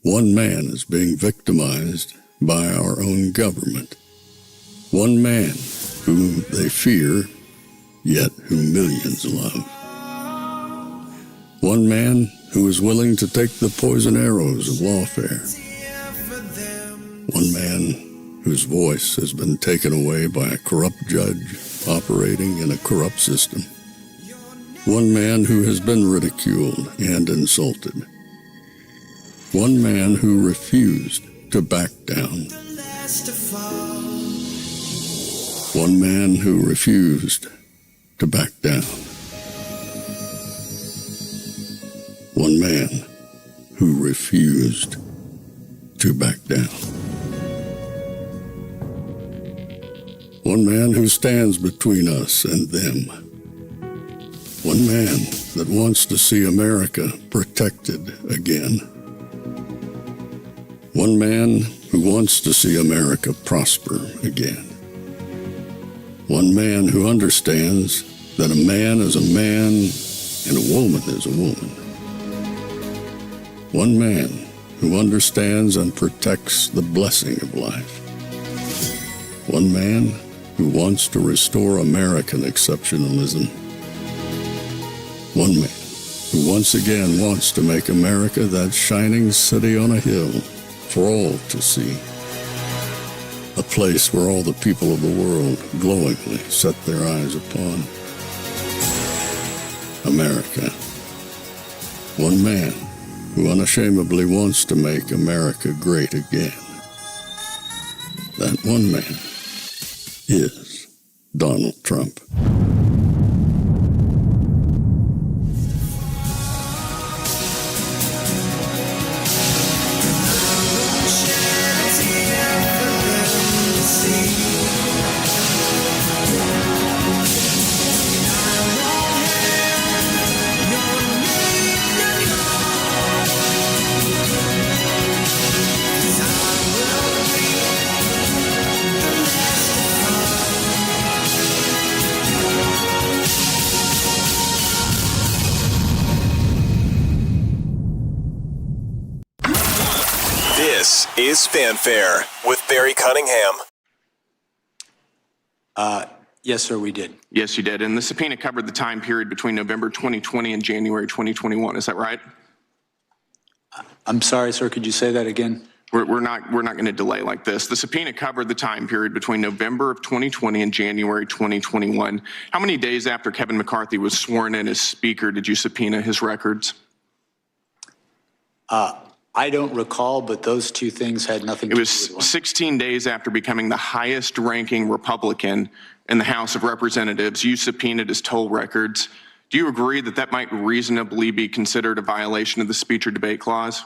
One man is being victimized by our own government. One man whom they fear, yet whom millions love. One man who is willing to take the poison arrows of lawfare. One man whose voice has been taken away by a corrupt judge operating in a corrupt system. One man who has been ridiculed and insulted. One man who refused to back down. One man who refused to back down. One man who refused to back down. One man who stands between us and them. One man that wants to see America protected again. One man who wants to see America prosper again. One man who understands that a man is a man and a woman is a woman. One man who understands and protects the blessing of life. One man who wants to restore American exceptionalism. One man who once again wants to make America that shining city on a hill for all to see. A place where all the people of the world glowingly set their eyes upon. America. One man who unashamedly wants to make America great again. That one man is Donald Trump. This is Fanfare with Barry Cunningham. Yes, sir, we did. Yes, you did. And the subpoena covered the time period between November 2020 and January 2021. Is that right? I'm sorry, sir. Could you say that again? We're not going to delay like this. The subpoena covered the time period between November of 2020 and January 2021. How many days after Kevin McCarthy was sworn in as Speaker did you subpoena his records? I don't recall, but those two things had nothing to do with one. It was 16 days after becoming the highest ranking Republican in the House of Representatives. You subpoenaed his toll records. Do you agree that that might reasonably be considered a violation of the speech or debate clause?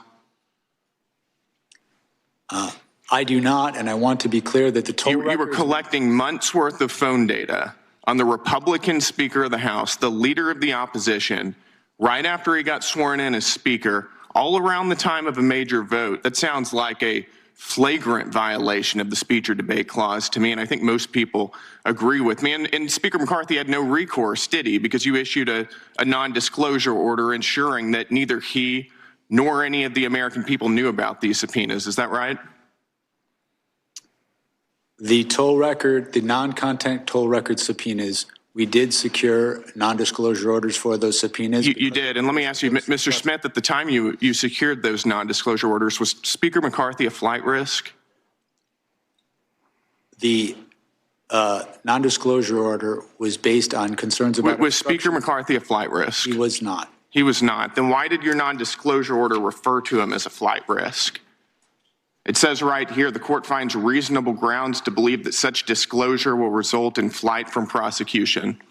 I do not, and I want to be clear that the toll records... You were collecting months' worth of phone data on the Republican Speaker of the House, the leader of the opposition, right after he got sworn in as Speaker, all around the time of a major vote. That sounds like a flagrant violation of the speech or debate clause to me, and I think most people agree with me. And Speaker McCarthy had no recourse, did he? Because you issued a non-disclosure order ensuring that neither he nor any of the American people knew about these subpoenas. Is that right? The toll record, the non-content toll record subpoenas, we did secure non-disclosure orders for those subpoenas. You did, and let me ask you, Mr. Smith, at the time you secured those non-disclosure orders, was Speaker McCarthy a flight risk? The non-disclosure order was based on concerns about... Was Speaker McCarthy a flight risk? He was not. He was not. Then why did your non-disclosure order refer to him as a flight risk? It says right here, the court finds reasonable grounds to believe that such disclosure will result in flight from prosecution.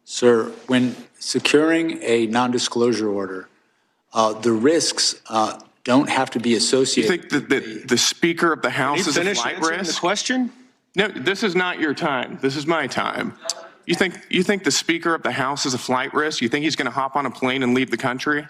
Sir, when securing a non-disclosure order, the risks don't have to be associated... You think that the Speaker of the House is a flight risk? The question? No, this is not your time. This is my time. You think the Speaker of the House is a flight risk? You think he's going to hop on a plane and leave the country?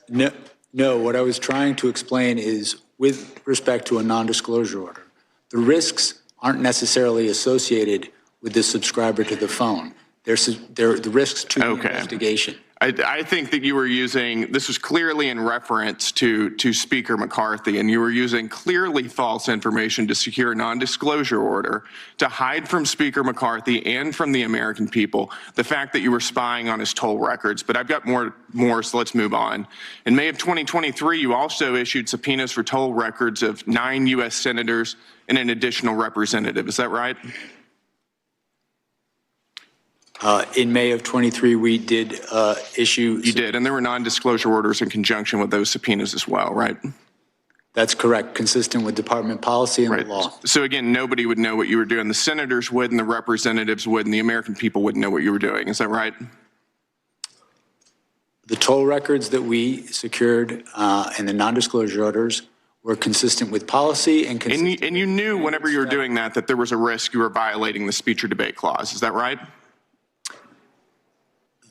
No, what I was trying to explain is with respect to a non-disclosure order, the risks aren't necessarily associated with the subscriber to the phone. They're the risks to the investigation. I think that you were using, this was clearly in reference to Speaker McCarthy, and you were using clearly false information to secure a non-disclosure order to hide from Speaker McCarthy and from the American people the fact that you were spying on his toll records. But I've got more, so let's move on. In May of 2023, you also issued subpoenas for toll records of 9 U.S. senators and an additional representative. Is that right? In May of 23, we did issue. You did, and there were non-disclosure orders in conjunction with those subpoenas as well, right? That's correct, consistent with department policy and Right. the law. So again, nobody would know what you were doing. The senators would, and the representatives would, and the American people wouldn't know what you were doing. Is that right? The toll records that we secured and the non-disclosure orders were consistent with policy and consistent. And you knew whenever you were doing that there was a risk you were violating the speech or debate clause. Is that right?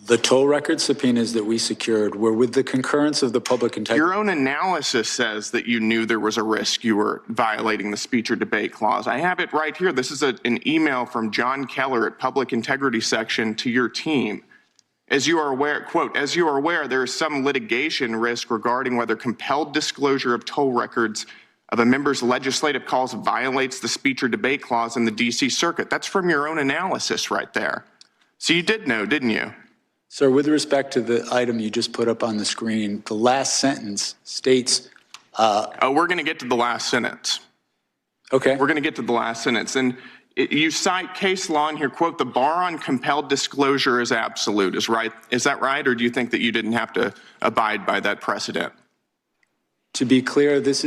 The toll record subpoenas that we secured were with the concurrence of the public integrity. Your own analysis says that you knew there was a risk you were violating the speech or debate clause. I have it right here. This is an email from John Keller at Public Integrity Section to your team. As you are aware, quote, as you are aware, there is some litigation risk regarding whether compelled disclosure of toll records of a member's legislative calls violates the speech or debate clause in the DC Circuit. That's from your own analysis right there. So you did know, didn't you? Sir, with respect to the item you just put up on the screen, the last sentence states. Oh, we're going to get to the last sentence. Okay. We're going to get to the last sentence. And you cite case law in here, quote, the bar on compelled disclosure is absolute. Is that right? Or do you think that you didn't have to abide by that precedent? To be clear, this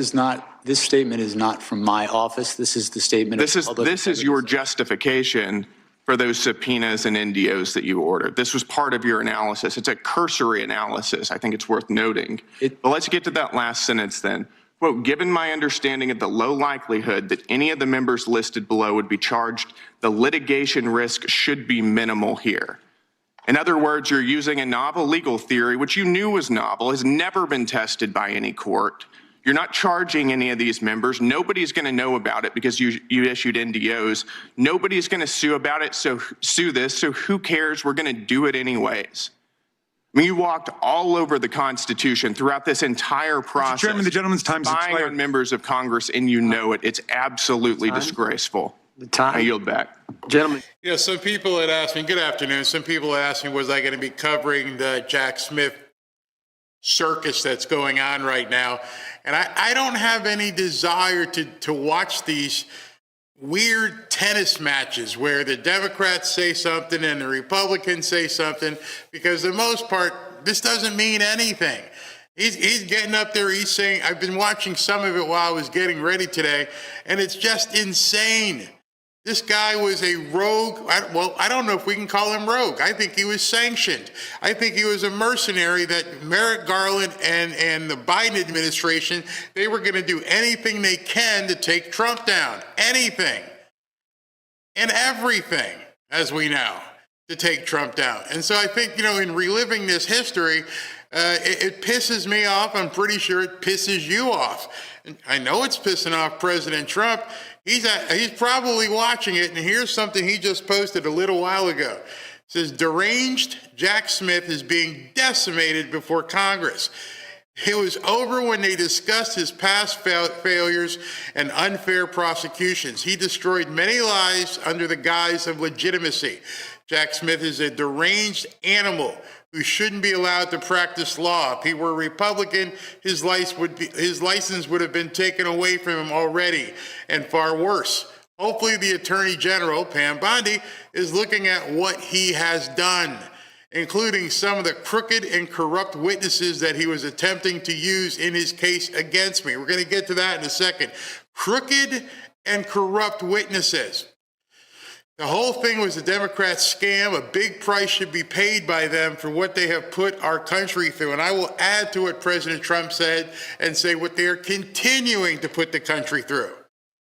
statement is not from my office. This is the statement of public integrity. This is your justification for those subpoenas and NDOs that you ordered. This was part of your analysis. It's a cursory analysis. I think it's worth noting. But let's get to that last sentence then. Quote, given my understanding of the low likelihood that any of the members listed below would be charged, the litigation risk should be minimal here. In other words, you're using a novel legal theory, which you knew was novel, has never been tested by any court. You're not charging any of these members. Nobody's going to know about it because you issued NDOs. Nobody's going to sue about it, so who cares? We're going to do it anyways. I mean, you walked all over the Constitution throughout this entire process. Mr. Chairman, the gentleman's time's spying expired. on members of Congress, and you know it. It's absolutely disgraceful. The time. I yield back. Gentlemen. Yeah, some people had asked me, good afternoon, some people had asked me, was I going to be covering the Jack Smith circus that's going on right now? And I don't have any desire to watch these weird tennis matches where the Democrats say something and the Republicans say something, because for the most part, this doesn't mean anything. He's getting up there, he's saying, I've been watching some of it while I was getting ready today, and it's just insane. This guy was a rogue. Well, I don't know if we can call him rogue. I think he was sanctioned. I think he was a mercenary that Merrick Garland and the Biden administration, they were going to do anything they can to take Trump down. Anything. And everything, as we know, to take Trump down. And so I think, in reliving this history, it pisses me off. I'm pretty sure it pisses you off. And I know it's pissing off President Trump. He's probably watching it, and here's something he just posted a little while ago. It says, deranged Jack Smith is being decimated before Congress. It was over when they discussed his past failures and unfair prosecutions. He destroyed many lives under the guise of legitimacy. Jack Smith is a deranged animal who shouldn't be allowed to practice law. If he were a Republican, his license would have been taken away from him already, and far worse. Hopefully the Attorney General, Pam Bondi, is looking at what he has done, including some of the crooked and corrupt witnesses that he was attempting to use in his case against me. We're going to get to that in a second. Crooked and corrupt witnesses. The whole thing was a Democrat scam. A big price should be paid by them for what they have put our country through. And I will add to what President Trump said and say what they are continuing to put the country through.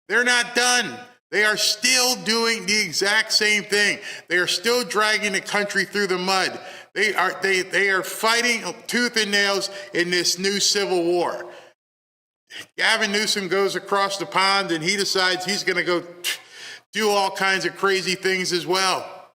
They're not done. They are still doing the exact same thing. They are still dragging the country through the mud. They are fighting tooth and nails in this new civil war. Gavin Newsom goes across the pond and he decides he's going to go do all kinds of crazy things as well.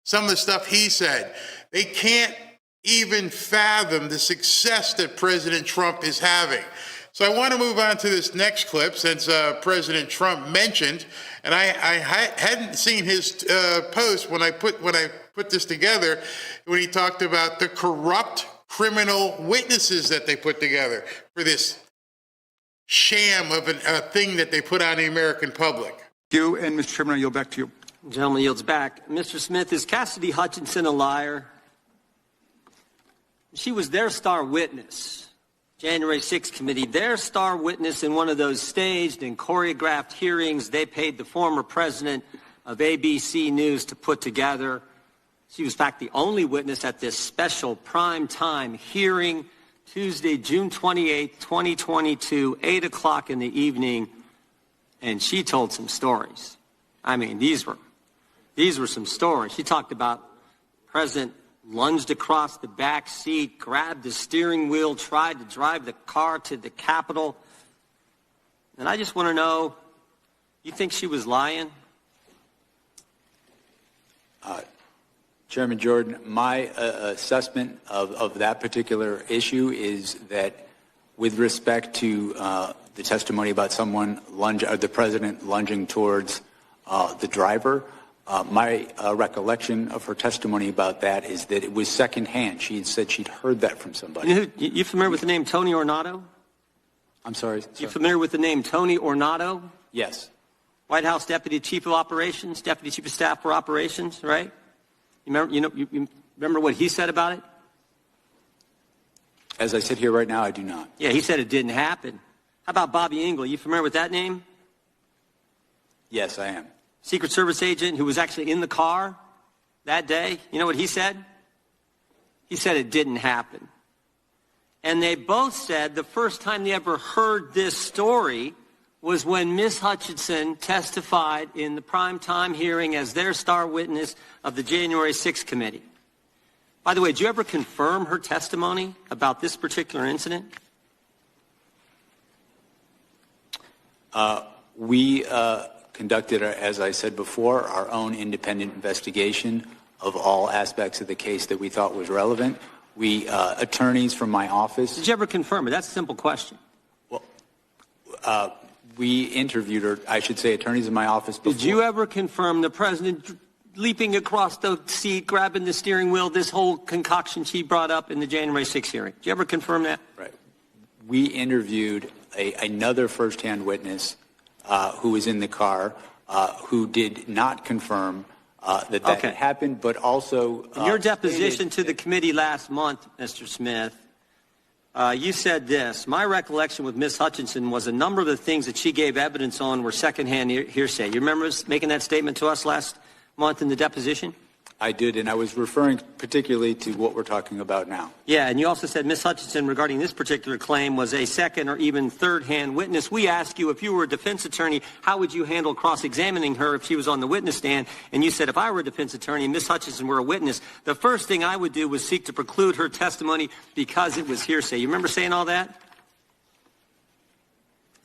Some of the stuff he said. They can't even fathom the success that President Trump is having. So I want to move on to this next clip, since President Trump mentioned, and I hadn't seen his post when I put this together, when he talked about the corrupt criminal witnesses that they put together for this sham of a thing that they put on the American public. You and Mr. Chairman, I yield back to you. The gentleman yields back. Mr. Smith, is Cassidy Hutchinson a liar? She was their star witness, January 6th committee, their star witness in one of those staged and choreographed hearings they paid the former president of ABC News to put together. She was, in fact, the only witness at this special prime-time hearing, Tuesday, June 28, 2022, 8 o'clock in the evening, and she told some stories. I mean, these were some stories. She talked about President lunged across the back seat, grabbed the steering wheel, tried to drive the car to the Capitol. And I just want to know, you think she was lying? Chairman Jordan, my assessment of that particular issue is that with respect to the testimony about the president lunging towards the driver, my recollection of her testimony about that is that it was secondhand. She had said she'd heard that from somebody. You familiar with the name Tony Ornato? I'm sorry? You familiar with the name Tony Ornato? Yes. White House Deputy Chief of Operations, Deputy Chief of Staff for Operations, right? You remember what he said about it? As I sit here right now, I do not. Yeah, he said it didn't happen. How about Bobby Engel? You familiar with that name? Yes, I am. Secret Service agent who was actually in the car that day. You know what he said? He said it didn't happen. And they both said the first time they ever heard this story was when Ms. Hutchinson testified in the primetime hearing as their star witness of the January 6th committee. By the way, did you ever confirm her testimony about this particular incident? We conducted, as I said before, our own independent investigation of all aspects of the case that we thought was relevant. We, attorneys from my office... Did you ever confirm it? That's a simple question. Well, we interviewed her, I should say, attorneys in my office before. Did you ever confirm the president leaping across the seat, grabbing the steering wheel, this whole concoction she brought up in the January 6th hearing? Did you ever confirm that? Right. We interviewed another firsthand witness who was in the car, who did not confirm that had happened, but also... In your deposition to the committee last month, Mr. Smith, you said this: my recollection with Ms. Hutchinson was a number of the things that she gave evidence on were secondhand hearsay. You remember making that statement to us last month in the deposition? I did, and I was referring particularly to what we're talking about now. Yeah, and you also said Ms. Hutchinson, regarding this particular claim, was a second or even third-hand witness. We asked you, if you were a defense attorney, how would you handle cross-examining her if she was on the witness stand? And you said, if I were a defense attorney and Ms. Hutchinson were a witness, the first thing I would do was seek to preclude her testimony because it was hearsay. You remember saying all that?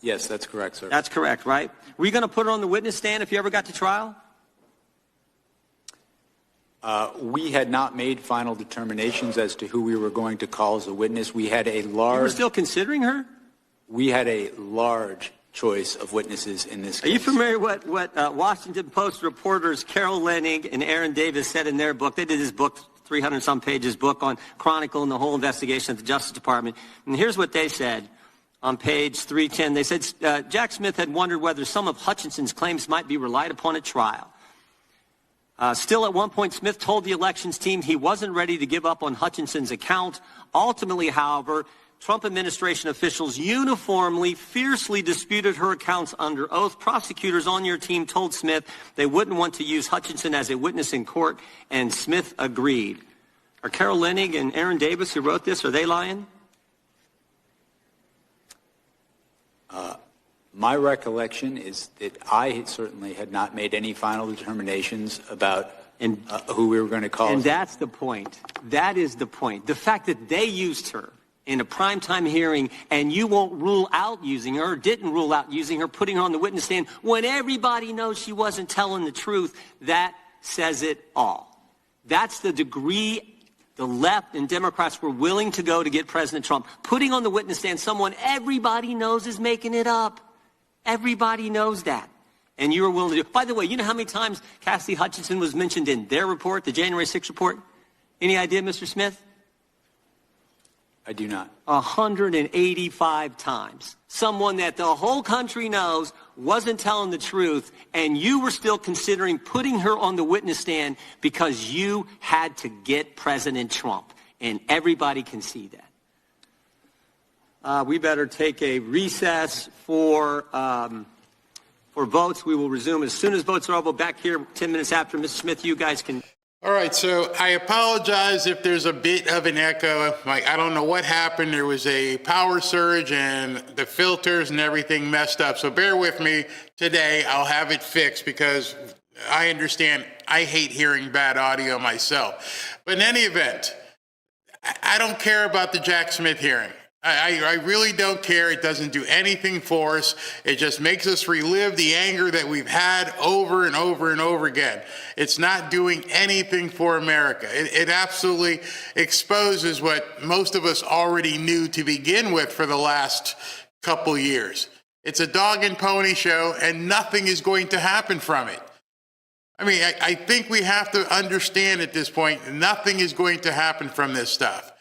Yes, that's correct, sir. That's correct, right? Were you going to put her on the witness stand if you ever got to trial? We had not made final determinations as to who we were going to call as a witness. We had a large... You were still considering her? We had a large choice of witnesses in this case. Are you familiar with what Washington Post reporters Carol Leonnig and Aaron Davis said in their book? They did this book, 300-some pages book on chronicling the whole investigation of the Justice Department. And here's what they said on page 310. They said, Jack Smith had wondered whether some of Hutchinson's claims might be relied upon at trial. Still, at one point, Smith told the elections team he wasn't ready to give up on Hutchinson's account. Ultimately, however, Trump administration officials uniformly, fiercely disputed her accounts under oath. Prosecutors on your team told Smith they wouldn't want to use Hutchinson as a witness in court, and Smith agreed. Are Carol Leonnig and Aaron Davis, who wrote this, are they lying? My recollection is that I certainly had not made any final determinations about who we were going to call. And that's the point. That is the point. The fact that they used her in a primetime hearing and you won't rule out using her, didn't rule out using her, putting her on the witness stand when everybody knows she wasn't telling the truth, that says it all. That's the degree the left and Democrats were willing to go to get President Trump, putting on the witness stand someone everybody knows is making it up. Everybody knows that. And you were willing to do it. By the way, you know how many times Cassidy Hutchinson was mentioned in their report, the January 6th report? Any idea, Mr. Smith? I do not. 185 times. Someone that the whole country knows wasn't telling the truth, and you were still considering putting her on the witness stand because you had to get President Trump. And everybody can see that. We better take a recess for votes. We will resume as soon as votes are over. Back here 10 minutes after. Mr. Smith, you guys can... All right, so I apologize if there's a bit of an echo. Like, I don't know what happened. There was a power surge and the filters and everything messed up. So bear with me today. I'll have it fixed because I understand I hate hearing bad audio myself. But in any event, I don't care about the Jack Smith hearing. I really don't care. It doesn't do anything for us. It just makes us relive the anger that we've had over and over and over again. It's not doing anything for America. It absolutely exposes what most of us already knew to begin with for the last couple years. It's a dog and pony show, and nothing is going to happen from it. I mean, I think we have to understand at this point, nothing is going to happen from this stuff.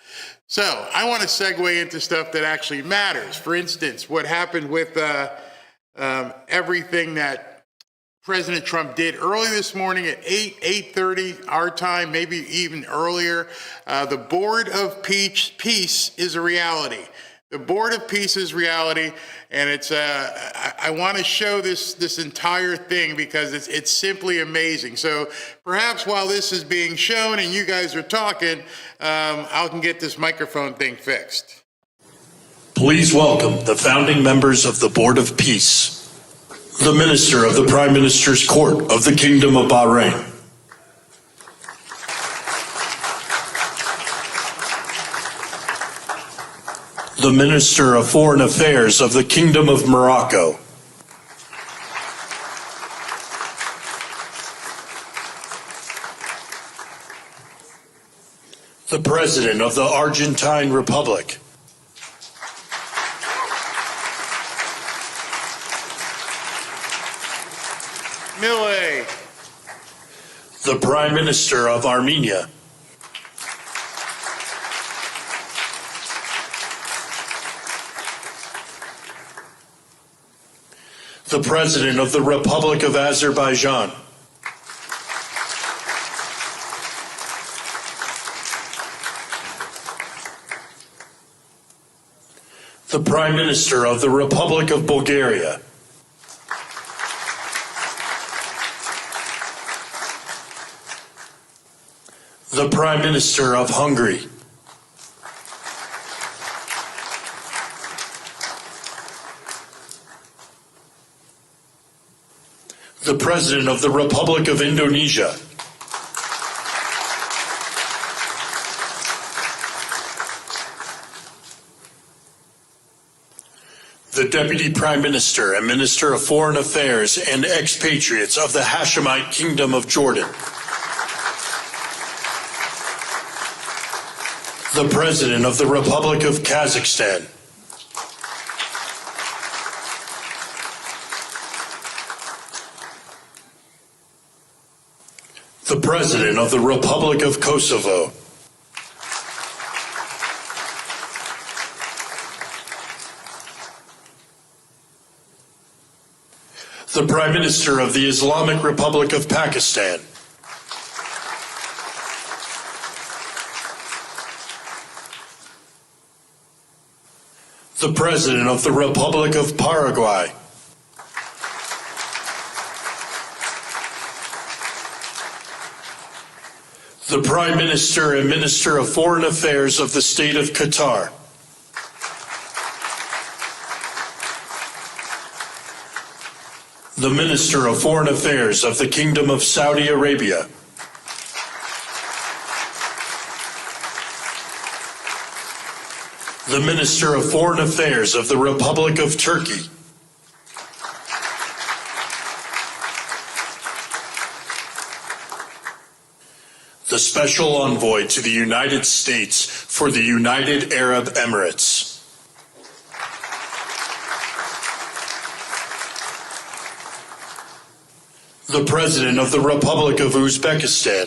So I want to segue into stuff that actually matters. For instance, what happened with everything that President Trump did early this morning at 8:30 our time, maybe even earlier. The Board of Peace is a reality. The Board of Peace is reality, and it's. I want to show this entire thing because it's simply amazing. So perhaps while this is being shown and you guys are talking, I can get this microphone thing fixed. Please welcome the founding members of the Board of Peace, the Minister of the Prime Minister's Court of the Kingdom of Bahrain, the Minister of Foreign Affairs of the Kingdom of Morocco, the President of the Argentine Republic, Millet, the Prime Minister of Armenia, the President of the Republic of Azerbaijan, the Prime Minister of the Republic of Bulgaria, the Prime Minister of Hungary, the President of the Republic of Indonesia, the Deputy Prime Minister and Minister of Foreign Affairs and expatriates of the Hashemite Kingdom of Jordan, the President of the Republic of Kazakhstan, the President of the Republic of Kosovo, the Prime Minister of the Islamic Republic of Pakistan, the President of the Republic of Paraguay, the Prime Minister and Minister of Foreign Affairs of the State of Qatar, the Minister of Foreign Affairs of the Kingdom of Saudi Arabia, the Minister of Foreign Affairs of the Republic of Turkey, the Special Envoy to the United States for the United Arab Emirates. The President of the Republic of Uzbekistan.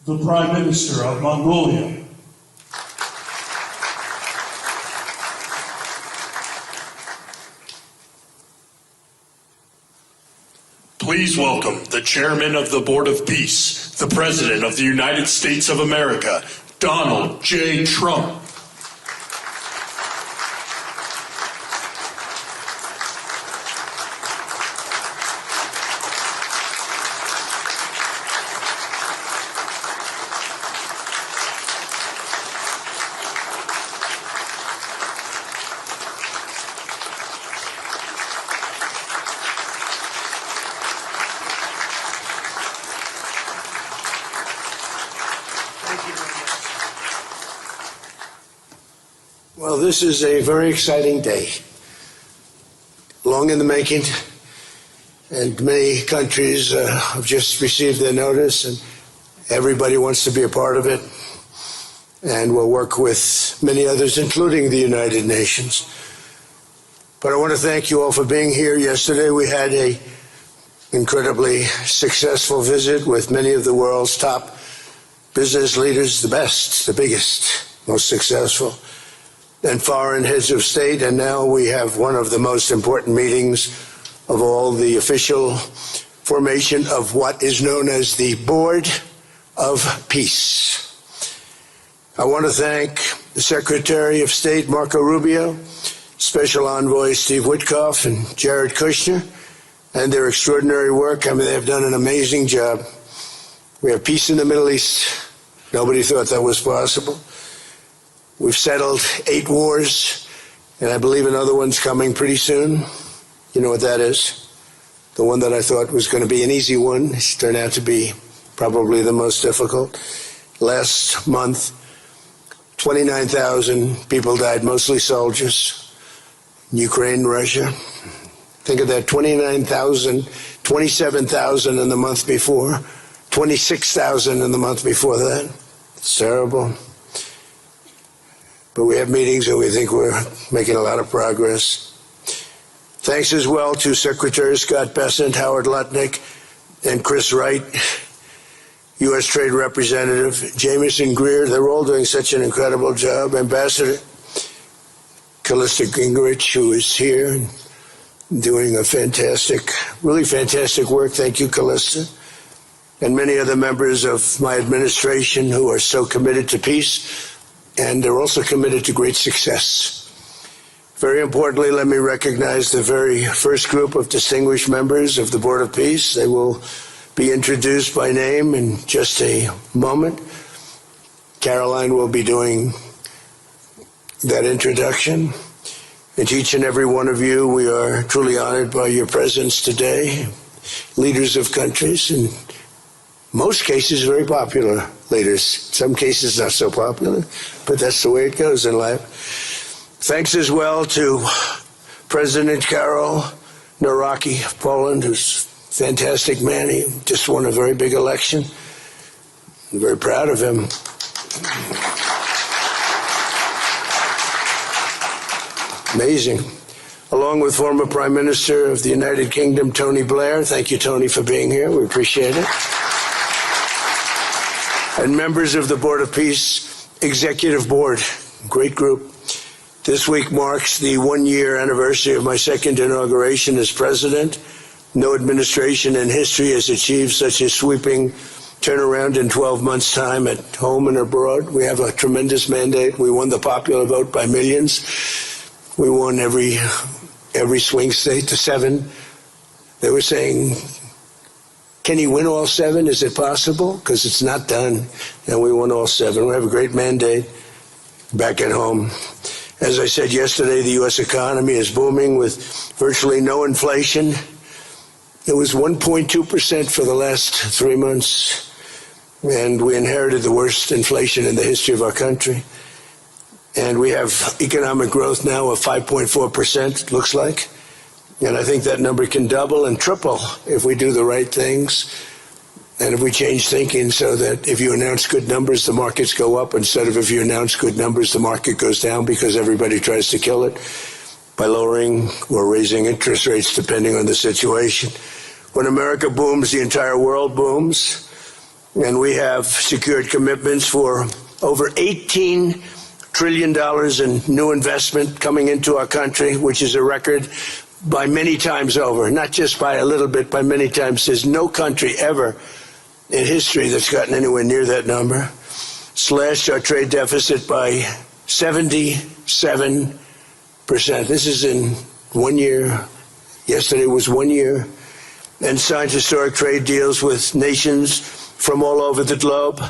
The Prime Minister of Mongolia. Please welcome the Chairman of the Board of Peace, the President of the United States of America, Donald J. Trump. Well, this is a very exciting day, long in the making, and many countries have just received their notice, and everybody wants to be a part of it, and we'll work with many others, including the United Nations. But I want to thank you all for being here. Yesterday we had an incredibly successful visit with many of the world's top business leaders, the best, the biggest, most successful, and foreign heads of state, and now we have one of the most important meetings of all, the official formation of what is known as the Board of Peace. I want to thank the Secretary of State, Marco Rubio, Special Envoy Steve Witkoff, and Jared Kushner, and their extraordinary work. I mean, they have done an amazing job. We have peace in the Middle East. Nobody thought that was possible. We've settled 8 wars, and I believe another one's coming pretty soon. You know what that is? The one that I thought was going to be an easy one has turned out to be probably the most difficult. Last month, 29,000 people died, mostly soldiers, in Ukraine, Russia. Think of that, 29,000, 27,000 in the month before, 26,000 in the month before that. It's terrible. But we have meetings and we think we're making a lot of progress. Thanks as well to Secretaries Scott Bessent, Howard Lutnick, and Chris Wright, U.S. Trade Representative, Jamieson Greer. They're all doing such an incredible job. Ambassador Callista Gingrich, who is here and doing a fantastic, really fantastic work. Thank you, Callista. And many other members of my administration who are so committed to peace, and they're also committed to great success. Very importantly, let me recognize the very first group of distinguished members of the Board of Peace. They will be introduced by name in just a moment. Caroline will be doing that introduction. And to each and every one of you, we are truly honored by your presence today. Leaders of countries, in most cases very popular leaders, some cases not so popular, but that's the way it goes in life. Thanks as well to President Karol Nawrocki of Poland, who's a fantastic man. He just won a very big election. I'm very proud of him. Amazing. Along with former Prime Minister of the United Kingdom, Tony Blair. Thank you, Tony, for being here. We appreciate it. And members of the Board of Peace Executive Board, great group. This week marks the 1-year anniversary of my second inauguration as president. No administration in history has achieved such a sweeping turnaround in 12 months' time at home and abroad. We have a tremendous mandate. We won the popular vote by millions. We won every swing state to 7. They were saying, can he win all 7? Is it possible? Because it's not done. And we won all 7. We have a great mandate back at home. As I said yesterday, the U.S. economy is booming with virtually no inflation. It was 1.2% for the last 3 months, and we inherited the worst inflation in the history of our country. And we have economic growth now of 5.4%, it looks like. And I think that number can double and triple if we do the right things. And if we change thinking so that if you announce good numbers, the markets go up, instead of if you announce good numbers, the market goes down because everybody tries to kill it by lowering or raising interest rates depending on the situation. When America booms, the entire world booms. And we have secured commitments for over $18 trillion in new investment coming into our country, which is a record by many times over, not just by a little bit, by many times. There's no country ever in history that's gotten anywhere near that number. Slashed our trade deficit by 77%. This is in 1 year. Yesterday was 1 year. And signed historic trade deals with nations from all over the globe.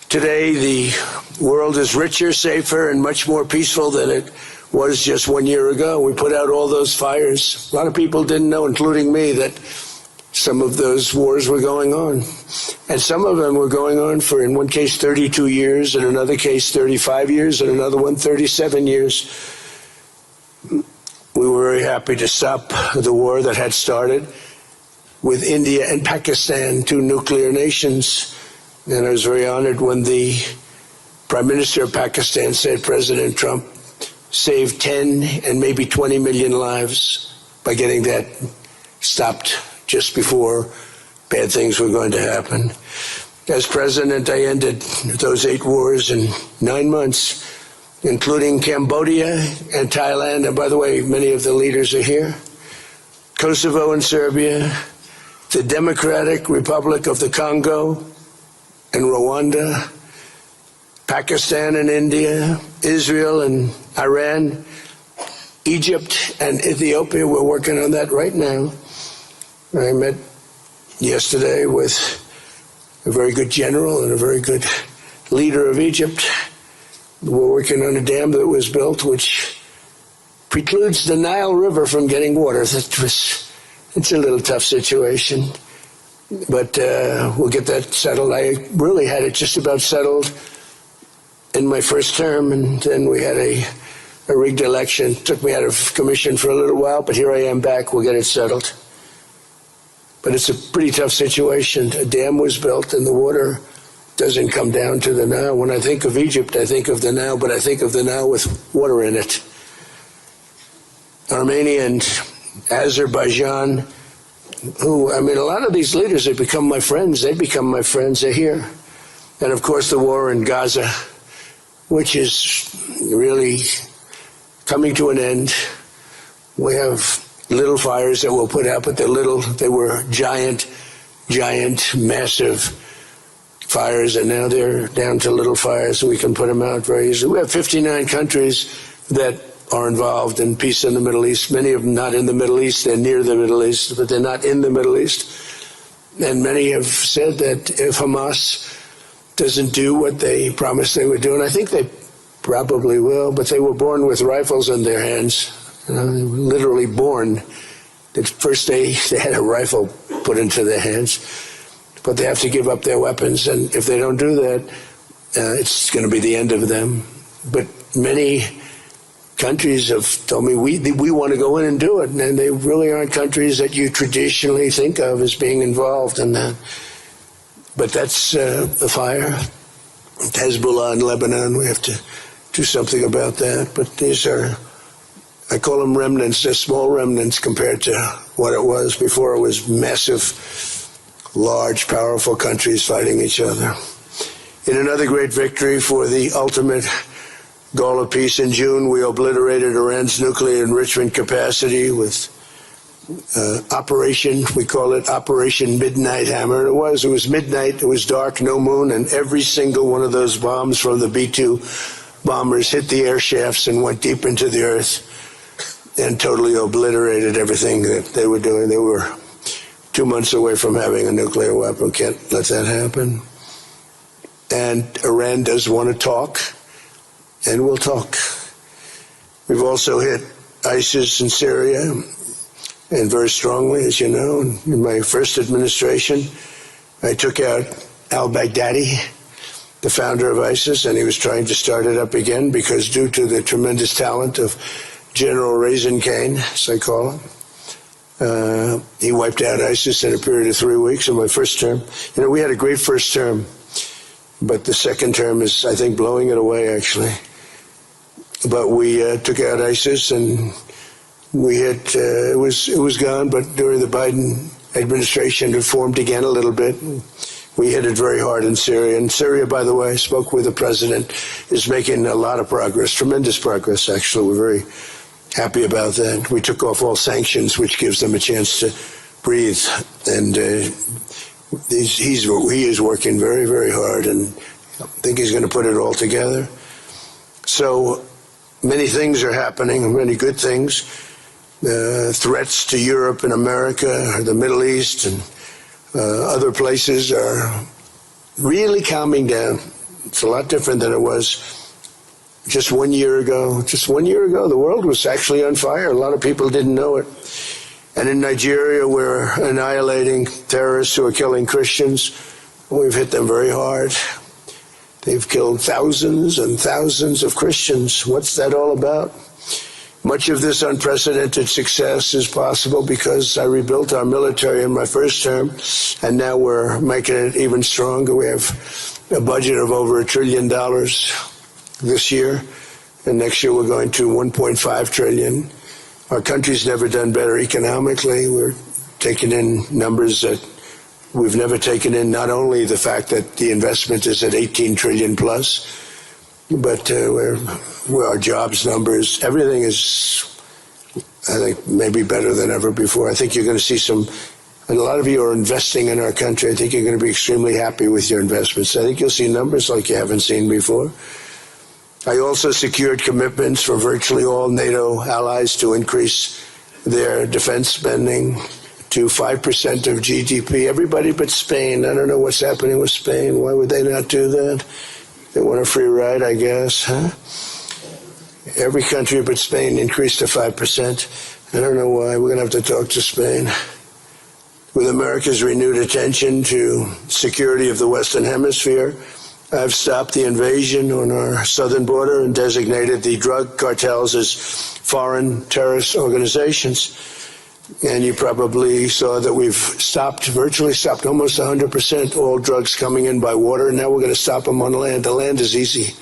Today, the world is richer, safer, and much more peaceful than it was just 1 year ago. We put out all those fires. A lot of people didn't know, including me, that some of those wars were going on. And some of them were going on for, in one case, 32 years, in another case, 35 years, and another one, 37 years. We were very happy to stop the war that had started with India and Pakistan, two nuclear nations. And I was very honored when the Prime Minister of Pakistan said President Trump saved 10 and maybe 20 million lives by getting that stopped just before bad things were going to happen. As president, I ended those 8 wars in 9 months, including Cambodia and Thailand. And by the way, many of the leaders are here. Kosovo and Serbia, the Democratic Republic of the Congo and Rwanda, Pakistan and India, Israel and Iran, Egypt and Ethiopia. We're working on that right now. I met yesterday with a very good general and a very good leader of Egypt. We're working on a dam that was built which precludes the Nile River from getting water. It's a little tough situation, but we'll get that settled. I really had it just about settled in my first term, and then we had a rigged election. Took me out of commission for a little while, but here I am back. We'll get it settled. But it's a pretty tough situation. A dam was built and the water doesn't come down to the Nile. When I think of Egypt, I think of the Nile, but I think of the Nile with water in it. Armenia and Azerbaijan, a lot of these leaders have become my friends. They become my friends. They're here. And of course, the war in Gaza, which is really coming to an end. We have little fires that we'll put out, but they're little. They were giant, massive fires, and now they're down to little fires. We can put them out very easily. We have 59 countries that are involved in peace in the Middle East. Many of them not in the Middle East. They're near the Middle East, but they're not in the Middle East. And many have said that if Hamas doesn't do what they promised they would do, and I think they probably will, but they were born with rifles in their hands. They were literally born. At first they had a rifle put into their hands, but they have to give up their weapons. And if they don't do that, it's going to be the end of them. But many countries have told me we want to go in and do it. And they really aren't countries that you traditionally think of as being involved in that. But that's the fire. Hezbollah in Lebanon, we have to do something about that. But these are, I call them remnants. They're small remnants compared to what it was before. It was massive, large, powerful countries fighting each other. In another great victory for the ultimate goal of peace, in June, we obliterated Iran's nuclear enrichment capacity with Operation, we call it Operation Midnight Hammer. It was midnight, it was dark, no moon, and every single one of those bombs from the B-2 bombers hit the air shafts and went deep into the earth and totally obliterated everything that they were doing. They were 2 months away from having a nuclear weapon. Can't let that happen. And Iran does want to talk, and we'll talk. We've also hit ISIS in Syria, and very strongly, as you know. In my first administration, I took out al-Baghdadi, the founder of ISIS, and he was trying to start it up again because due to the tremendous talent of General Raisin Kane, as I call him, he wiped out ISIS in a period of 3 weeks in my first term. You know, we had a great first term, but the second term is, I think, blowing it away, actually. But we took out ISIS, and we hit, it was gone, but during the Biden administration, it formed again a little bit. We hit it very hard in Syria. And Syria, by the way, I spoke with the president, is making a lot of progress, tremendous progress, actually. We're very happy about that. We took off all sanctions, which gives them a chance to breathe. And he is working very, very hard, and I think he's going to put it all together. So many things are happening, many good things. Threats to Europe and America, or the Middle East, and other places are really calming down. It's a lot different than it was just 1 year ago. Just 1 year ago, the world was actually on fire. A lot of people didn't know it. And in Nigeria, we're annihilating terrorists who are killing Christians. We've hit them very hard. They've killed thousands and thousands of Christians. What's that all about? Much of this unprecedented success is possible because I rebuilt our military in my first term, and now we're making it even stronger. We have a budget of over $1 trillion this year, and next year we're going to $1.5 trillion. Our country's never done better economically. We're taking in numbers that we've never taken in, not only the fact that the investment is at 18 trillion plus, but our jobs numbers, everything is, I think, maybe better than ever before. I think you're going to see and a lot of you are investing in our country. I think you're going to be extremely happy with your investments. I think you'll see numbers like you haven't seen before. I also secured commitments from virtually all NATO allies to increase their defense spending to 5% of GDP. Everybody but Spain. I don't know what's happening with Spain. Why would they not do that? They want a free ride, I guess, huh? Every country but Spain increased to 5%. I don't know why. We're going to have to talk to Spain. With America's renewed attention to security of the Western Hemisphere, I've stopped the invasion on our southern border and designated the drug cartels as foreign terrorist organizations. And you probably saw that we've virtually stopped almost 100% all drugs coming in by water. Now we're going to stop them on land. The land is easy.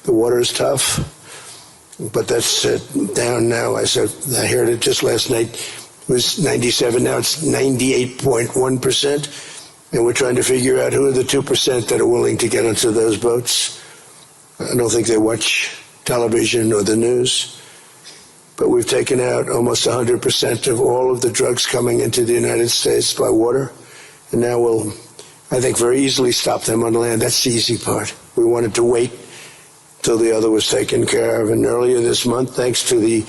The water is tough. But that's down now. I heard it just last night. It was 97. Now it's 98.1%. And we're trying to figure out who are the 2% that are willing to get onto those boats. I don't think they watch television or the news. But we've taken out almost 100% of all of the drugs coming into the United States by water. And now we'll, I think, very easily stop them on land. That's the easy part. We wanted to wait till the other was taken care of. And earlier this month, thanks to the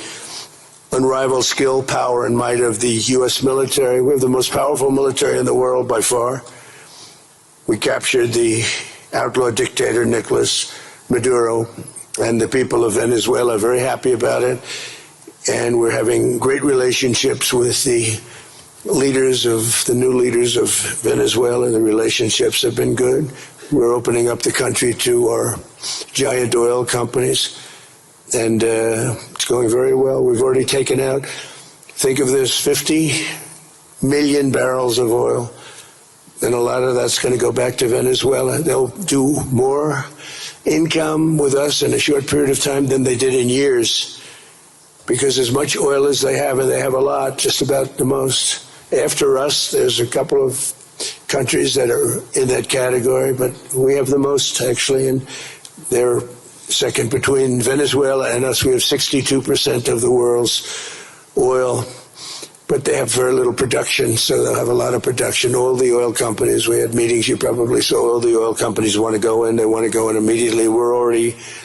unrivaled skill, power, and might of the U.S. military, we have the most powerful military in the world by far. We captured the outlaw dictator Nicolas Maduro, and the people of Venezuela are very happy about it. And we're having great relationships with the new leaders of Venezuela. The relationships have been good. We're opening up the country to our giant oil companies, and it's going very well. We've already taken out, think of this, 50 million barrels of oil, and a lot of that's going to go back to Venezuela. They'll do more income with us in a short period of time than they did in years, because as much oil as they have, and they have a lot, just about the most. After us, there's a couple of countries that are in that category, but we have the most, actually, and they're second between Venezuela and us. We have 62% of the world's oil, but they have very little production, so they'll have a lot of production. All the oil companies, we had meetings, you probably saw, all the oil companies want to go in. They want to go in immediately.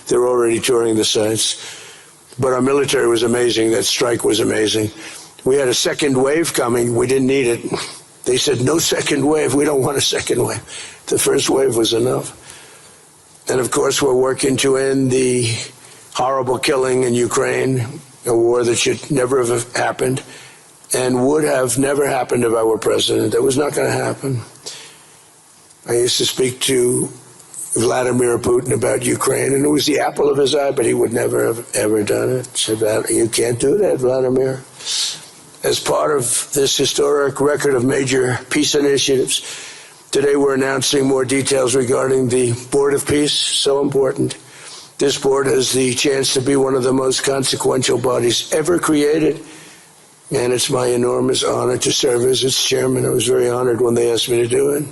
They're already touring the sites. But our military was amazing. That strike was amazing. We had a second wave coming. We didn't need it. They said, no second wave. We don't want a second wave. The first wave was enough. And, of course, we're working to end the horrible killing in Ukraine, a war that should never have happened and would have never happened if I were president. That was not going to happen. I used to speak to Vladimir Putin about Ukraine, and it was the apple of his eye, but he would never have ever done it. Said, you can't do that, Vladimir. As part of this historic record of major peace initiatives, today we're announcing more details regarding the Board of Peace, so important. This board has the chance to be one of the most consequential bodies ever created, and it's my enormous honor to serve as its chairman. I was very honored when they asked me to do it.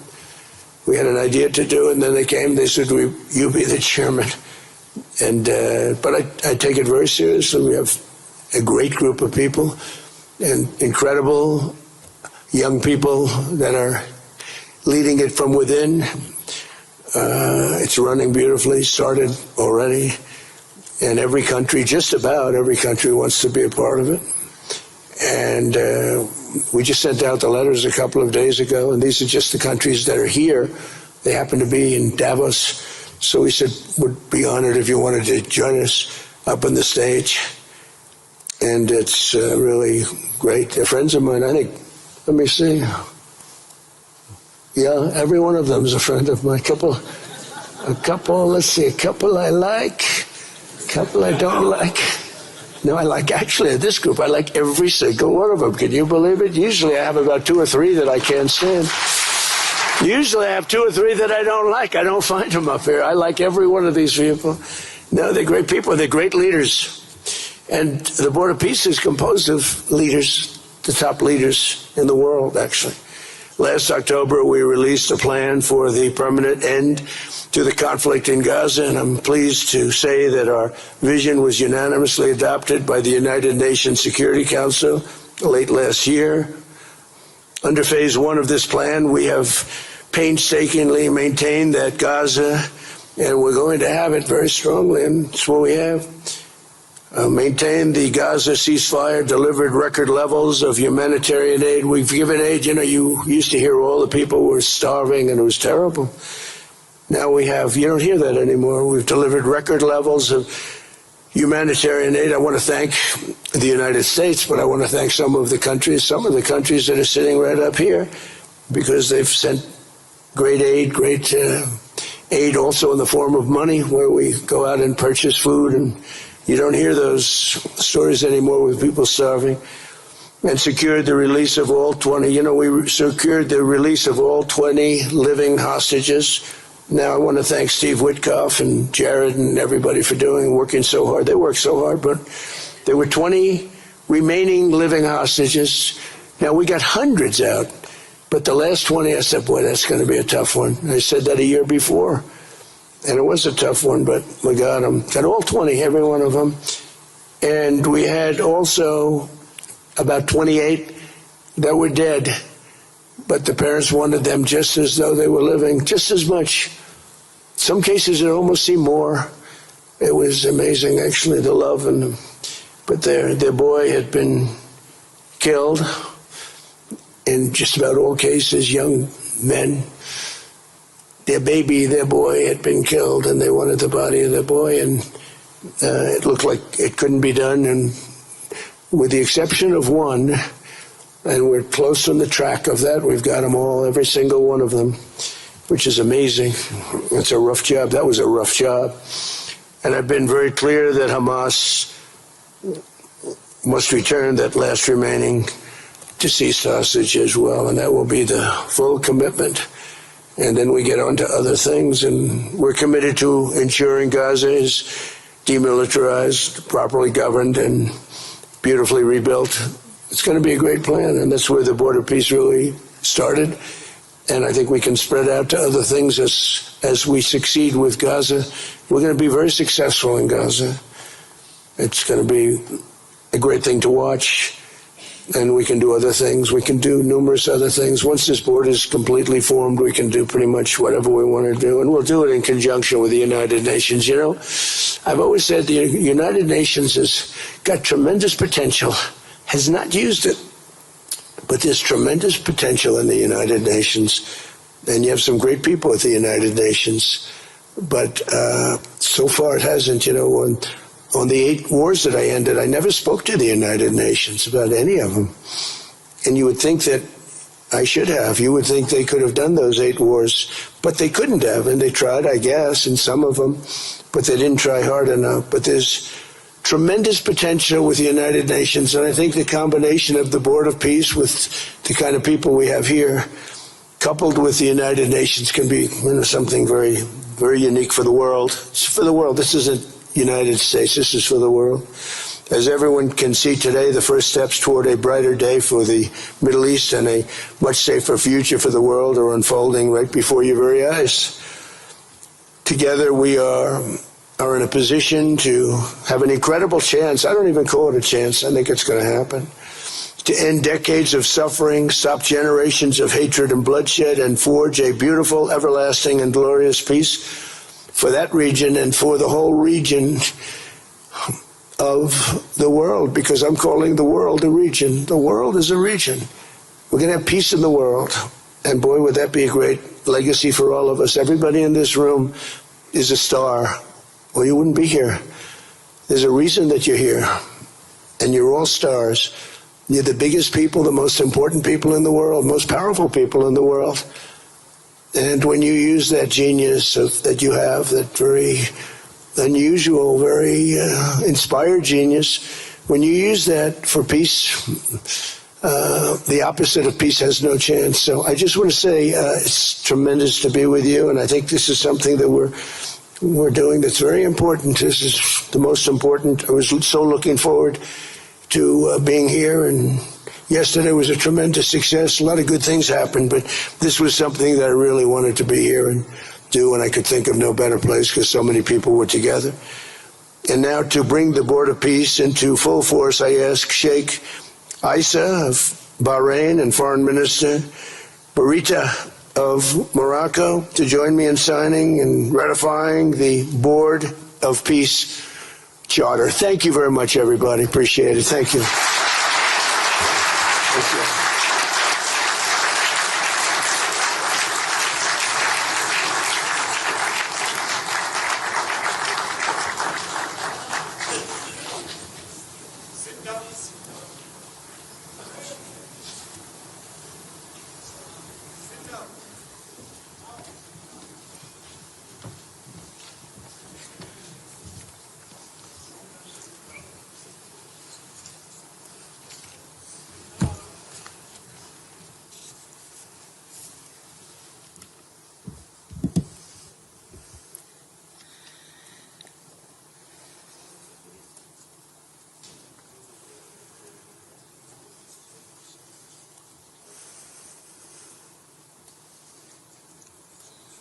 We had an idea to do it, and then they came, they said, you be the chairman. And but I take it very seriously. We have a great group of people and incredible young people that are leading it from within. It's running beautifully, started already. And every country, just about every country, wants to be a part of it. And we just sent out the letters a couple of days ago, and these are just the countries that are here. They happen to be in Davos. So we said, would be honored if you wanted to join us up on the stage. And it's really great. They're friends of mine, I think. Let me see. Yeah, every one of them is a friend of mine. A couple, let's see, a couple I like, a couple I don't like. No, I like, actually, this group, I like every single one of them. Can you believe it? Usually I have about 2 or 3 that I can't stand. Usually I have 2 or 3 that I don't like. I don't find them up here. I like every one of these people. No, they're great people. They're great leaders. And the Board of Peace is composed of leaders, the top leaders in the world, actually. Last October, we released a plan for the permanent end to the conflict in Gaza, and I'm pleased to say that our vision was unanimously adopted by the United Nations Security Council late last year. Under phase 1 of this plan, we have painstakingly maintained that Gaza, and we're going to have it very strongly, and that's what we have. Maintained the Gaza ceasefire, delivered record levels of humanitarian aid. We've given aid, you used to hear all the people were starving and it was terrible. Now we have, you don't hear that anymore. We've delivered record levels of humanitarian aid. I want to thank the United States, but I want to thank some of the countries that are sitting right up here, because they've sent great aid, aid also in the form of money, where we go out and purchase food, and you don't hear those stories anymore with people starving. And secured the release of all 20, we secured the release of all 20 living hostages. Now I want to thank Steve Witkoff and Jared and everybody for working so hard. They worked so hard, but there were 20 remaining living hostages. Now we got hundreds out, but the last 20, I said, boy, that's going to be a tough one. I said that a year before. And it was a tough one, but we got them. Got all 20, every one of them. And we had also about 28 that were dead. But the parents wanted them just as though they were living, just as much. Some cases it almost seemed more. It was amazing, actually, the love. But their boy had been killed. In just about all cases, young men. Their boy had been killed, and they wanted the body of their boy, and it looked like it couldn't be done. And with the exception of one, and we're close on the track of that, we've got them all, every single one of them, which is amazing. It's a rough job. That was a rough job. And I've been very clear that Hamas must return that last remaining deceased hostage as well, and that will be the full commitment. And then we get on to other things, and we're committed to ensuring Gaza is demilitarized, properly governed, and beautifully rebuilt. It's going to be a great plan, and that's where the Board of Peace really started. And I think we can spread out to other things as we succeed with Gaza. We're going to be very successful in Gaza. It's going to be a great thing to watch. And we can do other things. We can do numerous other things. Once this board is completely formed, we can do pretty much whatever we want to do. And we'll do it in conjunction with the United Nations. I've always said the United Nations has got tremendous potential, has not used it. But there's tremendous potential in the United Nations. And you have some great people at the United Nations. But so far it hasn't, On the 8 wars that I ended, I never spoke to the United Nations about any of them. And you would think that I should have. You would think they could have done those 8 wars, but they couldn't have, and they tried, I guess, in some of them, but they didn't try hard enough. But there's tremendous potential with the United Nations, and I think the combination of the Board of Peace with the kind of people we have here, coupled with the United Nations, can be something very, very unique for the world. It's for the world. This isn't United States. This is for the world. As everyone can see today, the first steps toward a brighter day for the Middle East and a much safer future for the world are unfolding right before your very eyes. Together we are in a position to have an incredible chance. I don't even call it a chance. I think it's going to happen. To end decades of suffering, stop generations of hatred and bloodshed, and forge a beautiful, everlasting, and glorious peace for that region and for the whole region of the world, because I'm calling the world a region. The world is a region. We're going to have peace in the world. And boy, would that be a great legacy for all of us. Everybody in this room is a star, or you wouldn't be here. There's a reason that you're here, and you're all stars. You're the biggest people, the most important people in the world, most powerful people in the world. And when you use that genius that you have, that very unusual, very inspired genius, when you use that for peace, the opposite of peace has no chance. So I just want to say it's tremendous to be with you, and I think this is something that we're doing that's very important. This is the most important. I was so looking forward to being here, and yesterday was a tremendous success. A lot of good things happened, but this was something that I really wanted to be here and do, and I could think of no better place because so many people were together. And now to bring the Board of Peace into full force, I ask Sheikh Isa of Bahrain and Foreign Minister Barita of Morocco to join me in signing and ratifying the Board of Peace Charter. Thank you very much, everybody. Appreciate it. Thank you. Thank you.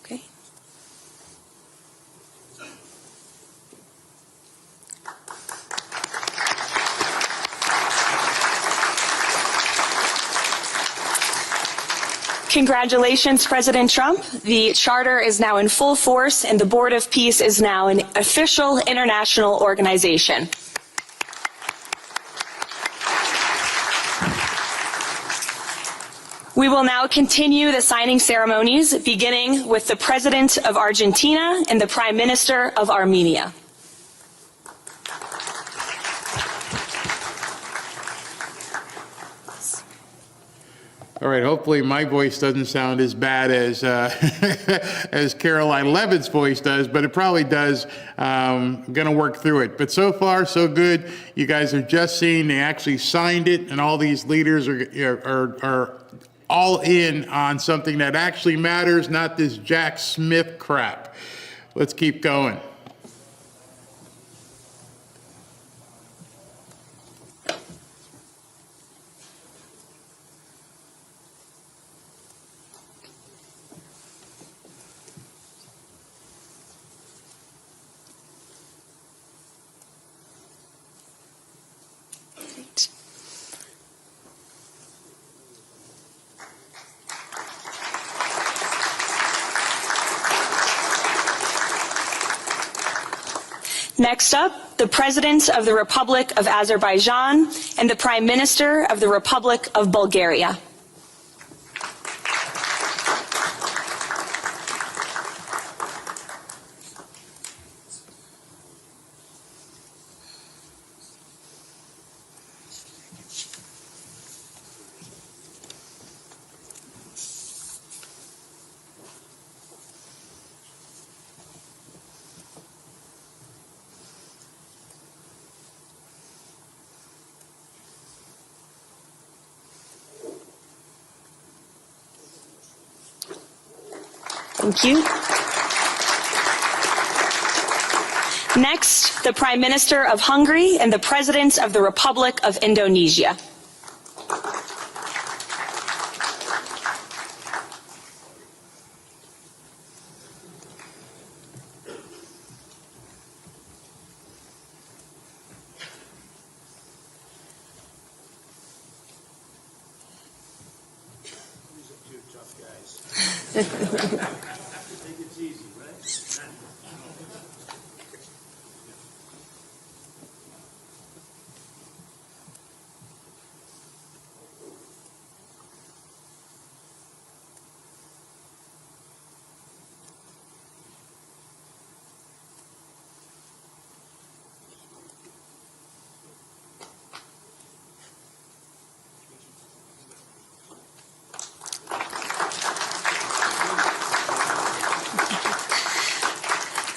Okay. Congratulations, President Trump. The charter is now in full force, and the Board of Peace is now an official international organization. We will now continue the signing ceremonies, beginning with the President of Argentina and the Prime Minister of Armenia. All right, hopefully my voice doesn't sound as bad as as Caroline Levitt's voice does, but it probably does. I'm going to work through it. But so far, so good. You guys are just seeing they actually signed it, and all these leaders are all in on something that actually matters, not this Jack Smith crap. Let's keep going. Next up, the President of the Republic of Azerbaijan and the Prime Minister of the Republic of Bulgaria. Thank you. Next, the Prime Minister of Hungary and the President of the Republic of Indonesia.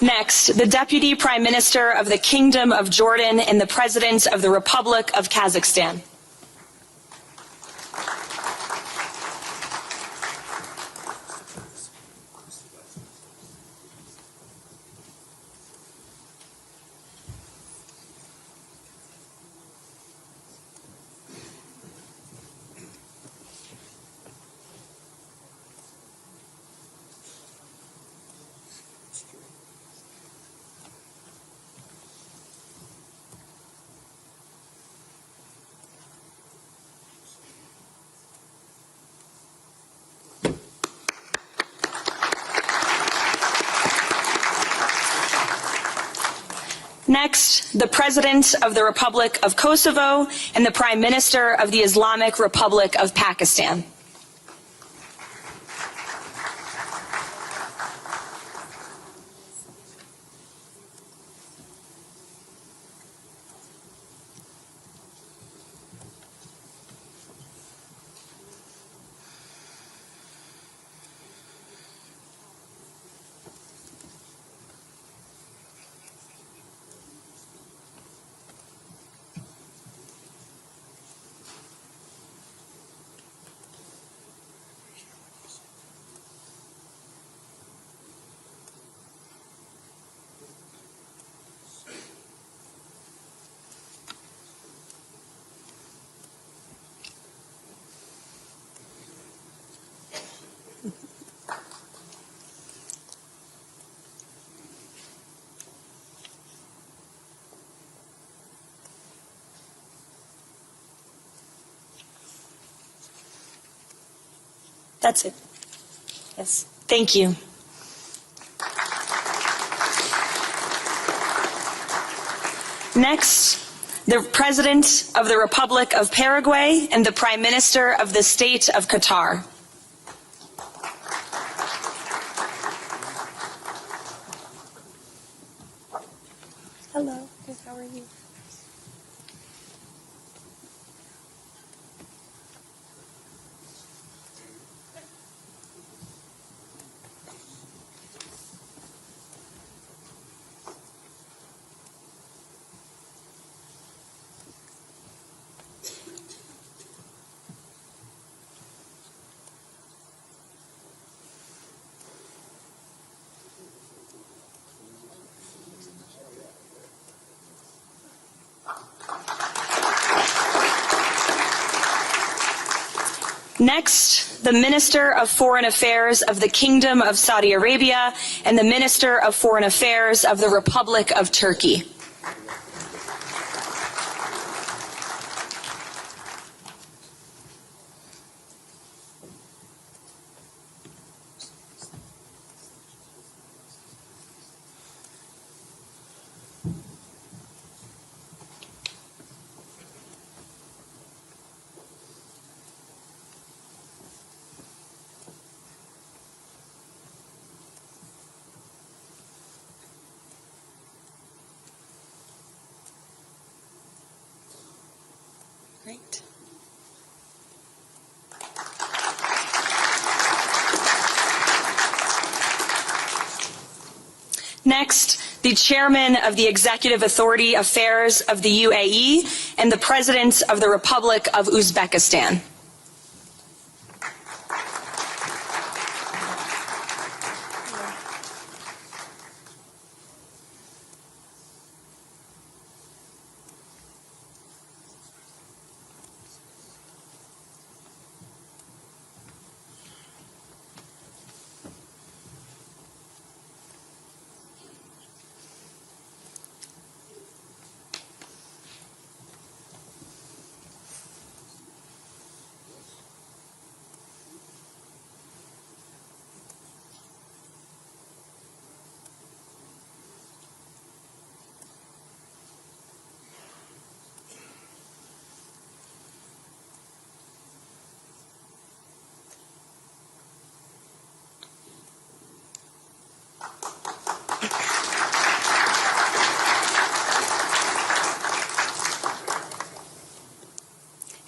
Next, the Deputy Prime Minister of the Kingdom of Jordan and the President of the Republic of Kazakhstan. Next, the President of the Republic of Kosovo and the Prime Minister of the Islamic Republic of Pakistan. That's it. Yes. Thank you. Next, the President of the Republic of Paraguay and the Prime Minister of the State of Qatar. Hello. Good. How are you? Next, the Minister of Foreign Affairs of the Kingdom of Saudi Arabia and the Minister of Foreign Affairs of the Republic of Turkey. Great. Next, the Chairman of the Executive Authority Affairs of the UAE and the President of the Republic of Uzbekistan.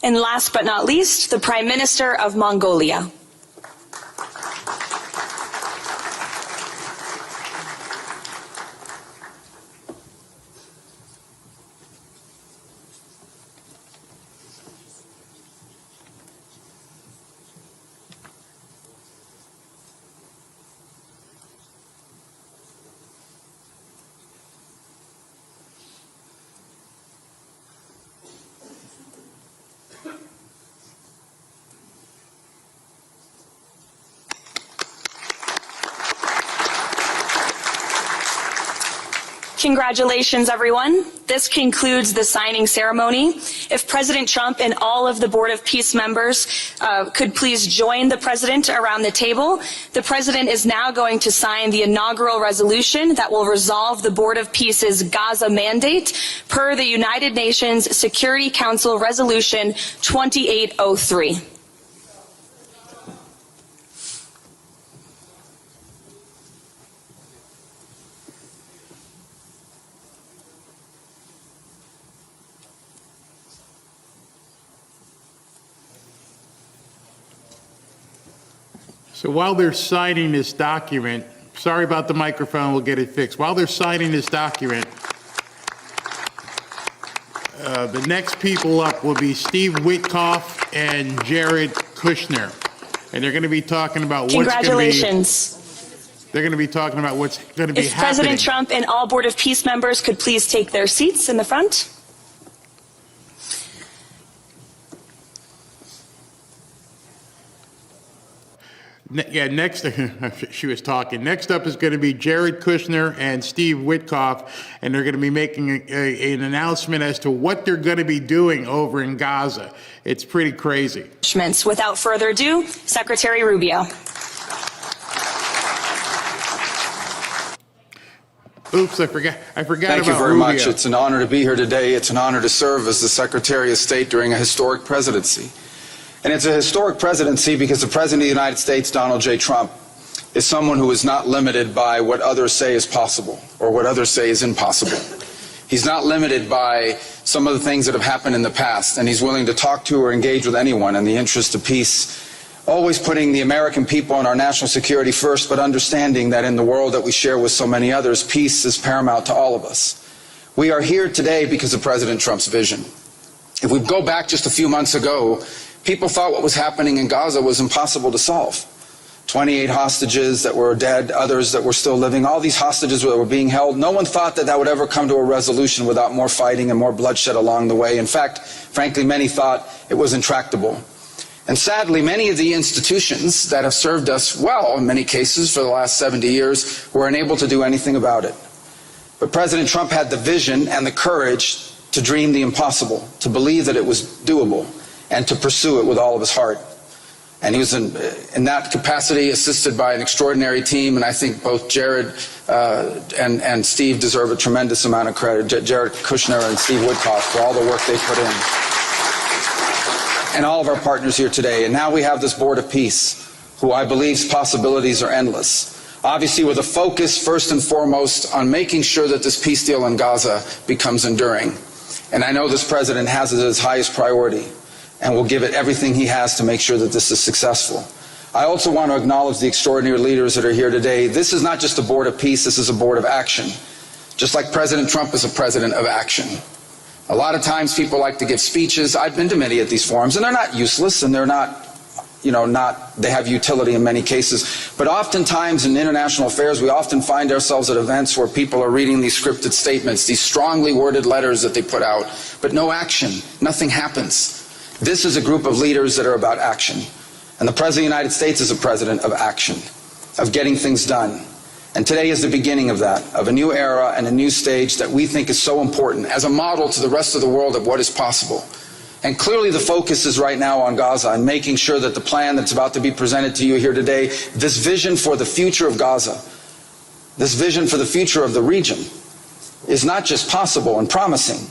And last but not least, the Prime Minister of Mongolia. Congratulations, everyone. This concludes the signing ceremony. If President Trump and all of the Board of Peace members could please join the President around the table. The President is now going to sign the inaugural resolution that will resolve the Board of Peace's Gaza mandate per the United Nations Security Council Resolution 2803. So while they're signing this document, sorry about the microphone, we'll get it fixed. While they're signing this document, the next people up will be Steve Witkoff and Jared Kushner. And they're going to be talking about what's going to be... Congratulations. They're going to be talking about what's going to be If happening. President Trump and all Board of Peace members could please take their seats in the front. Next, she was talking. Next up is going to be Jared Kushner and Steve Witkoff, and they're going to be making an announcement as to what they're going to be doing over in Gaza. It's pretty crazy. Without further ado, Secretary Rubio. Oops, I forgot Thank about you very Rubio. much. It's an honor to be here today. It's an honor to serve as the Secretary of State during a historic presidency. And it's a historic presidency because the President of the United States, Donald J. Trump, is someone who is not limited by what others say is possible or what others say is impossible. He's not limited by some of the things that have happened in the past, and he's willing to talk to or engage with anyone in the interest of peace, always putting the American people and our national security first, but understanding that in the world that we share with so many others, peace is paramount to all of us. We are here today because of President Trump's vision. If we go back just a few months ago, people thought what was happening in Gaza was impossible to solve. 28 hostages that were dead, others that were still living, all these hostages that were being held. No one thought that that would ever come to a resolution without more fighting and more bloodshed along the way. In fact, frankly, many thought it was intractable. And sadly, many of the institutions that have served us well in many cases for the last 70 years were unable to do anything about it. But President Trump had the vision and the courage to dream the impossible, to believe that it was doable, and to pursue it with all of his heart. And he was in that capacity assisted by an extraordinary team, and I think both Jared and Steve deserve a tremendous amount of credit, Jared Kushner and Steve Witkoff, for all the work they put in. And all of our partners here today. And now we have this Board of Peace, who I believe's possibilities are endless. Obviously with a focus first and foremost on making sure that this peace deal in Gaza becomes enduring. And I know this president has it as his highest priority, and will give it everything he has to make sure that this is successful. I also want to acknowledge the extraordinary leaders that are here today. This is not just a Board of Peace, this is a Board of Action. Just like President Trump is a president of action. A lot of times people like to give speeches. I've been to many of these forums, and they're not useless, and they're not, they have utility in many cases. But oftentimes in international affairs, we often find ourselves at events where people are reading these scripted statements, these strongly worded letters that they put out, but no action, nothing happens. This is a group of leaders that are about action. And the President of the United States is a president of action, of getting things done. And today is the beginning of that, of a new era and a new stage that we think is so important as a model to the rest of the world of what is possible. And clearly the focus is right now on Gaza and making sure that the plan that's about to be presented to you here today, this vision for the future of Gaza, this vision for the future of the region, is not just possible and promising.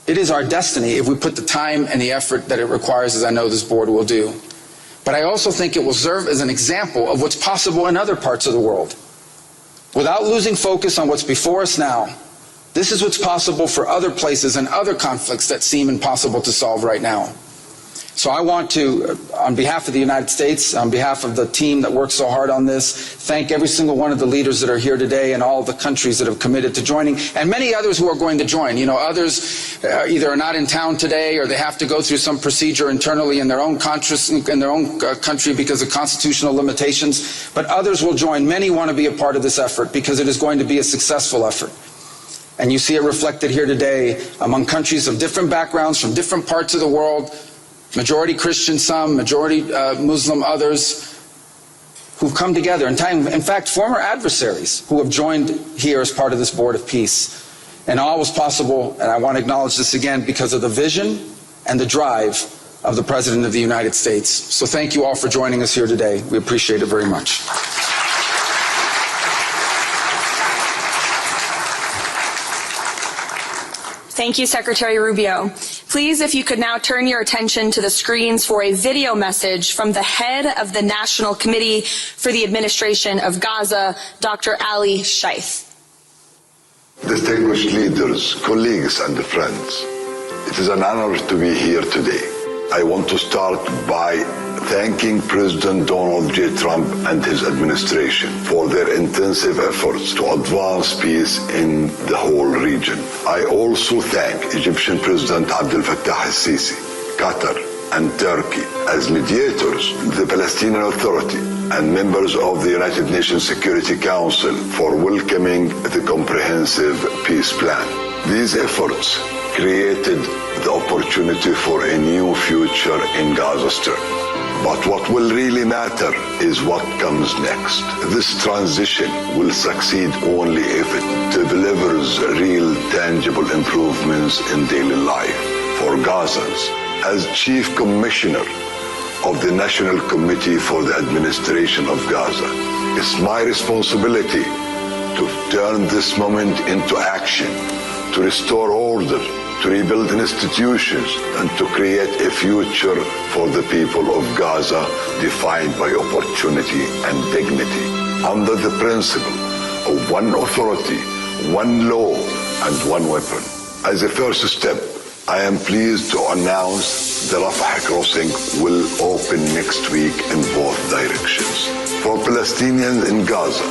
It is our destiny if we put the time and the effort that it requires, as I know this board will do. But I also think it will serve as an example of what's possible in other parts of the world. Without losing focus on what's before us now, This is what's possible for other places and other conflicts that seem impossible to solve right now. So I want to, on behalf of the United States, on behalf of the team that worked so hard on this, thank every single one of the leaders that are here today and all the countries that have committed to joining, and many others who are going to join. You know, others either are not in town today or they have to go through some procedure internally in their own country because of constitutional limitations. But others will join. Many want to be a part of this effort because it is going to be a successful effort. And you see it reflected here today among countries of different backgrounds from different parts of the world. Majority Christian, some, majority Muslim, others, who've come together. In fact, former adversaries who have joined here as part of this Board of Peace. And all was possible, and I want to acknowledge this again, because of the vision and the drive of the President of the United States. So thank you all for joining us here today. We appreciate it very much. Thank you, Secretary Rubio. Please, if you could now turn your attention to the screens for a video message from the head of the National Committee for the Administration of Gaza, Dr. Ali Shaith. Distinguished leaders, colleagues, and friends, it is an honor to be here today. I want to start by thanking President Donald J. Trump and his administration for their intensive efforts to advance peace in the whole region. I also thank Egyptian President Abdel Fattah al-Sisi, Qatar, and Turkey as mediators, the Palestinian Authority, and members of the United Nations Security Council for welcoming the comprehensive peace plan. These efforts created the opportunity for a new future in Gaza Strip. But what will really matter is what comes next. This transition will succeed only if it delivers real, tangible improvements in daily life for Gazans. As Chief Commissioner of the National Committee for the Administration of Gaza, it's my responsibility to turn this moment into action, to restore order, to rebuild institutions, and to create a future for the people of Gaza defined by opportunity and dignity, under the principle of one authority, one law, and one weapon. As a first step, I am pleased to announce the Rafah crossing will open next week in both directions. For Palestinians in Gaza,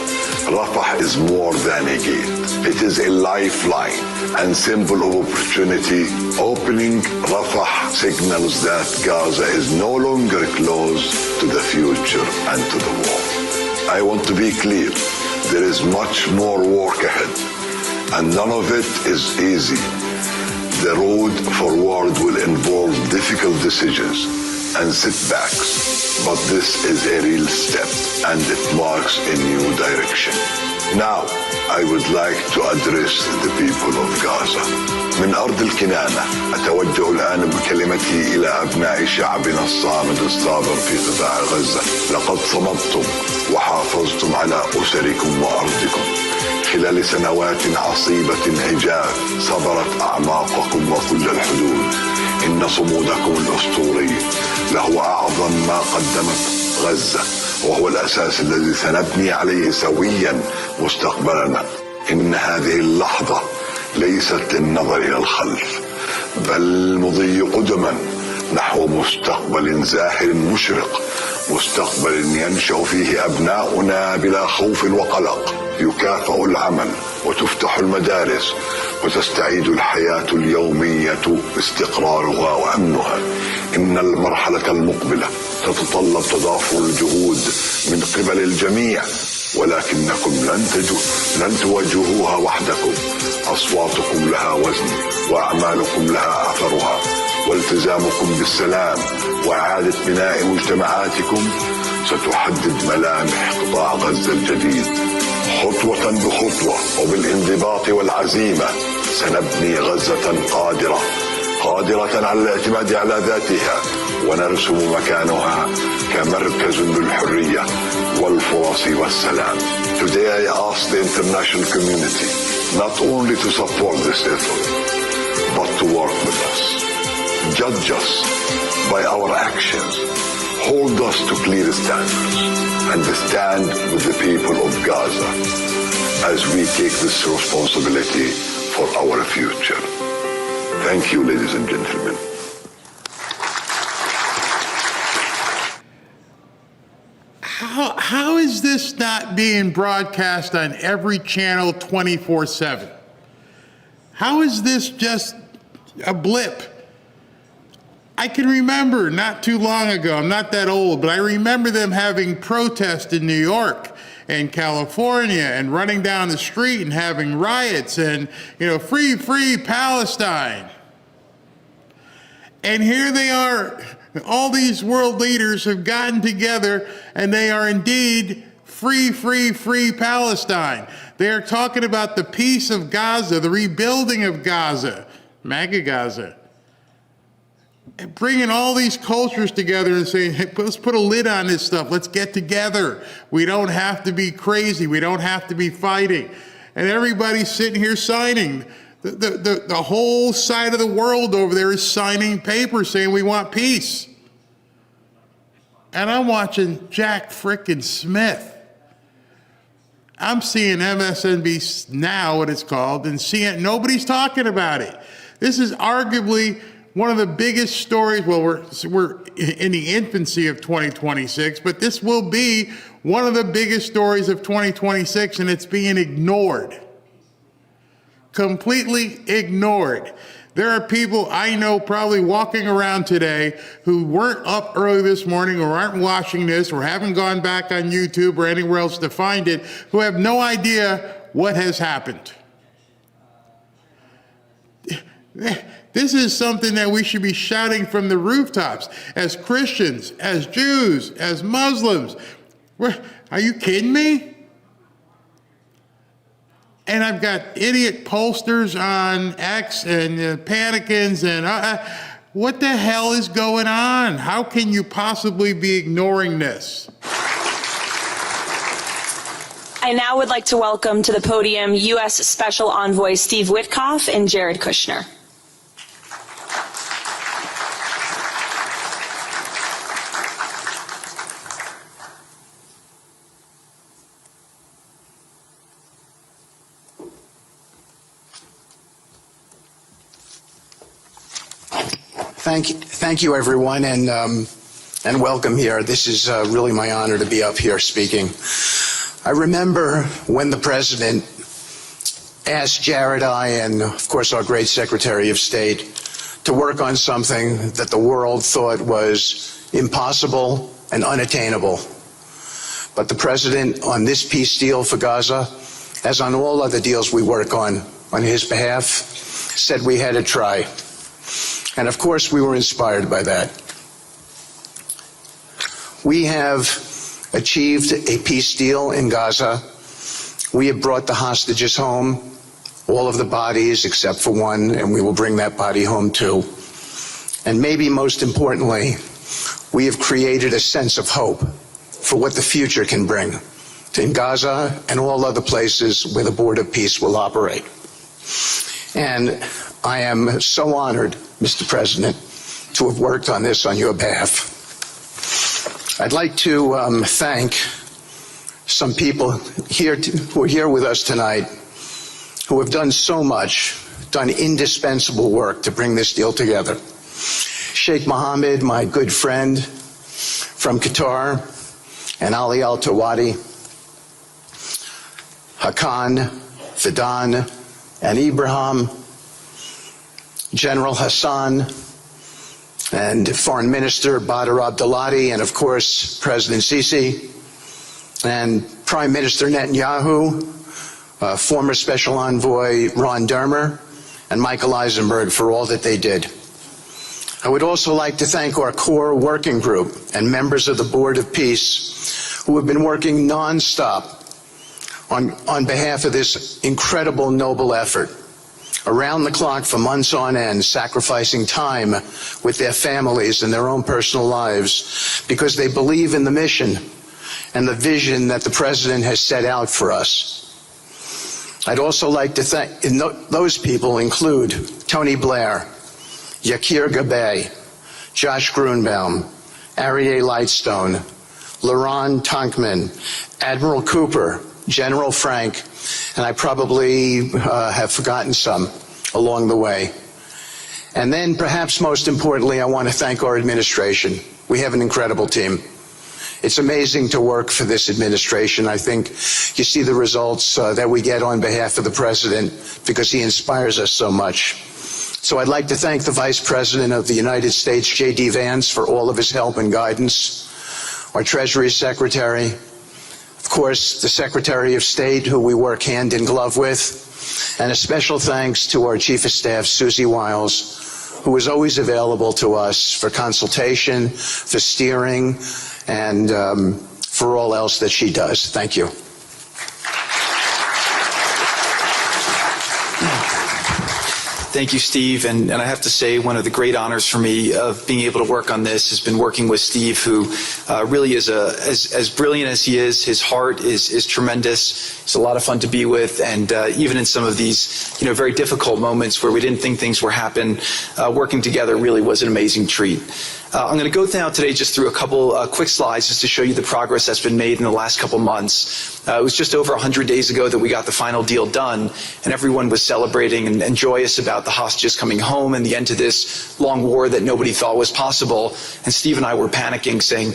Rafah is more than a gate. It is a lifeline and symbol of opportunity. Opening Rafah signals that Gaza is no longer closed to the future and to the war. I want to be clear, there is much more work ahead, and none of it is easy. The road forward will involve difficult decisions and setbacks, but this is a real step and it marks a new direction. Now, I would like to address the people of Gaza. من أرض الكنانة أتوجه الآن بكلمتي إلى أبناء شعبنا الصامد الصابر في قطاع غزة. لقد صمدتم وحافظتم على أسركم وأرضكم خلال سنوات عصيبة هجاف صبرت أعماقكم وكل الحدود. إن صمودكم الأسطوري له أعظم ما قدمت غزة، وهو الأساس الذي سنبني عليه سويا مستقبلنا. إن هذه اللحظة ليست للنظر إلى الخلف، بل مضي قدما نحو مستقبل زاهر مشرق، مستقبل ينشأ فيه أبناؤنا بلا خوف وقلق، يكافأ العمل وتفتح المدارس وتستعيد الحياة اليومية استقرارها وأمنها. إن المرحلة المقبلة تتطلب تضافر الجهود من قبل الجميع، ولكنكم لن تواجهوها وحدكم. أصواتكم لها وزن وأعمالكم لها أثرها، والتزامكم بالسلام وإعادة بناء مجتمعاتكم ستحدد ملامح قطاع غزة الجديد. خطوة بخطوة وبالانضباط والعزيمة سنبني غزة قادرة على الاعتماد على ذاتها، ونرسم مكانها كمركز للحرية والفرص والسلام. Today I ask the international community not only to support this effort, but to work with us. Judge us by our actions. Hold us to clear standards and stand with the people of Gaza as we take this responsibility for our future. Thank you, ladies and gentlemen. How is this not being broadcast on every channel 24/7? How is this just a blip? I can remember not too long ago, I'm not that old, but I remember them having protests in New York and California and running down the street and having riots and, free, free Palestine. And here they are. All these world leaders have gotten together and they are indeed free, free, free Palestine. They are talking about the peace of Gaza, the rebuilding of Gaza, MAGA Gaza. And bringing all these cultures together and saying, hey, let's put a lid on this stuff. Let's get together. We don't have to be crazy. We don't have to be fighting. And everybody's sitting here signing. The whole side of the world over there is signing papers saying we want peace. And I'm watching Jack frickin' Smith. I'm seeing MSNBC Now, what it's called, and seeing nobody's talking about it. This is arguably one of the biggest stories. Well, we're in the infancy of 2026, but this will be one of the biggest stories of 2026, and it's being ignored. Completely ignored. There are people I know probably walking around today who weren't up early this morning or aren't watching this or haven't gone back on YouTube or anywhere else to find it, who have no idea what has happened. This is something that we should be shouting from the rooftops as Christians, as Jews, as Muslims. Are you kidding me? And I've got idiot pollsters on X and panicans and what the hell is going on? How can you possibly be ignoring this? I now would like to welcome to the podium U.S. Special Envoy Steve Witkoff and Jared Kushner. Thank you, everyone, and welcome here. This is really my honor to be up here speaking. I remember when the president asked Jared, I, and of course our great Secretary of State, to work on something that the world thought was impossible and unattainable. But the president, on this peace deal for Gaza, as on all other deals we work on his behalf, said we had to try. And of course, we were inspired by that. We have achieved a peace deal in Gaza. We have brought the hostages home, all of the bodies except for one, and we will bring that body home too. And maybe most importantly, we have created a sense of hope for what the future can bring in Gaza and all other places where the Board of Peace will operate. And I am so honored, Mr. President, to have worked on this on your behalf. I'd like to thank some people who are here with us tonight who have done so much, done indispensable work to bring this deal together. Sheikh Mohammed, my good friend from Qatar, and Ali Al-Tawadi, Hakan, Fidan, and Ibrahim, General Hassan, and Foreign Minister Badr Abdulati, and of course President Sisi, and Prime Minister Netanyahu, former Special Envoy Ron Dermer, and Michael Eisenberg for all that they did. I would also like to thank our core working group and members of the Board of Peace who have been working nonstop on behalf of this incredible, noble effort, around the clock for months on end, sacrificing time with their families and their own personal lives because they believe in the mission and the vision that the President has set out for us. I'd also like to thank, those people include Tony Blair, Yakir Gabay, Josh Grunbaum, Aryeh Lightstone, Laron Tonkman, Admiral Cooper, General Frank, and I probably have forgotten some along the way. And then, perhaps most importantly, I want to thank our administration. We have an incredible team. It's amazing to work for this administration. I think you see the results that we get on behalf of the president because he inspires us so much. So I'd like to thank the Vice President of the United States, J.D. Vance, for all of his help and guidance, our Treasury Secretary, of course, the Secretary of State, who we work hand in glove with, and a special thanks to our Chief of Staff, Susie Wiles, who is always available to us for consultation, for steering, and for all else that she does. Thank you. Thank you, Steve. And I have to say, one of the great honors for me of being able to work on this has been working with Steve, who really is as brilliant as he is. His heart is tremendous. He's a lot of fun to be with. And even in some of these, very difficult moments where we didn't think things were happening, working together really was an amazing treat. I'm going to go down today just through a couple quick slides just to show you the progress that's been made in the last couple months. It was just over 100 days ago that we got the final deal done, and everyone was celebrating and joyous about the hostages coming home and the end to this long war that nobody thought was possible. And Steve and I were panicking, saying,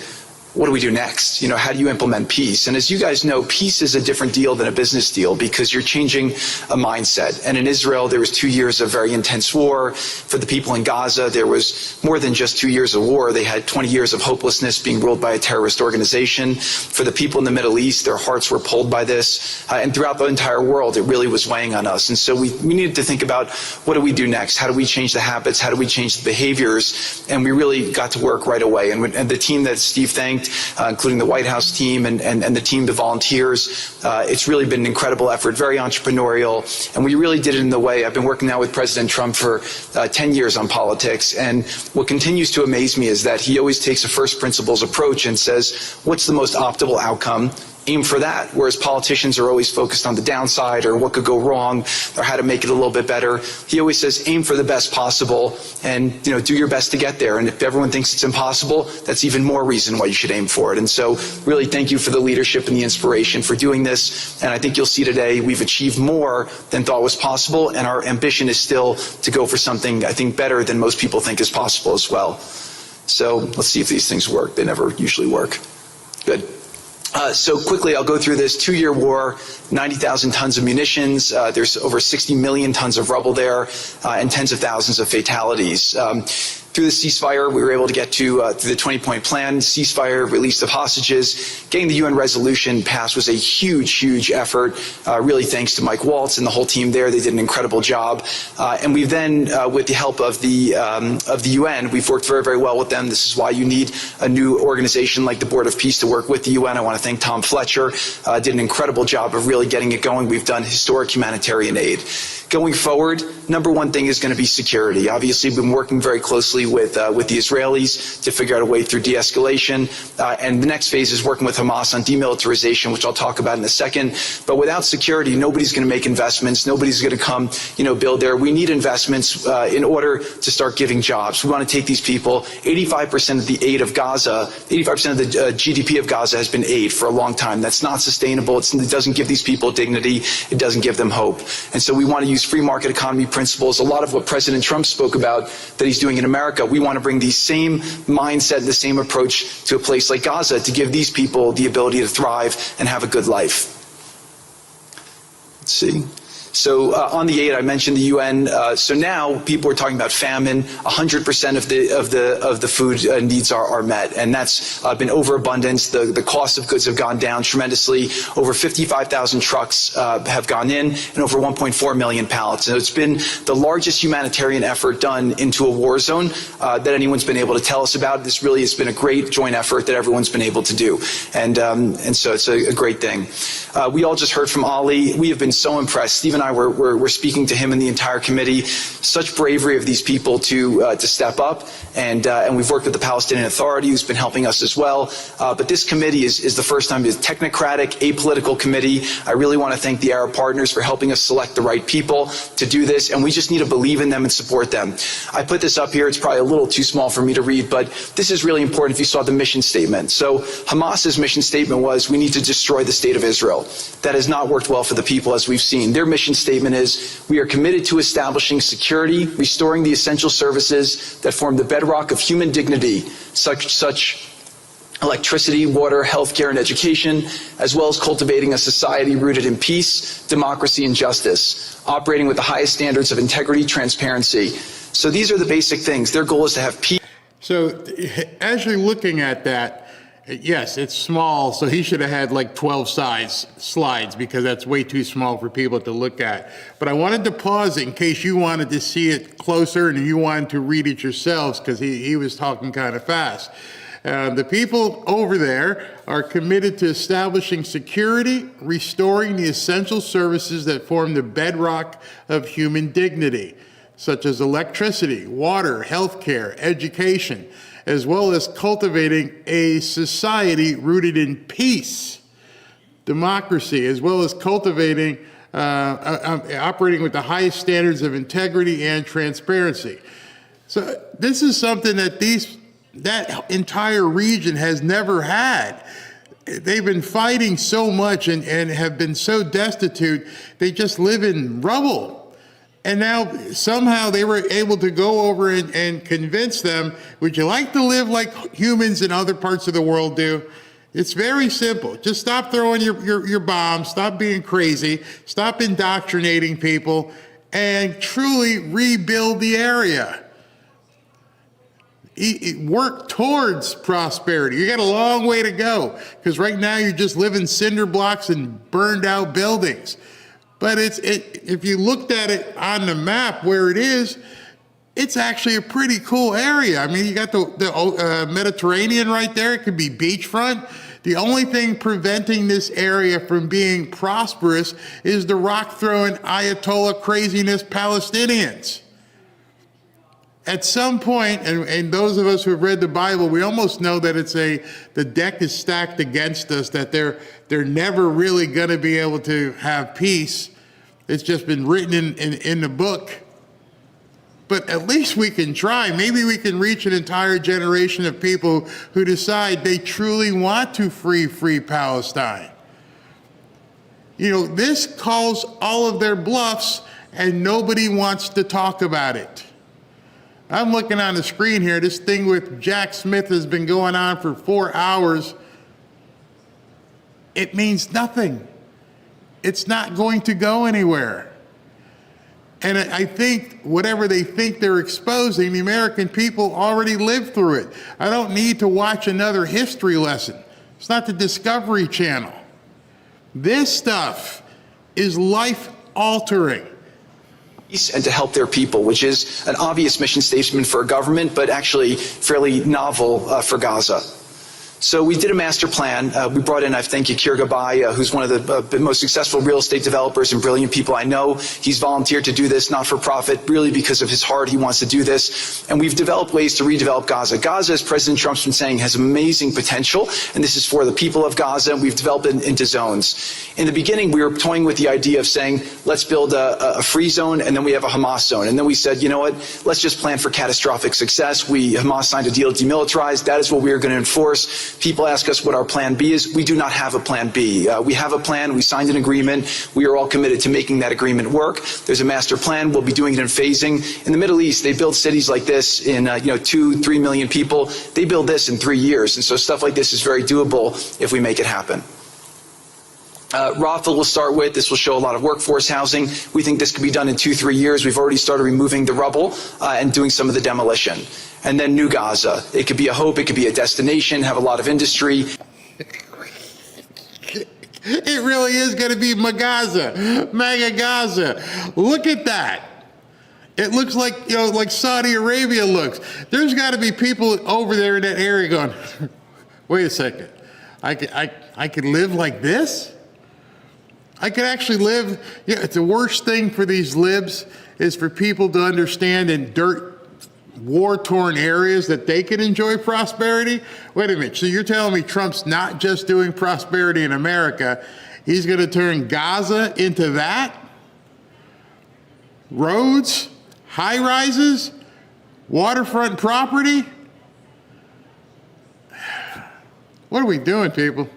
what do we do next? How do you implement peace? And as you guys know, peace is a different deal than a business deal because you're changing a mindset. And in Israel, there was 2 years of very intense war. For the people in Gaza, there was more than just 2 years of war. They had 20 years of hopelessness, being ruled by a terrorist organization. For the people in the Middle East, their hearts were pulled by this. And throughout the entire world, it really was weighing on us. And so we needed to think about, what do we do next? How do we change the habits? How do we change the behaviors? And we really got to work right away. And the team that Steve thanked, including the White House team and the team, the volunteers. It's really been an incredible effort, very entrepreneurial, and we really did it in the way. I've been working now with President Trump for 10 years on politics, and what continues to amaze me is that he always takes a first principles approach and says, what's the most optimal outcome? Aim for that. Whereas politicians are always focused on the downside or what could go wrong or how to make it a little bit better. He always says, aim for the best possible and, do your best to get there. And if everyone thinks it's impossible, that's even more reason why you should aim for it. And so really thank you for the leadership and the inspiration for doing this. And I think you'll see today we've achieved more than thought was possible. And our ambition is still to go for something, I think, better than most people think is possible as well. So let's see if these things work. They never usually work. Good. So quickly, I'll go through this 2-year war, 90,000 tons of munitions. There's over 60 million tons of rubble there, and tens of thousands of fatalities. Through the ceasefire, we were able to get to through the 20-point plan, ceasefire, release of hostages. Getting the UN resolution passed was a huge, huge effort. Really thanks to Mike Waltz and the whole team there. They did an incredible job. And we've then, with the help of the UN, we've worked very, very well with them. This is why you need a new organization like the Board of Peace to work with the UN. I want to thank Tom Fletcher. Did an incredible job of really getting it going. We've done historic humanitarian aid. Going forward, number one thing is going to be security. Obviously, we've been working very closely with the Israelis to figure out a way through de-escalation. And the next phase is working with Hamas on demilitarization, which I'll talk about in a second. But without security, nobody's going to make investments. Nobody's going to come, build there. We need investments in order to start giving jobs. We want to take these people. 85% of the aid of Gaza, 85% of the GDP of Gaza has been aid for a long time. That's not sustainable. It doesn't give these people dignity. It doesn't give them hope. And so we want to use free market economy principles. A lot of what President Trump spoke about that he's doing in America, we want to bring the same mindset, the same approach to a place like Gaza to give these people the ability to thrive and have a good life. Let's see. So on the aid, I mentioned the UN. So now people are talking about famine. 100% of the food needs are met, and that's been overabundance. The cost of goods have gone down tremendously. Over 55,000 trucks have gone in, and over 1.4 million pallets. And it's been the largest humanitarian effort done into a war zone that anyone's been able to tell us about. This really has been a great joint effort that everyone's been able to do, and so it's a great thing. We all just heard from Ali. We have been so impressed. Steve and and I were speaking to him and the entire committee. Such bravery of these people to step up, and we've worked with the Palestinian Authority, who's been helping us as well. But this committee is the first time it's a technocratic, apolitical committee. I really want to thank the Arab partners for helping us select the right people to do this, and we just need to believe in them and support them. I put this up here. It's probably a little too small for me to read, but this is really important if you saw the mission statement. So Hamas's mission statement was, we need to destroy the state of Israel. That has not worked well for the people, as we've seen. Their mission statement is, we are committed to establishing security, restoring the essential services that form the bedrock of human dignity, such electricity, water, healthcare, and education, as well as cultivating a society rooted in peace, democracy, and justice, operating with the highest standards of integrity, transparency. So these are the basic things. Their goal is to have peace. So as you're looking at that, yes, it's small, so he should have had like 12 slides because that's way too small for people to look at. But I wanted to pause it in case you wanted to see it closer and you wanted to read it yourselves, because he was talking kind of fast. The people over there are committed to establishing security, restoring the essential services that form the bedrock of human dignity, such as electricity, water, healthcare, education, as well as cultivating a society rooted in peace, democracy, as well as cultivating, operating with the highest standards of integrity and transparency. So this is something that that entire region has never had. They've been fighting so much and have been so destitute, they just live in rubble. And now somehow they were able to go over and convince them, would you like to live like humans in other parts of the world do? It's very simple. Just stop throwing your bombs, stop being crazy, stop indoctrinating people, and truly rebuild the area. Work towards prosperity. You got a long way to go, because right now you just live in cinder blocks and burned out buildings. But if you looked at it on the map where it is, it's actually a pretty cool area. I mean, you got the Mediterranean right there. It could be beachfront. The only thing preventing this area from being prosperous is the rock-throwing Ayatollah craziness Palestinians. At some point, and those of us who have read the Bible, we almost know that the deck is stacked against us, that they're never really going to be able to have peace. It's just been written in the book. But at least we can try. Maybe we can reach an entire generation of people who decide they truly want to free Palestine. You know, this calls all of their bluffs, and nobody wants to talk about it. I'm looking on the screen here. This thing with Jack Smith has been going on for 4 hours. It means nothing. It's not going to go anywhere. And I think whatever they think they're exposing, the American people already lived through it. I don't need to watch another history lesson. It's not the Discovery Channel. This stuff is life-altering. And to help their people, which is an obvious mission statement for a government, but actually fairly novel for Gaza. So we did a master plan. We brought in, I thank you, Keir Gabay, who's one of the most successful real estate developers and brilliant people I know. He's volunteered to do this, not for profit, really because of his heart. He wants to do this. And we've developed ways to redevelop Gaza. Gaza, as President Trump's been saying, has amazing potential, and this is for the people of Gaza. We've developed it into zones. In the beginning, we were toying with the idea of saying, let's build a free zone, and then we have a Hamas zone. And then we said, you know what, let's just plan for catastrophic success. Hamas signed a deal to demilitarize. That is what we are going to enforce. People ask us what our plan B is. We do not have a plan B. We have a plan. We signed an agreement. We are all committed to making that agreement work. There's a master plan. We'll be doing it in phasing. In the Middle East, they build cities like this in 2-3 million people. They build this in 3 years. And so stuff like this is very doable if we make it happen. Rothel will start with. This will show a lot of workforce housing. We think this could be done in 2-3 years. We've already started removing the rubble and doing some of the demolition. And then New Gaza. It could be a hope. It could be a destination, have a lot of industry. It really is going to be Magaza, Mega Gaza. Look at that. It looks like, like Saudi Arabia looks. There's got to be people over there in that area going, wait a second, I could live like this? I could actually live. Yeah, the worst thing for these libs is for people to understand in war-torn areas that they can enjoy prosperity. Wait a minute, so you're telling me Trump's not just doing prosperity in America, he's going to turn Gaza into that? Roads, high-rises, waterfront property? What are we doing, people?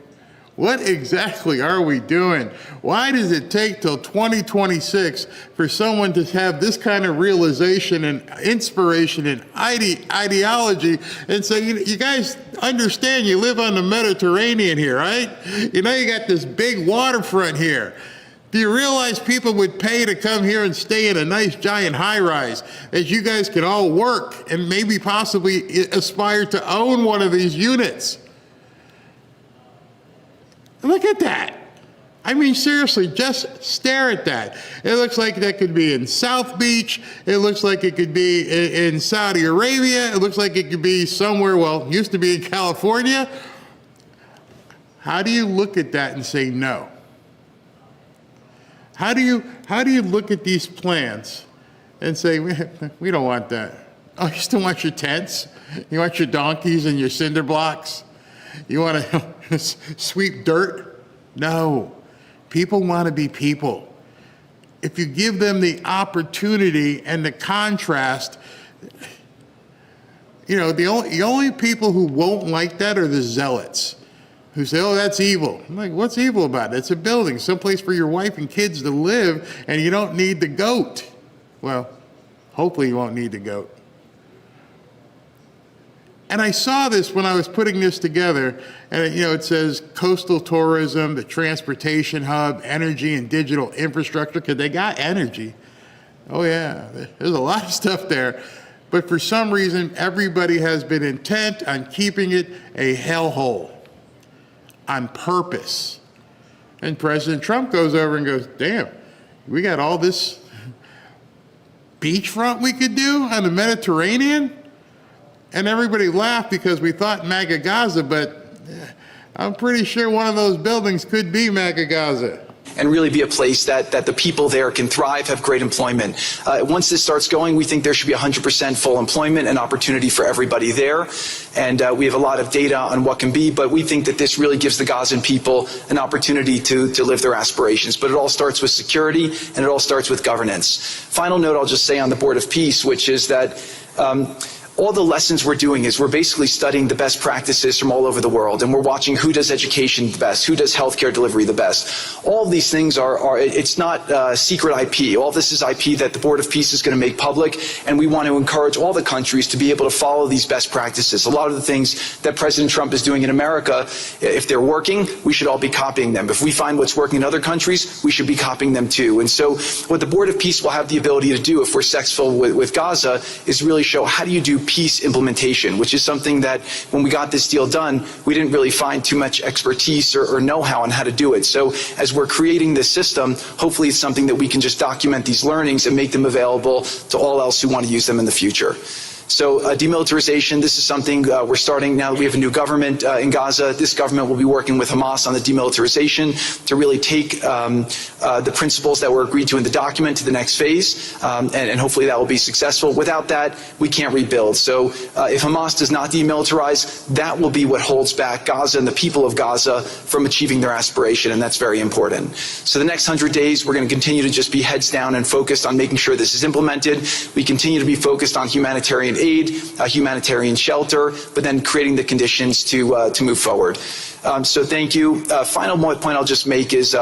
What exactly are we doing? Why does it take till 2026 for someone to have this kind of realization and inspiration and ideology and say, you guys understand you live on the Mediterranean here, right? You know, you got this big waterfront here. Do you realize people would pay to come here and stay in a nice giant high-rise that you guys can all work and maybe possibly aspire to own one of these units? Look at that. I mean, seriously, just stare at that. It looks like that could be in South Beach. It looks like it could be in Saudi Arabia. It looks like it could be somewhere, well, used to be in California. How do you look at that and say no? How do you look at these plans and say, we don't want that? Oh, you still want your tents? You want your donkeys and your cinder blocks? You want to sweep dirt? No. People want to be people. If you give them the opportunity and the contrast, you know, the only people who won't like that are the zealots who say, oh, that's evil. I'm like, what's evil about it? It's a building, someplace for your wife and kids to live, and you don't need the goat. Well, hopefully you won't need the goat. And I saw this when I was putting this together, and it says coastal tourism, the transportation hub, energy and digital infrastructure, because they got energy. Oh yeah, there's a lot of stuff there. But for some reason, everybody has been intent on keeping it a hellhole on purpose. And President Trump goes over and goes, damn, we got all this beachfront we could do on the Mediterranean? And everybody laughed because we thought MAGA Gaza, but I'm pretty sure one of those buildings could be MAGA Gaza. And really be a place that the people there can thrive, have great employment. Once this starts going, we think there should be 100% full employment and opportunity for everybody there. And we have a lot of data on what can be, but we think that this really gives the Gazan people an opportunity to live their aspirations. But it all starts with security, and it all starts with governance. Final note I'll just say on the Board of Peace, which is that all the lessons we're doing is we're basically studying the best practices from all over the world, and we're watching who does education the best, who does healthcare delivery the best. All of these things it's not secret IP. All this is IP that the Board of Peace is going to make public, and we want to encourage all the countries to be able to follow these best practices. A lot of the things that President Trump is doing in America, if they're working, we should all be copying them. If we find what's working in other countries, we should be copying them too. And so what the Board of Peace will have the ability to do if we're successful with Gaza is really show how do you do peace implementation, which is something that when we got this deal done, we didn't really find too much expertise or know-how on how to do it. So as we're creating this system, hopefully it's something that we can just document these learnings and make them available to all else who want to use them in the future. So demilitarization, this is something we're starting now that we have a new government in Gaza. This government will be working with Hamas on the demilitarization to really take the principles that were agreed to in the document to the next phase, and hopefully that will be successful. Without that, we can't rebuild. So if Hamas does not demilitarize, that will be what holds back Gaza and the people of Gaza from achieving their aspiration, and that's very important. So the next 100 days, we're going to continue to just be heads down and focused on making sure this is implemented. We continue to be focused on humanitarian aid, humanitarian shelter, but then creating the conditions to move forward. So thank you. Final point I'll just make is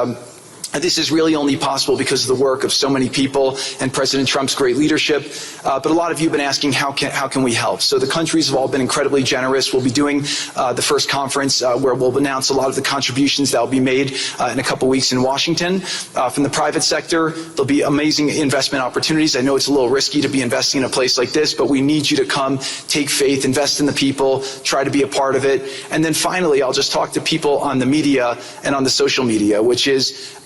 this is really only possible because of the work of so many people and President Trump's great leadership. But a lot of you have been asking, how can we help? So the countries have all been incredibly generous. We'll be doing the first conference where we'll announce a lot of the contributions that will be made in a couple weeks in Washington. From the private sector, there'll be amazing investment opportunities. I know it's a little risky to be investing in a place like this, but we need you to come, take faith, invest in the people, try to be a part of it. And then finally, I'll just talk to people on the media and on the social media, which is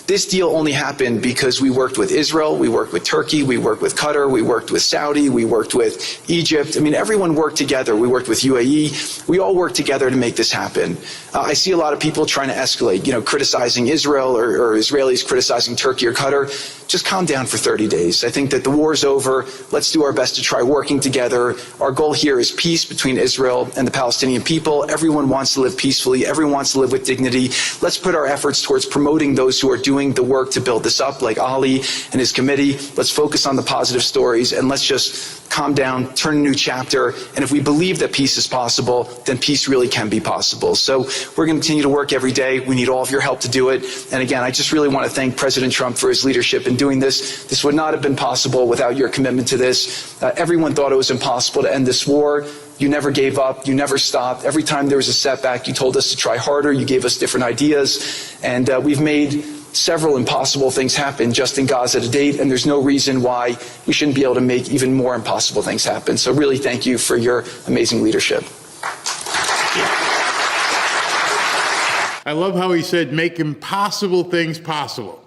This deal only happened because we worked with Israel, we worked with Turkey, we worked with Qatar, we worked with Saudi, we worked with Egypt. I mean, everyone worked together. We worked with UAE. We all worked together to make this happen. I see a lot of people trying to escalate, criticizing Israel or Israelis criticizing Turkey or Qatar. Just calm down for 30 days. I think that the war's over. Let's do our best to try working together. Our goal here is peace between Israel and the Palestinian people. Everyone wants to live peacefully. Everyone wants to live with dignity. Let's put our efforts towards promoting those who are doing the work to build this up, like Ali and his committee. Let's focus on the positive stories, and let's just calm down, turn a new chapter. And if we believe that peace is possible, then peace really can be possible. So we're going to continue to work every day. We need all of your help to do it. And again, I just really want to thank President Trump for his leadership in doing this. This would not have been possible without your commitment to this. Everyone thought it was impossible to end this war. You never gave up. You never stopped. Every time there was a setback, you told us to try harder. You gave us different ideas. And we've made several impossible things happen just in Gaza to date, and there's no reason why we shouldn't be able to make even more impossible things happen. So really thank you for your amazing leadership. I love how he said, make impossible things possible.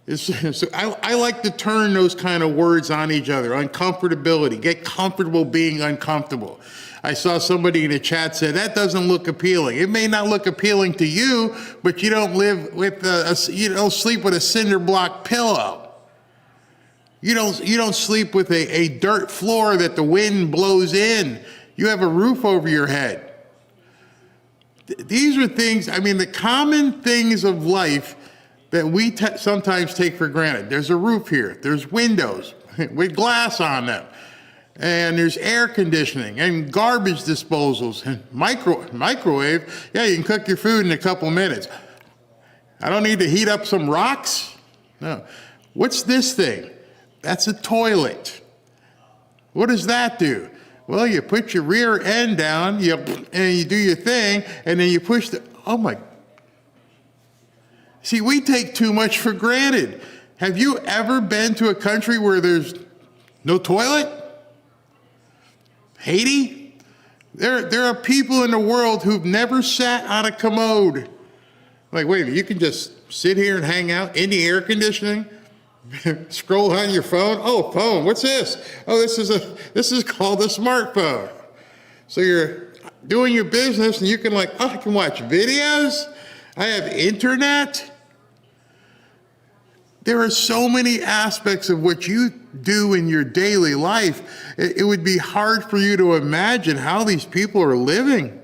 I like to turn those kind of words on each other. Uncomfortability, get comfortable being uncomfortable. I saw somebody in the chat say, that doesn't look appealing. It may not look appealing to you, but you don't live with you don't sleep with a cinder block pillow. You don't sleep with a dirt floor that the wind blows in. You have a roof over your head. These are things, the common things of life that we sometimes take for granted. There's a roof here, there's windows with glass on them, and there's air conditioning and garbage disposals and microwave. Yeah, you can cook your food in a couple minutes. I don't need to heat up some rocks. No. What's this thing? That's a toilet. What does that do? Well, you put your rear end down, and you do your thing, and then you push oh my. See, we take too much for granted. Have you ever been to a country where there's no toilet? Haiti? There are people in the world who've never sat on a commode. Like, wait a minute, you can just sit here and hang out in the air conditioning? Scroll on your phone? Oh, phone, what's this? Oh, this is called a smartphone. So you're doing your business and you can I can watch videos. I have internet. There are so many aspects of what you do in your daily life. It would be hard for you to imagine how these people are living.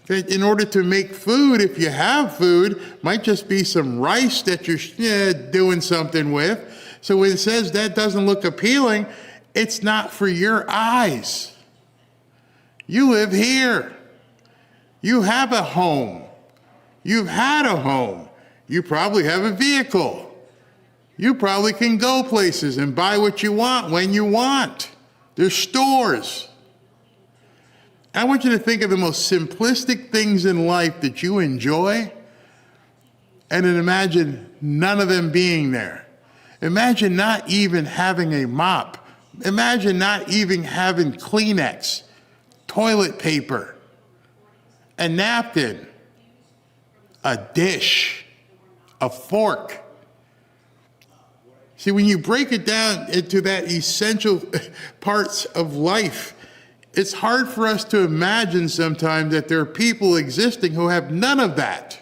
In order to make food, if you have food, might just be some rice that you're doing something with. So when it says that doesn't look appealing, it's not for your eyes. You live here. You have a home. You've had a home. You probably have a vehicle. You probably can go places and buy what you want when you want. There's stores. I want you to think of the most simplistic things in life that you enjoy, and then imagine none of them being there. Imagine not even having a mop. Imagine not even having Kleenex, toilet paper, a napkin, a dish, a fork. See, when you break it down into that essential parts of life, it's hard for us to imagine sometimes that there are people existing who have none of that.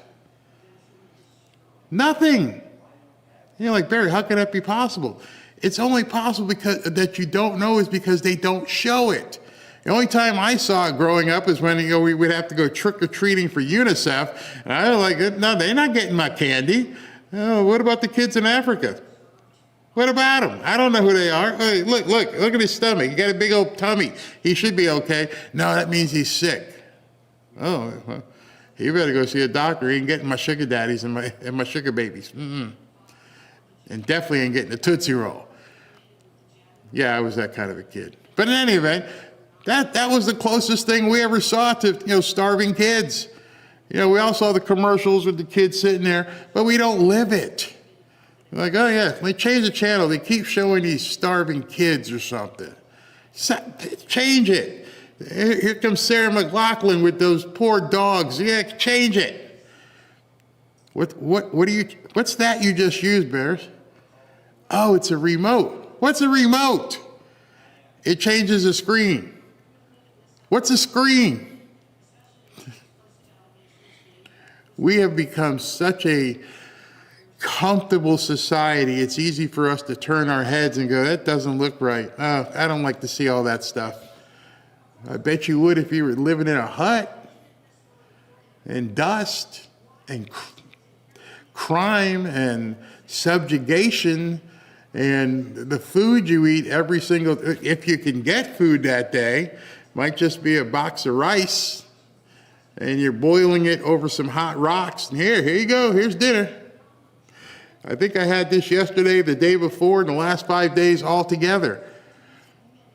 Nothing. Like, Barry, how can that be possible? It's only possible because that you don't know is because they don't show it. The only time I saw it growing up is when we would have to go trick-or-treating for UNICEF, and I was like, no, they're not getting my candy. Oh, what about the kids in Africa? What about him? I don't know who they are. Hey, look at his stomach. He got a big old tummy. He should be okay. No, that means he's sick. Oh, well, he better go see a doctor. He ain't getting my sugar daddies and my sugar babies. Mm-mm. And definitely ain't getting a Tootsie Roll. Yeah, I was that kind of a kid. But in any event, that was the closest thing we ever saw to starving kids. We all saw the commercials with the kids sitting there, but we don't live it. Like, oh yeah, they change the channel. They keep showing these starving kids or something. Change it. Here comes Sarah McLachlan with those poor dogs. Yeah, change it. What's that you just used, Bears? Oh, it's a remote. What's a remote? It changes the screen. What's a screen? We have become such a comfortable society. It's easy for us to turn our heads and go, that doesn't look right. Oh, I don't like to see all that stuff. I bet you would if you were living in a hut and dust and crime and subjugation and the food you eat every single, if you can get food that day, might just be a box of rice and you're boiling it over some hot rocks. And here you go, here's dinner. I think I had this yesterday, the day before, and the last 5 days all together.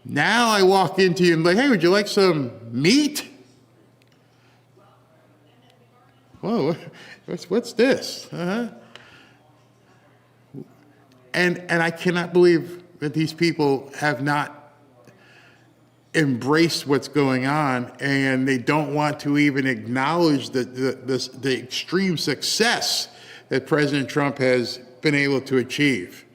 Now I walk into you and like, hey, would you like some meat? Whoa, what's this? And I cannot believe that these people have not embraced what's going on, and they don't want to even acknowledge the extreme success that President Trump has been able to achieve.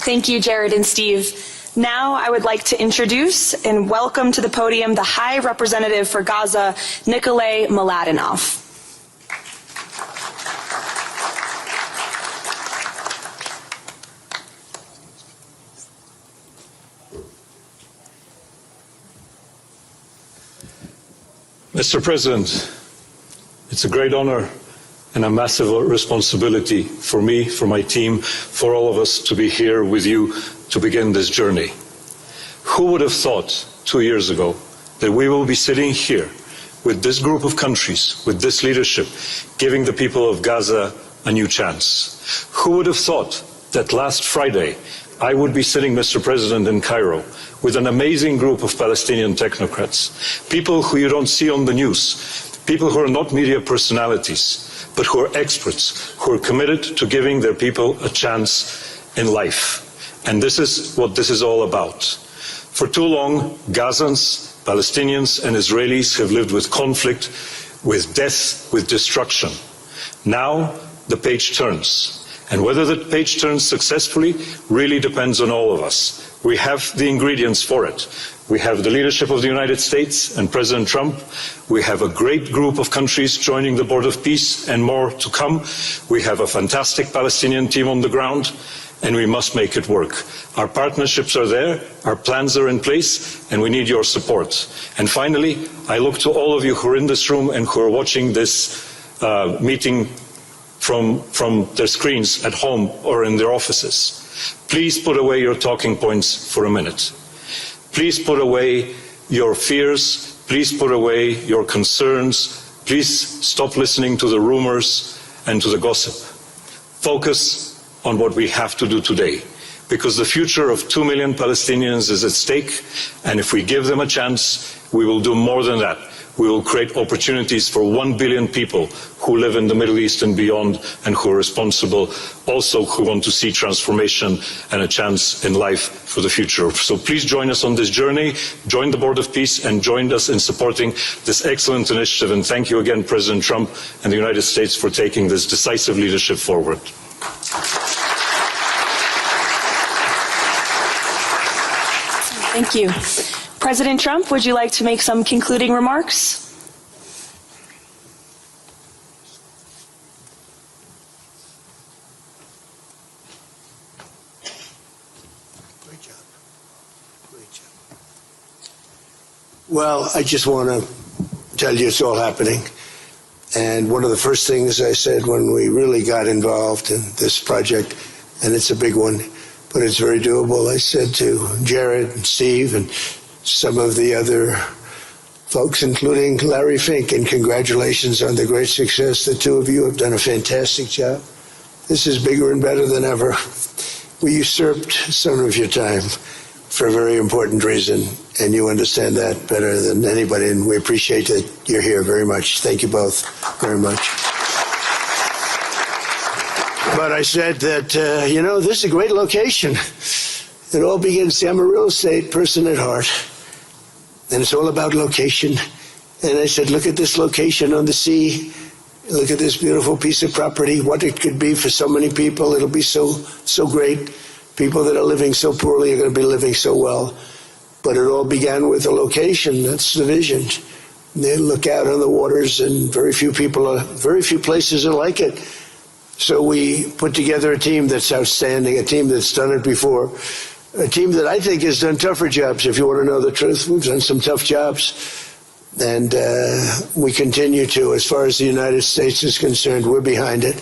Thank you, Jared and Steve. Now I would like to introduce and welcome to the podium the High Representative for Gaza, Nikolay Mladenov. Mr. President, it's a great honor and a massive responsibility for me, for my team, for all of us to be here with you to begin this journey. Who would have thought 2 years ago that we will be sitting here with this group of countries, with this leadership, giving the people of Gaza a new chance? Who would have thought that last Friday I would be sitting, Mr. President, in Cairo with an amazing group of Palestinian technocrats, people who you don't see on the news, people who are not media personalities, but who are experts, who are committed to giving their people a chance in life. And this is what this is all about. For too long, Gazans, Palestinians and Israelis have lived with conflict, with death, with destruction. Now the page turns. And whether the page turns successfully really depends on all of us. We have the ingredients for it. We have the leadership of the United States and President Trump. We have a great group of countries joining the Board of Peace and more to come. We have a fantastic Palestinian team on the ground, and we must make it work. Our partnerships are there, our plans are in place, and we need your support. And finally, I look to all of you who are in this room and who are watching this meeting from their screens at home or in their offices. Please put away your talking points for a minute. Please put away your fears. Please put away your concerns. Please stop listening to the rumors and to the gossip. Focus on what we have to do today, because the future of 2 million Palestinians is at stake, and if we give them a chance, we will do more than that. We will create opportunities for 1 billion people who live in the Middle East and beyond, and who are responsible, also who want to see transformation and a chance in life for the future. So please join us on this journey, join the Board of Peace, and join us in supporting this excellent initiative. And thank you again, President Trump and the United States, for taking this decisive leadership forward. Thank you. President Trump, would you like to make some concluding remarks? Great job. Great job. Well, I just want to tell you it's all happening. And one of the first things I said when we really got involved in this project, and it's a big one, but it's very doable, I said to Jared and Steve and some of the other folks, including Larry Fink, and congratulations on the great success. The two of you have done a fantastic job. This is bigger and better than ever. We usurped some of your time for a very important reason, and you understand that better than anybody, and we appreciate that you're here very much. Thank you both very much. But I said that, this is a great location. It all begins, see, I'm a real estate person at heart, and it's all about location And I said, look at this location on the sea. Look at this beautiful piece of property, what it could be for so many people. It'll be so great. People that are living so poorly are going to be living so well. But it all began with a location. That's the vision. They look out on the waters, and very few places are like it. So we put together a team that's outstanding, a team that's done it before, a team that I think has done tougher jobs. If you want to know the truth, we've done some tough jobs. And we continue to. As far as the United States is concerned, we're behind it.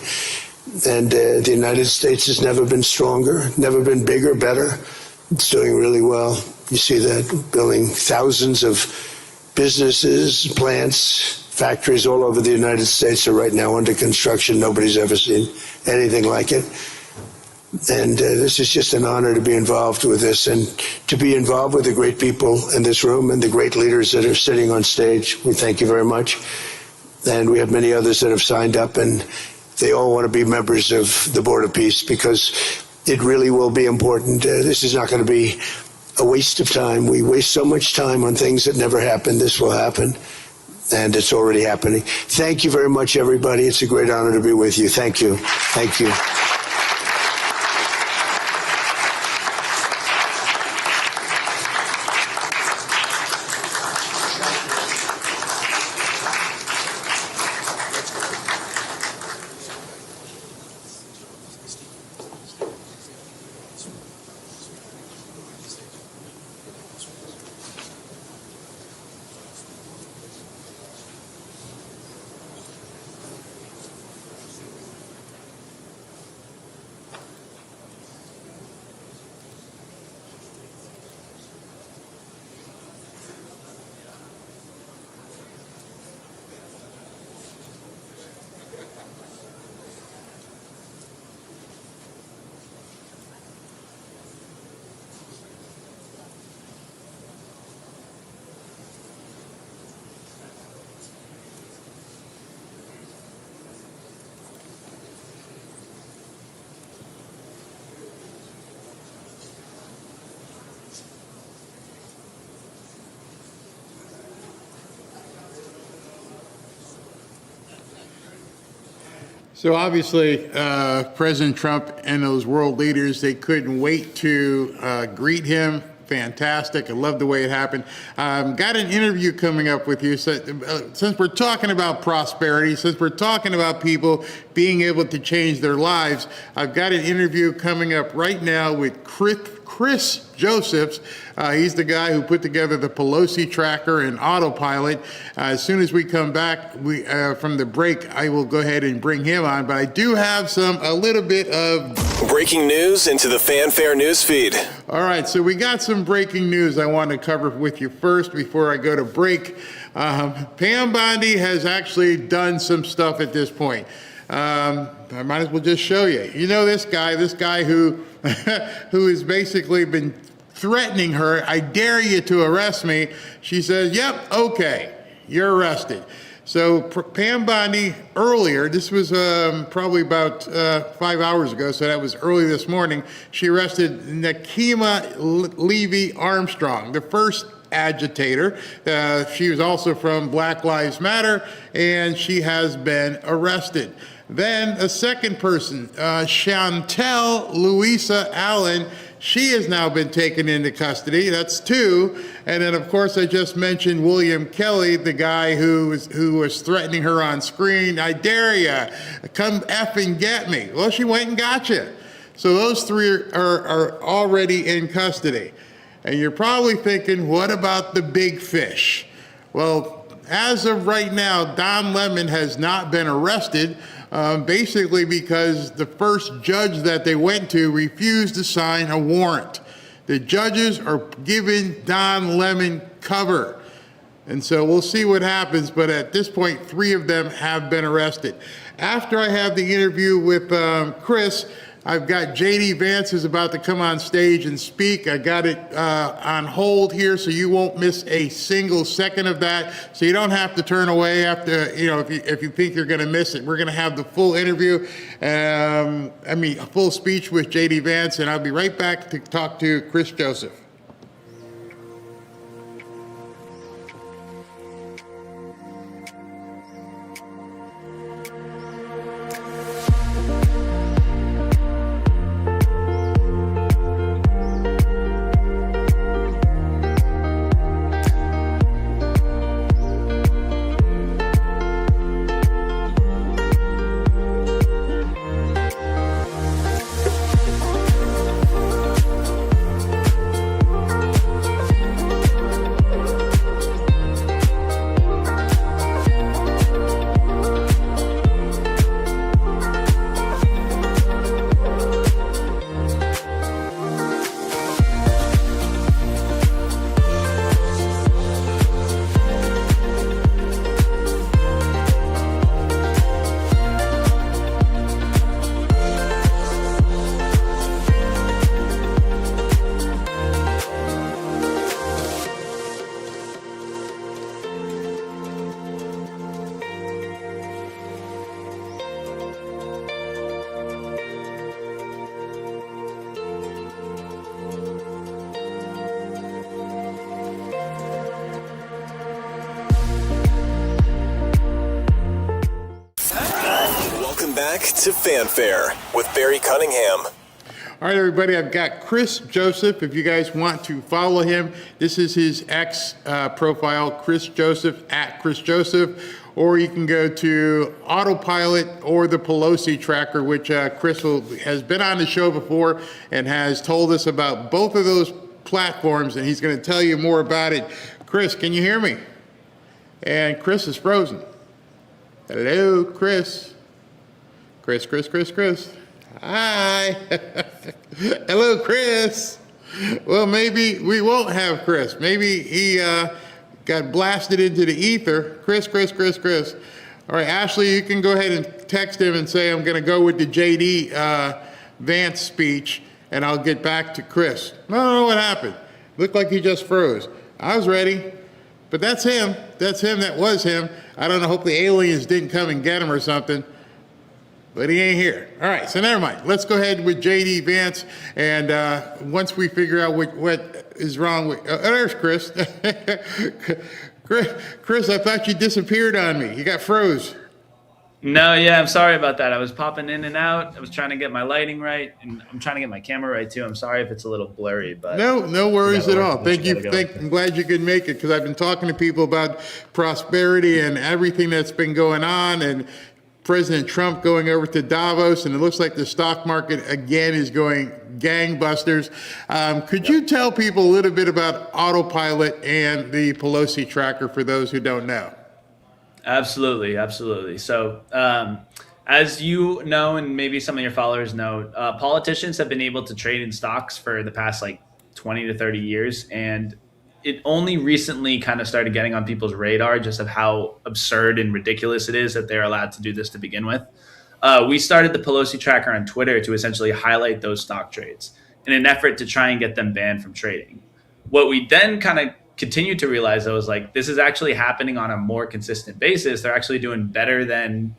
And the United States has never been stronger, never been bigger, better. It's doing really well. You see that, building thousands of businesses, plants, factories all over the United States are right now under construction. Nobody's ever seen anything like it. And this is just an honor to be involved with this and to be involved with the great people in this room and the great leaders that are sitting on stage. We thank you very much. And we have many others that have signed up, and they all want to be members of the Board of Peace because it really will be important. This is not going to be a waste of time. We waste so much time on things that never happen. This will happen, and it's already happening. Thank you very much, everybody. It's a great honor to be with you. Thank you. Thank you. So obviously, President Trump and those world leaders, they couldn't wait to greet him. Fantastic. I love the way it happened. Got an interview coming up with you. So, since we're talking about prosperity, since we're talking about people being able to change their lives, I've got an interview coming up right now with Chris Josephs. He's the guy who put together the Pelosi tracker and autopilot. As soon as we come back from the break, I will go ahead and bring him on. But I do have a little bit of breaking news into the Fanfare news feed. All right, so we got some breaking news I want to cover with you first before I go to break. Pam Bondi has actually done some stuff at this point. I might as well just show you. You know this guy who who has basically been threatening her. I dare you to arrest me. She says, yep, okay, you're arrested. So Pam Bondi earlier, this was probably about 5 hours ago, so that was early this morning, she arrested Nakima Levy Armstrong, the first agitator. She was also from Black Lives Matter, and she has been arrested. Then a second person, Chantel Louisa Allen, she has now been taken into custody. That's two. And then, of course, I just mentioned William Kelly, the guy who was threatening her on screen. I dare you, come effing get me. Well, she went and got you. So those three are already in custody. And you're probably thinking, what about the big fish? Well, as of right now, Don Lemon has not been arrested, basically because the first judge that they went to refused to sign a warrant. The judges are giving Don Lemon cover. And so we'll see what happens, but at this point, 3 of them have been arrested. After I have the interview with Chris, I've got J.D. Vance who's about to come on stage and speak. I got it on hold here, so you won't miss a single second of that. So you don't have to turn away after, if you think you're going to miss it. We're going to have the full interview, a full speech with J.D. Vance, and I'll be right back to talk to Chris Joseph. back to Fanfare with Barry Cunningham. All right, everybody, I've got Chris Joseph. If you guys want to follow him, this is his X profile, Chris Joseph, @ChrisJoseph, or you can go to Autopilot or the Pelosi Tracker, which Chris has been on the show before and has told us about both of those platforms, and he's going to tell you more about it. Chris, can you hear me? And Chris is frozen. Hello, Chris. Chris. Hi. Hello, Chris. Well, maybe we won't have Chris. Maybe he got blasted into the ether. Chris. All right, Ashley, you can go ahead and text him and say, I'm going to go with the J.D. Vance speech, and I'll get back to Chris. I don't know what happened. Looked like he just froze. I was ready, but that's him. That was him. I don't know. Hope the aliens didn't come and get him or something. But he ain't here. All right, so never mind. Let's go ahead with J.D. Vance, and once we figure out what is wrong with... there's Chris. Chris, I thought you disappeared on me. You got froze. No, yeah, I'm sorry about that. I was popping in and out. I was trying to get my lighting right, and I'm trying to get my camera right, too. I'm sorry if it's a little blurry, but... No worries at all. Thank you. I'm glad you could make it, because I've been talking to people about prosperity and everything that's been going on, and President Trump going over to Davos, and it looks like the stock market again is going gangbusters. Could you tell people a little bit about Autopilot and the Pelosi Tracker for those who don't know? Absolutely. So, as you know, and maybe some of your followers know, politicians have been able to trade in stocks for the past 20 to 30 years, and it only recently kind of started getting on people's radar just of how absurd and ridiculous it is that they're allowed to do this to begin with. We started the Pelosi Tracker on Twitter to essentially highlight those stock trades in an effort to try and get them banned from trading. What we then kind of continued to realize, though, is this is actually happening on a more consistent basis. They're actually doing better than,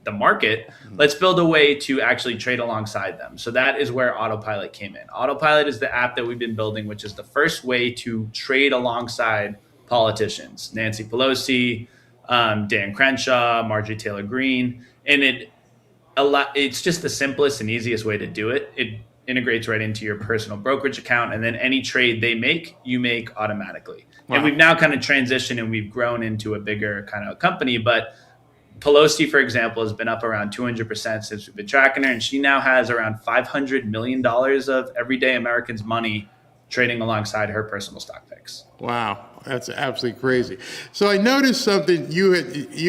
the market. Let's build a way to actually trade alongside them. So that is where Autopilot came in. Autopilot is the app that we've been building, which is the first way to trade alongside politicians. Nancy Pelosi, Dan Crenshaw, Marjorie Taylor Greene. And it's just the simplest and easiest way to do it. It integrates right into your personal brokerage account, and then any trade they make, you make automatically. Wow. And we've now kind of transitioned and we've grown into a bigger kind of company, but Pelosi, for example, has been up around 200% since we've been tracking her, and she now has around $500 million of everyday Americans' money trading alongside her personal stock picks. Wow, that's absolutely crazy. So I noticed something you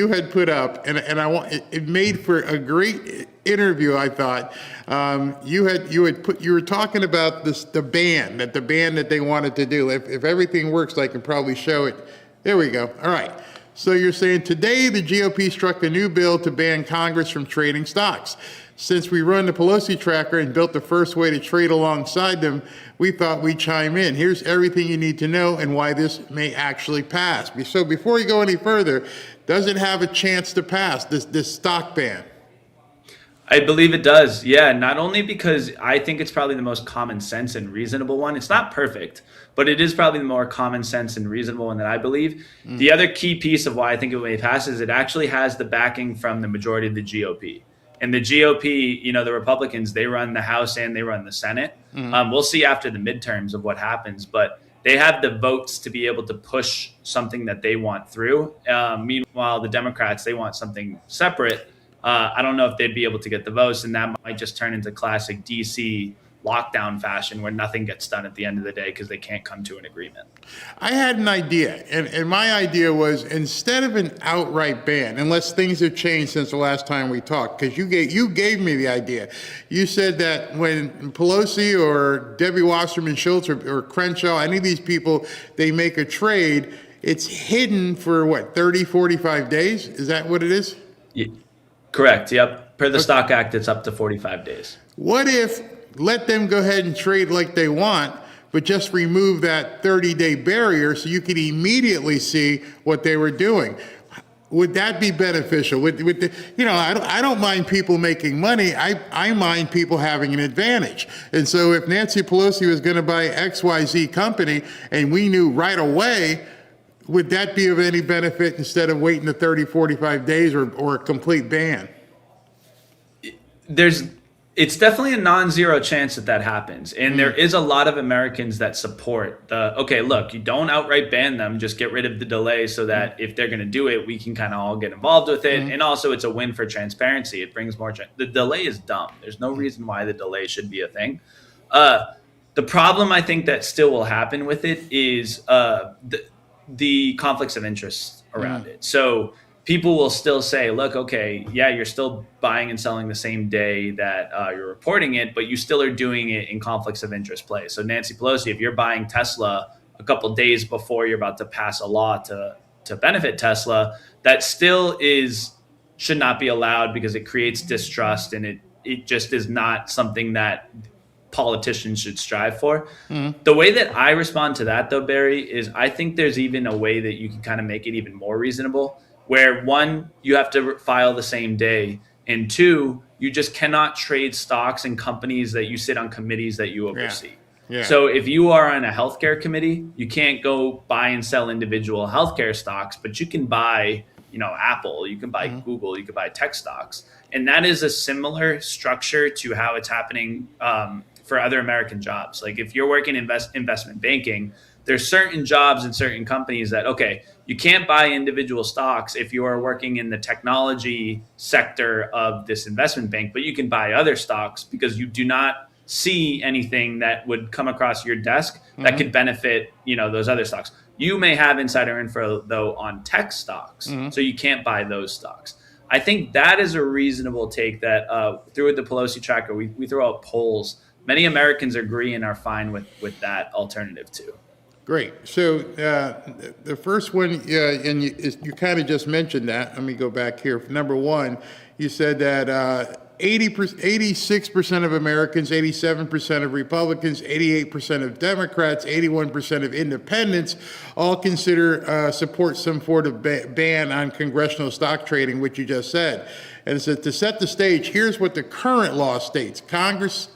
had put up, and it made for a great interview. I thought you were talking about the ban that they wanted to do. If everything works, I can probably show it. There we go. All right. So you're saying today the GOP struck a new bill to ban Congress from trading stocks. Since we run the Pelosi Tracker and built the first way to trade alongside them, we thought we'd chime in. Here's everything you need to know and why this may actually pass. So before you go any further, does it have a chance to pass, this stock ban? I believe it does. Yeah, not only because I think it's probably the most common sense and reasonable one. It's not perfect, but it is probably the more common sense and reasonable one that I believe. The other key piece of why I think it may pass is it actually has the backing from the majority of the GOP. And the GOP, the Republicans, they run the House and they run the Senate. We'll see after the midterms of what happens, but they have the votes to be able to push something that they want through. Meanwhile, the Democrats, they want something separate. I don't know if they'd be able to get the votes, and that might just turn into classic DC lockdown fashion where nothing gets done at the end of the day because they can't come to an agreement. I had an idea, and my idea was instead of an outright ban, unless things have changed since the last time we talked, because you gave me the idea. You said that when Pelosi or Debbie Wasserman Schultz or Crenshaw, any of these people, they make a trade, it's hidden for 30, 45 days? Is that what it is? Yeah. Correct. Yep. Per the Stock Act, it's up to 45 days. What if let them go ahead and trade like they want, but just remove that 30-day barrier so you could immediately see what they were doing? Would that be beneficial? I don't mind people making money. I mind people having an advantage. And so if Nancy Pelosi was going to buy XYZ company and we knew right away, would that be of any benefit instead of waiting the 30, 45 days or a complete ban? it's definitely a non-zero chance that happens. And there is a lot of Americans that support okay, look, you don't outright ban them, just get rid of the delay so that if they're going to do it, we can kind of all get involved with it. And also it's a win for transparency. It brings more, the delay is dumb. There's no reason why the delay should be a thing. The problem I think that still will happen with it is the conflicts of interest around it. So people will still say, look, okay, yeah, you're still buying and selling the same day that you're reporting it, but you still are doing it in conflicts of interest play. So Nancy Pelosi, if you're buying Tesla a couple of days before you're about to pass a law to benefit Tesla, that still should not be allowed because it creates distrust, and it just is not something that politicians should strive for. The way that I respond to that, though, Barry, is I think there's even a way that you can kind of make it even more reasonable, where one, you have to file the same day, and two, you just cannot trade stocks in companies that you sit on committees that you oversee. Yeah. So if you are on a healthcare committee, you can't go buy and sell individual healthcare stocks, but you can buy, Apple, you can buy Google, you can buy tech stocks. And that is a similar structure to how it's happening for other American jobs. Like if you're working in investment banking, there's certain jobs in certain companies that, okay, you can't buy individual stocks if you are working in the technology sector of this investment bank, but you can buy other stocks because you do not see anything that would come across your desk that could benefit, those other stocks. You may have insider info, though, on tech stocks, so you can't buy those stocks. I think that is a reasonable take that through the Pelosi tracker, we throw out polls. Many Americans agree and are fine with that alternative, too. Great. So the first one, and you kind of just mentioned that. Let me go back here. Number one, you said that 86% of Americans, 87% of Republicans, 88% of Democrats, 81% of independents all support some sort of ban on congressional stock trading, which you just said. And so to set the stage, here's what the current law states. Congress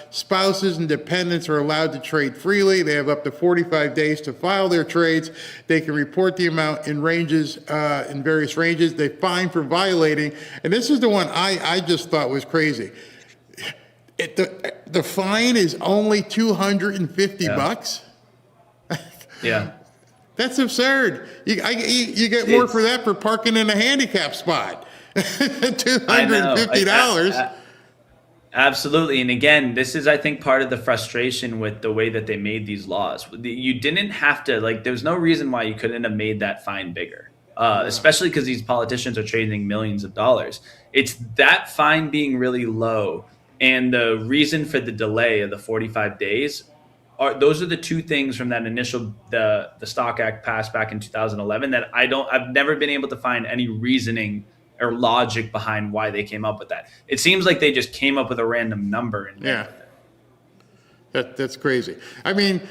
spouses and dependents are allowed to trade freely. They have up to 45 days to file their trades. They can report the amount in various ranges. They fine for violating. And this is the one I just thought was crazy. The fine is only $250. Yeah. That's absurd. You get more for that for parking in a handicap spot. $250. Absolutely. And again, this is, I think, part of the frustration with the way that they made these laws. You didn't have to, there's no reason why you couldn't have made that fine bigger, especially because these politicians are trading millions of dollars. It's that fine being really low and the reason for the delay of the 45 days. Those are the two things from that initial, the Stock Act passed back in 2011 that I've never been able to find any reasoning or logic behind why they came up with that. It seems like they just came up with a random number. And that's crazy. I mean,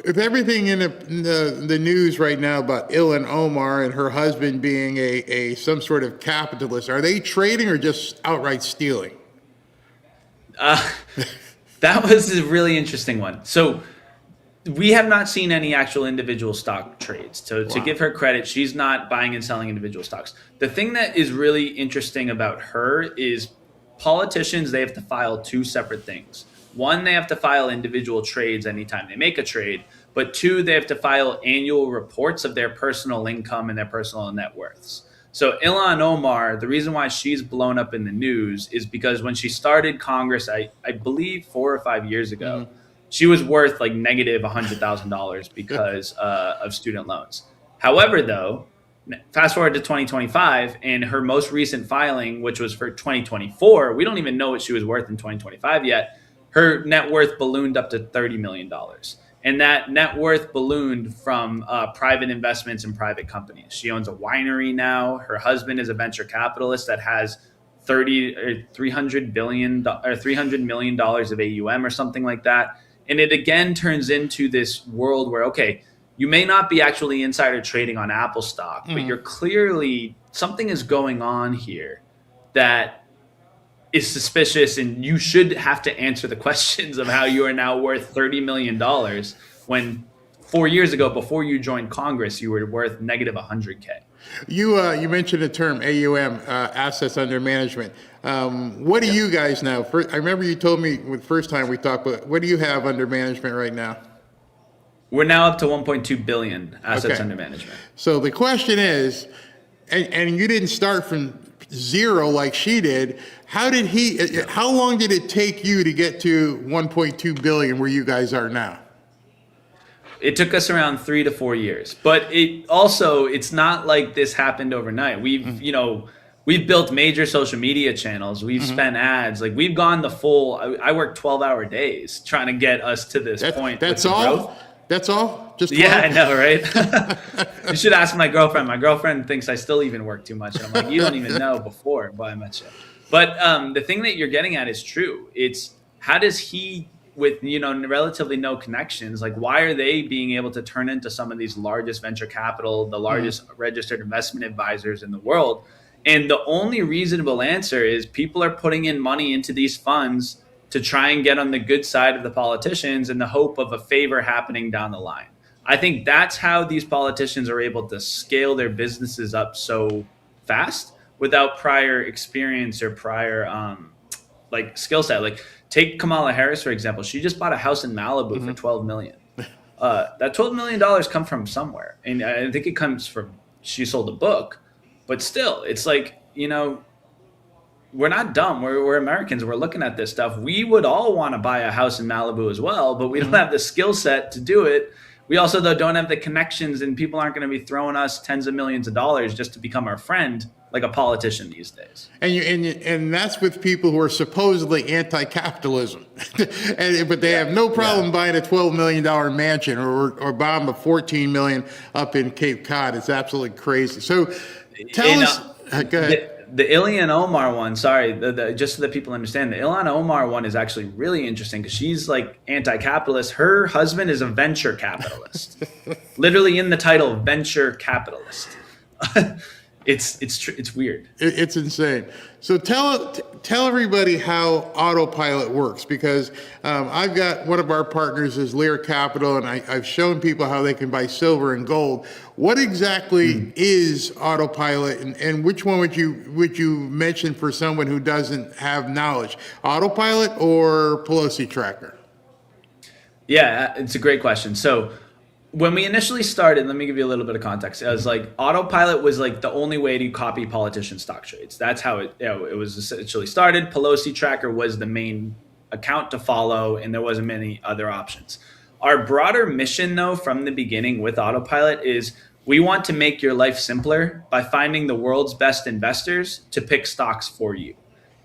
with everything in the news right now about Ilhan Omar and her husband being some sort of capitalist, are they trading or just outright stealing? That was a really interesting one. So we have not seen any actual individual stock trades. To give her credit, she's not buying and selling individual stocks. The thing that is really interesting about her is politicians, they have to file two separate things. One, they have to file individual trades anytime they make a trade. But two, they have to file annual reports of their personal income and their personal net worths. So Ilhan Omar, the reason why she's blown up in the news is because when she started Congress, I believe 4 or 5 years ago, she was worth negative $100,000 because of student loans. However, though, fast forward to 2025 and her most recent filing, which was for 2024, we don't even know what she was worth in 2025 yet. Her net worth ballooned up to $30 million. And that net worth ballooned from private investments in private companies. She owns a winery now. Her husband is a venture capitalist that has $300 million of AUM or something like that. And it again turns into this world where, okay, you may not be actually insider trading on Apple stock, but you're clearly, something is going on here that is suspicious, and you should have to answer the questions of how you are now worth $30 million when 4 years ago, before you joined Congress, you were worth negative $100K. You mentioned the term AUM, assets under management. What do you guys know? I remember you told me the first time we talked, but what do you have under management right now? We're now up to 1.2 billion assets under management. So the question is, and you didn't start from zero like she did. How long did it take you to get to 1.2 billion where you guys are now? It took us around 3 to 4 years, but it's not like this happened overnight. We've built major social media channels. We've spent ads. Like we've gone the full. I work 12-hour days trying to get us to this point. That's all. Growth. That's all. Just 12? Yeah, I know, right? You should ask my girlfriend. My girlfriend thinks I still even work too much. And I'm like, you don't even know before I met you. But the thing that you're getting at is true. It's how does he, with relatively no connections, like why are they being able to turn into some of these largest venture capital, the largest registered investment advisors in the world? And the only reasonable answer is people are putting in money into these funds to try and get on the good side of the politicians in the hope of a favor happening down the line. I think that's how these politicians are able to scale their businesses up so fast without prior experience or prior skill set. Like take Kamala Harris, for example. She just bought a house in Malibu for $12 million. That $12 million come from somewhere. And I think it comes from, she sold a book, but still it's like, we're not dumb. We're Americans. We're looking at this stuff. We would all want to buy a house in Malibu as well, but we don't have the skill set to do it. We also, though, don't have the connections, and people aren't going to be throwing us tens of millions of dollars just to become our friend like a politician these days. And that's with people who are supposedly anti-capitalism, but they have no problem buying a $12 million mansion or buying a $14 million up in Cape Cod. It's absolutely crazy. So tell us. Go ahead. The Ilhan Omar one, sorry, just so that people understand, the Ilhan Omar one is actually really interesting because she's like anti-capitalist. Her husband is a venture capitalist, literally in the title, venture capitalist. It's weird. It's insane. So tell everybody how autopilot works, because I've got one of our partners is Lear Capital, and I've shown people how they can buy silver and gold. What exactly is autopilot, and which one would you mention for someone who doesn't have knowledge? Autopilot or Pelosi tracker? Yeah, it's a great question. So when we initially started, let me give you a little bit of context. It was like autopilot was like the only way to copy politician stock trades. That's how it was essentially started. Pelosi tracker was the main account to follow, and there wasn't many other options. Our broader mission, though, from the beginning with autopilot is we want to make your life simpler by finding the world's best investors to pick stocks for you.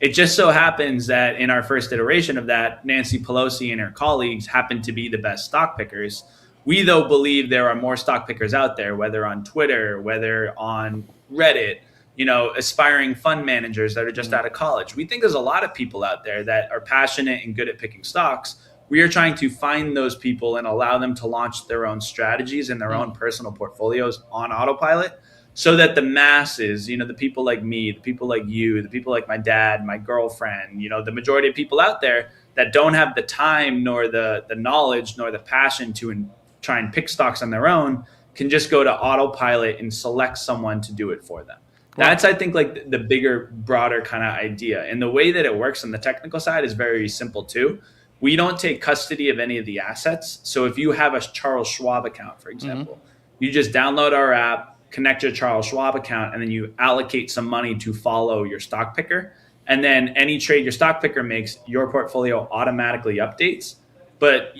It just so happens that in our first iteration of that, Nancy Pelosi and her colleagues happened to be the best stock pickers. We, though, believe there are more stock pickers out there, whether on Twitter, whether on Reddit, aspiring fund managers that are just out of college. We think there's a lot of people out there that are passionate and good at picking stocks. We are trying to find those people and allow them to launch their own strategies and their own personal portfolios on autopilot so that the masses, the people like me, the people like you, the people like my dad, my girlfriend, the majority of people out there that don't have the time nor the knowledge nor the passion to try and pick stocks on their own can just go to autopilot and select someone to do it for them. That's, I think, like the bigger, broader kind of idea. And the way that it works on the technical side is very simple too. We don't take custody of any of the assets. So if you have a Charles Schwab account, for example, you just download our app, connect your Charles Schwab account, and then you allocate some money to follow your stock picker. And then any trade your stock picker makes, your portfolio automatically updates. But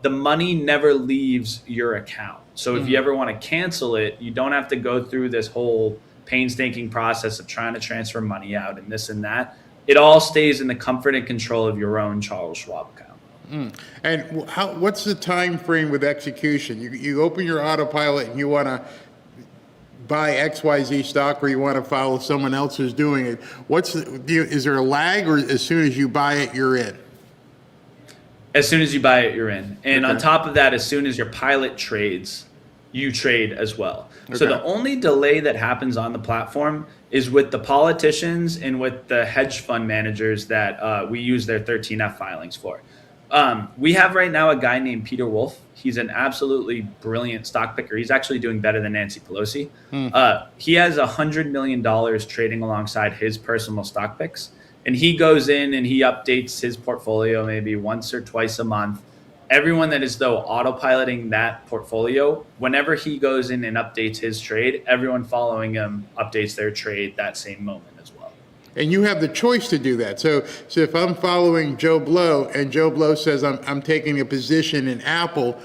the money never leaves your account. So if you ever want to cancel it, you don't have to go through this whole painstaking process of trying to transfer money out and this and that. It all stays in the comfort and control of your own Charles Schwab account. And what's the time frame with execution? You open your autopilot and you want to buy XYZ stock, or you want to follow someone else who's doing it. Is there a lag, or as soon as you buy it, you're in? As soon as you buy it, you're in. And on top of that, as soon as your pilot trades, you trade as well. So the only delay that happens on the platform is with the politicians and with the hedge fund managers that we use their 13F filings for. We have right now a guy named Peter Wolf. He's an absolutely brilliant stock picker. He's actually doing better than Nancy Pelosi. He has $100 million trading alongside his personal stock picks. And he goes in and he updates his portfolio maybe once or twice a month. Everyone that is, though, autopiloting that portfolio, whenever he goes in and updates his trade, everyone following him updates their trade that same moment as well. And you have the choice to do that. So if I'm following Joe Blow and Joe Blow says I'm taking a position in Apple,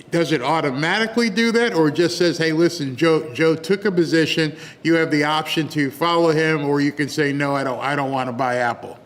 does it automatically do that, or just says, hey, listen, Joe took a position, you have the option to follow him, or you can say, no, I don't want to buy Apple?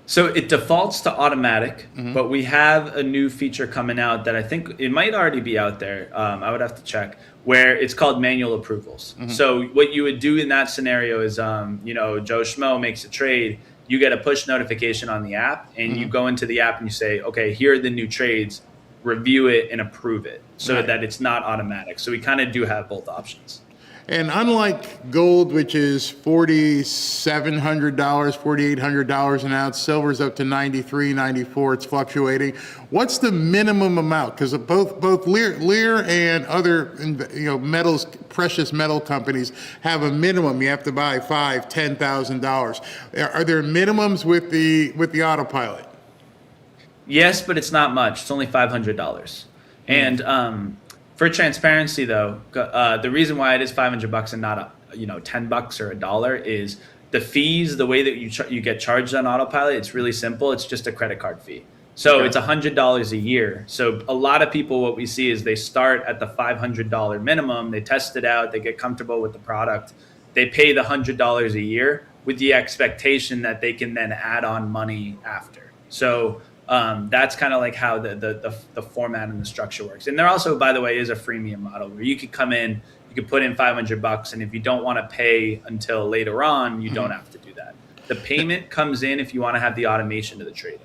So it defaults to automatic, but we have a new feature coming out that I think it might already be out there. I would have to check, where it's called manual approvals. So what you would do in that scenario is, Joe Schmo makes a trade, you get a push notification on the app, and you go into the app and you say, okay, here are the new trades, review it and approve it, so that it's not automatic. So we kind of do have both options. And unlike gold, which is $4,700, $4,800 an ounce, silver's up to $93, $94. It's fluctuating. What's the minimum amount? Because both Lear and other metals, precious metal companies have a minimum. You have to buy $5,000, $10,000. Are there minimums with the autopilot? Yes, but it's not much. It's only $500. And for transparency, though, the reason why it is $500 and not $10 or $1 is the fees. The way that you get charged on autopilot, it's really simple. It's just a credit card fee. So it's $100 a year. So a lot of people, what we see is they start at the $500 minimum. They test it out. They get comfortable with the product. They pay the $100 a year with the expectation that they can then add on money after. So that's kind of like how the format and the structure works. And there also, by the way, is a freemium model where you could come in, you could put in $500, and if you don't want to pay until later on, you don't have to do that. The payment comes in if you want to have the automation of the trading.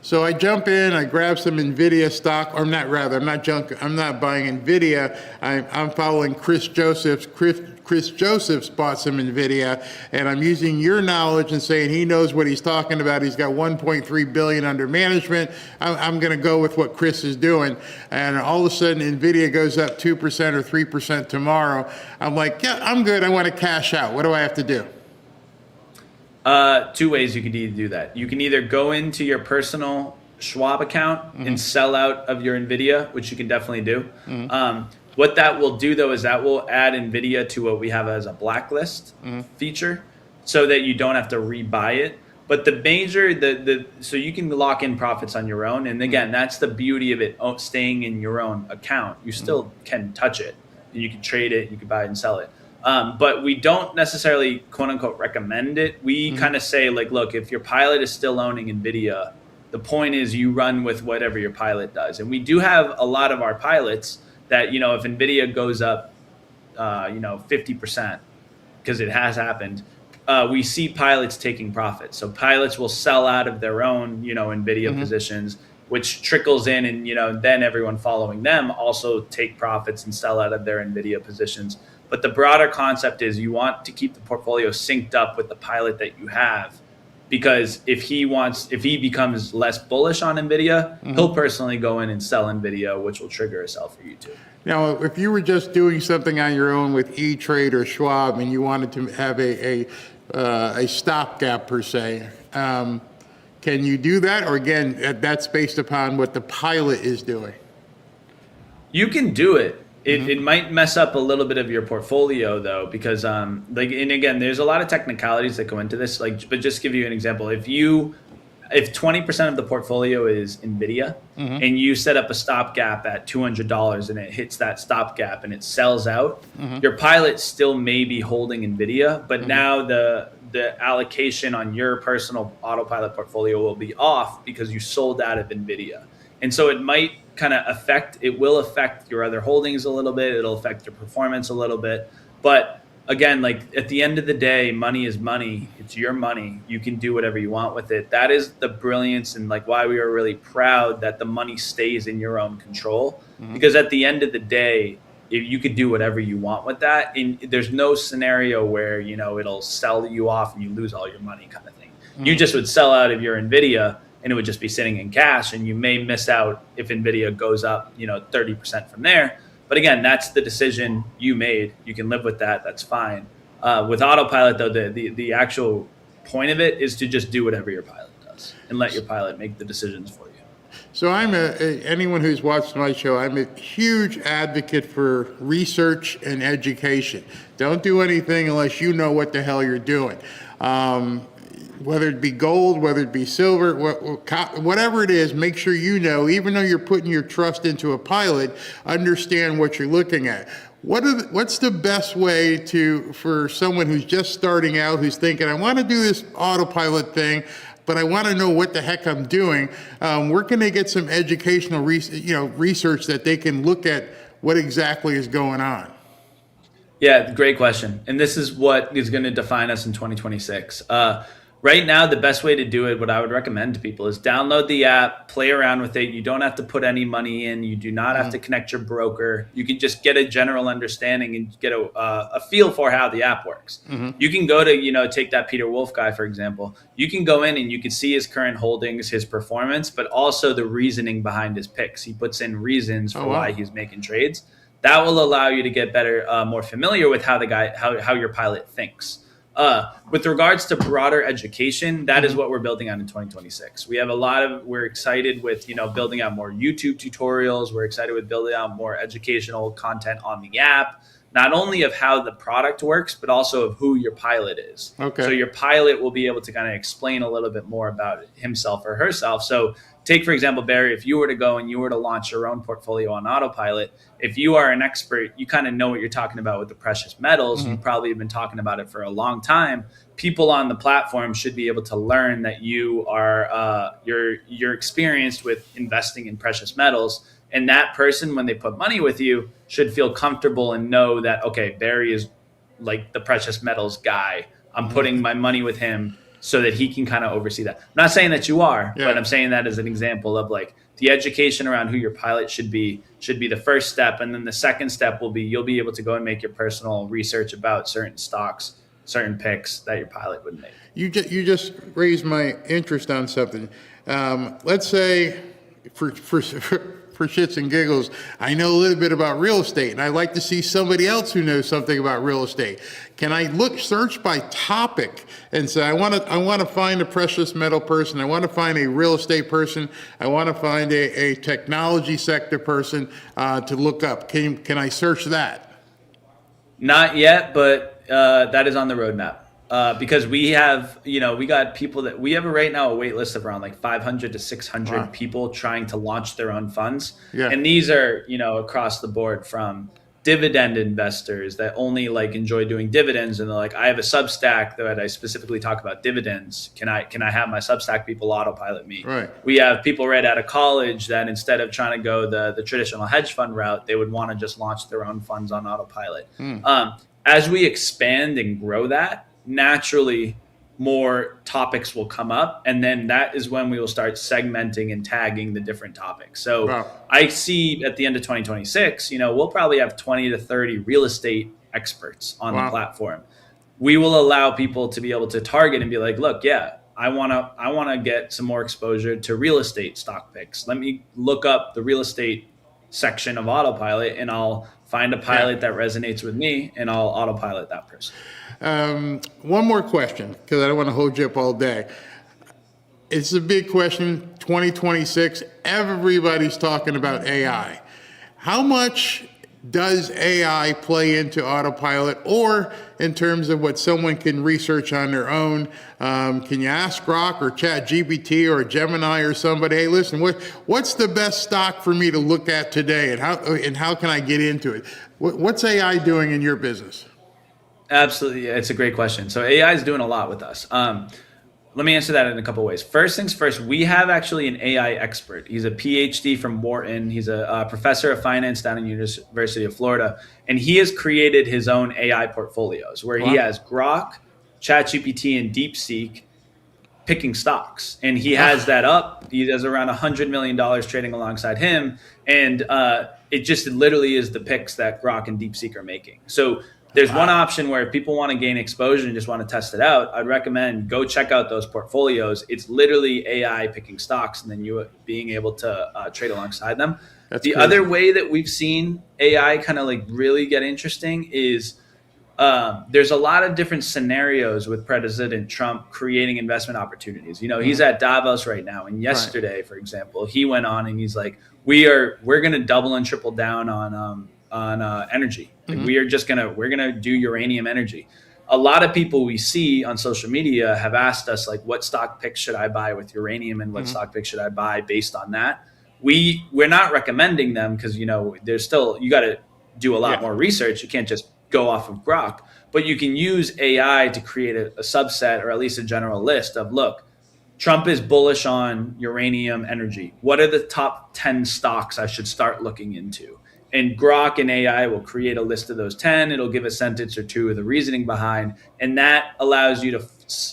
So I jump in, I grab some NVIDIA stock, or not rather, I'm not buying NVIDIA. I'm following Chris Josephs. Chris Josephs bought some NVIDIA, and I'm using your knowledge and saying he knows what he's talking about. He's got $1.3 billion under management. I'm going to go with what Chris is doing. And all of a sudden, NVIDIA goes up 2% or 3% tomorrow. I'm like, yeah, I'm good. I want to cash out. What do I have to do? Two ways you could either do that. You can either go into your personal Schwab account and sell out of your NVIDIA, which you can definitely do. What that will do, though, is that will add NVIDIA to what we have as a blacklist feature, so that you don't have to rebuy it. But the major, so you can lock in profits on your own. And again, that's the beauty of it staying in your own account. You still can touch it, and you can trade it, you can buy it and sell it. But we don't necessarily, quote unquote, recommend it. We kind of say, like, look, if your pilot is still owning NVIDIA, the point is you run with whatever your pilot does. And we do have a lot of our pilots that, if NVIDIA goes up, 50%, because it has happened, we see pilots taking profits. So pilots will sell out of their own, NVIDIA positions, which trickles in, and, then everyone following them also take profits and sell out of their NVIDIA positions. But the broader concept is you want to keep the portfolio synced up with the pilot that you have, because if he becomes less bullish on NVIDIA, he'll personally go in and sell NVIDIA, which will trigger a sell for you too. Now, if you were just doing something on your own with E-Trade or Schwab and you wanted to have a stopgap per se, can you do that? Or again, that's based upon what the pilot is doing? You can do it. It might mess up a little bit of your portfolio, though, because and again, there's a lot of technicalities that go into this. But just give you an example, if 20% of the portfolio is NVIDIA and you set up a stopgap at $200 and it hits that stopgap and it sells out, your pilot still may be holding NVIDIA, but now the allocation on your personal autopilot portfolio will be off because you sold out of NVIDIA. And so it might will affect your other holdings a little bit. It'll affect your performance a little bit. But again, at the end of the day, money is money. It's your money. You can do whatever you want with it. That is the brilliance and why we are really proud that the money stays in your own control. Because at the end of the day, if you could do whatever you want with that, and there's no scenario where, it'll sell you off and you lose all your money kind of thing. You just would sell out of your NVIDIA, and it would just be sitting in cash, and you may miss out if NVIDIA goes up, 30% from there. But again, that's the decision you made. You can live with that. That's fine. With autopilot, though, the actual point of it is to just do whatever your pilot does and let your pilot make the decisions for you. So anyone who's watched my show, I'm a huge advocate for research and education. Don't do anything unless you know what the hell you're doing. Whether it be gold, whether it be silver, whatever it is, make sure you know, even though you're putting your trust into a pilot, understand what you're looking at. What's the best way for someone who's just starting out, who's thinking, I want to do this autopilot thing, but I want to know what the heck I'm doing? Where can they get some educational research that they can look at what exactly is going on? Yeah, great question. And this is what is going to define us in 2026. Right now, the best way to do it, what I would recommend to people, is download the app, play around with it. You don't have to put any money in. You do not have to connect your broker. You can just get a general understanding and get a feel for how the app works. You can go to, take that Peter Wolf guy, for example. You can go in and you can see his current holdings, his performance, but also the reasoning behind his picks. He puts in reasons for why he's making trades. That will allow you to get better, more familiar with how your pilot thinks. With regards to broader education, that is what we're building on in 2026. We have we're excited with, building out more YouTube tutorials. We're excited with building out more educational content on the app, not only of how the product works, but also of who your pilot is. Okay. So your pilot will be able to kind of explain a little bit more about himself or herself. So take, for example, Barry, if you were to go and you were to launch your own portfolio on autopilot, if you are an expert, you kind of know what you're talking about with the precious metals. You probably have been talking about it for a long time. People on the platform should be able to learn that you are you're experienced with investing in precious metals. And that person, when they put money with you, should feel comfortable and know that, okay, Barry is like the precious metals guy. I'm putting my money with him so that he can kind of oversee that. I'm not saying that you are, but I'm saying that as an example of like the education around who your pilot should be the first step. And then the second step will be, you'll be able to go and make your personal research about certain stocks, certain picks that your pilot would make. You just raised my interest on something. Let's say for shits and giggles, I know a little bit about real estate, and I'd like to see somebody else who knows something about real estate. Can I search by topic and say, I want to find a precious metal person, I want to find a real estate person, I want to find a technology sector person to look up? Can I search that? Not yet, but that is on the roadmap. Because we have, we got people that we have right now a wait list of around like 500 to 600 people trying to launch their own funds. Yeah. And these are, across the board, from dividend investors that only like enjoy doing dividends. And they're like, I have a Substack that I specifically talk about dividends. Can I have my Substack people autopilot me? Right. We have people right out of college that instead of trying to go the traditional hedge fund route, they would want to just launch their own funds on autopilot. As we expand and grow that, naturally more topics will come up, and then that is when we will start segmenting and tagging the different topics. So I see at the end of 2026, we'll probably have 20 to 30 real estate experts on the platform. We will allow people to be able to target and be like, look, I want to get some more exposure to real estate stock picks. Let me look up the real estate section of autopilot, and I'll find a pilot that resonates with me, and I'll autopilot that person. One more question, because I don't want to hold you up all day. It's a big question, 2026. Everybody's talking about AI. How much does AI play into autopilot, or in terms of what someone can research on their own? Can you ask Grok or ChatGPT or Gemini or somebody, hey, listen, what's the best stock for me to look at today, and how can I get into it? What's AI doing in your business? Absolutely. It's a great question. So AI is doing a lot with us. Let me answer that in a couple of ways. First things first, we have actually an AI expert. He's a PhD from Wharton. He's a professor of finance down in University of Florida. And he has created his own AI portfolios where he has Grok, ChatGPT, and DeepSeek picking stocks, and he has that up. He does around $100 million trading alongside him, and it just literally is the picks that Grok and DeepSeek are making. So there's one option where if people want to gain exposure and just want to test it out, I'd recommend go check out those portfolios. It's literally AI picking stocks and then you being able to trade alongside them. That's the crazy. other way that we've seen AI kind of like really get interesting is there's a lot of different scenarios with President Trump creating investment opportunities. You know, he's at Davos right now, and yesterday, for example, he went on and he's like, we're going to double and triple down on energy. Like we're gonna do uranium energy. A lot of people we see on social media have asked us like, what stock picks should I buy with uranium, and what stock picks should I buy based on that? We're not recommending them because, you know, there's still, you got to do a lot more research. You can't just go off of Grok, but you can use AI to create a subset or at least a general list of, look, Trump is bullish on uranium energy. What are the top 10 stocks I should start looking into? And Grok and AI will create a list of those 10. It'll give a sentence or two of the reasoning behind, and that allows you to,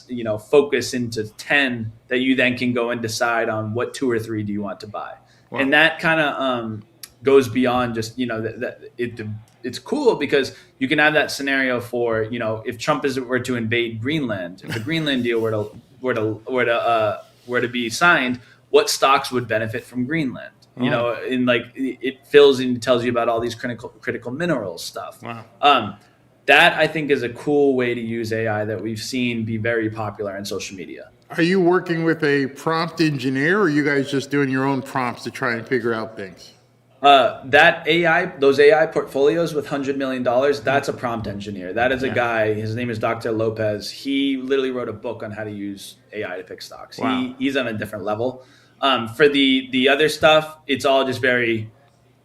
you know, focus into 10 that you then can go and decide on what 2 or 3 do you want to buy. Wow. And that kind of goes beyond just, you know, it's cool because you can have that scenario for, you know, if Trump were to invade Greenland, if the Greenland deal were to be signed, what stocks would benefit from Greenland? You know, and like it fills in, tells you about all these critical minerals stuff. Wow. That I think is a cool way to use AI that we've seen be very popular on social media. Are you working with a prompt engineer, or are you guys just doing your own prompts to try and figure out things? Those AI portfolios with $100 million, that's a prompt engineer. That is a guy, his name is Dr. Lopez. He literally wrote a book on how to use AI to pick stocks. Wow. He's on a different level. For the other stuff, it's all just very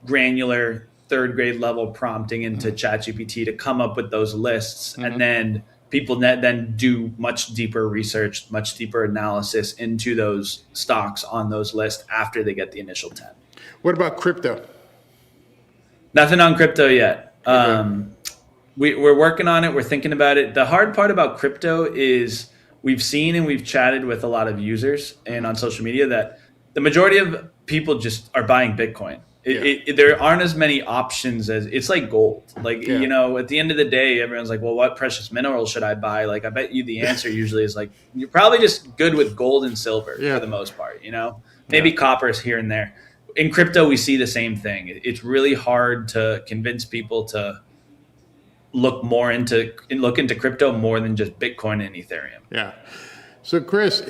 granular, third grade level prompting into ChatGPT to come up with those lists. And then people then do much deeper research, much deeper analysis into those stocks on those lists after they get the initial 10. What about crypto? Nothing on crypto yet. We're working on it. We're thinking about it. The hard part about crypto is we've seen and we've chatted with a lot of users and on social media that the majority of people just are buying Bitcoin. There aren't as many options as it's like gold. Like, you know, at the end of the day, everyone's like, well, what precious mineral should I buy? Like, I bet you the answer usually is like, you're probably just good with gold and silver for the most part, you know, maybe coppers here and there. In crypto, we see the same thing. It's really hard to convince people to look into crypto more than just Bitcoin and Ethereum. Yeah. So, Chris,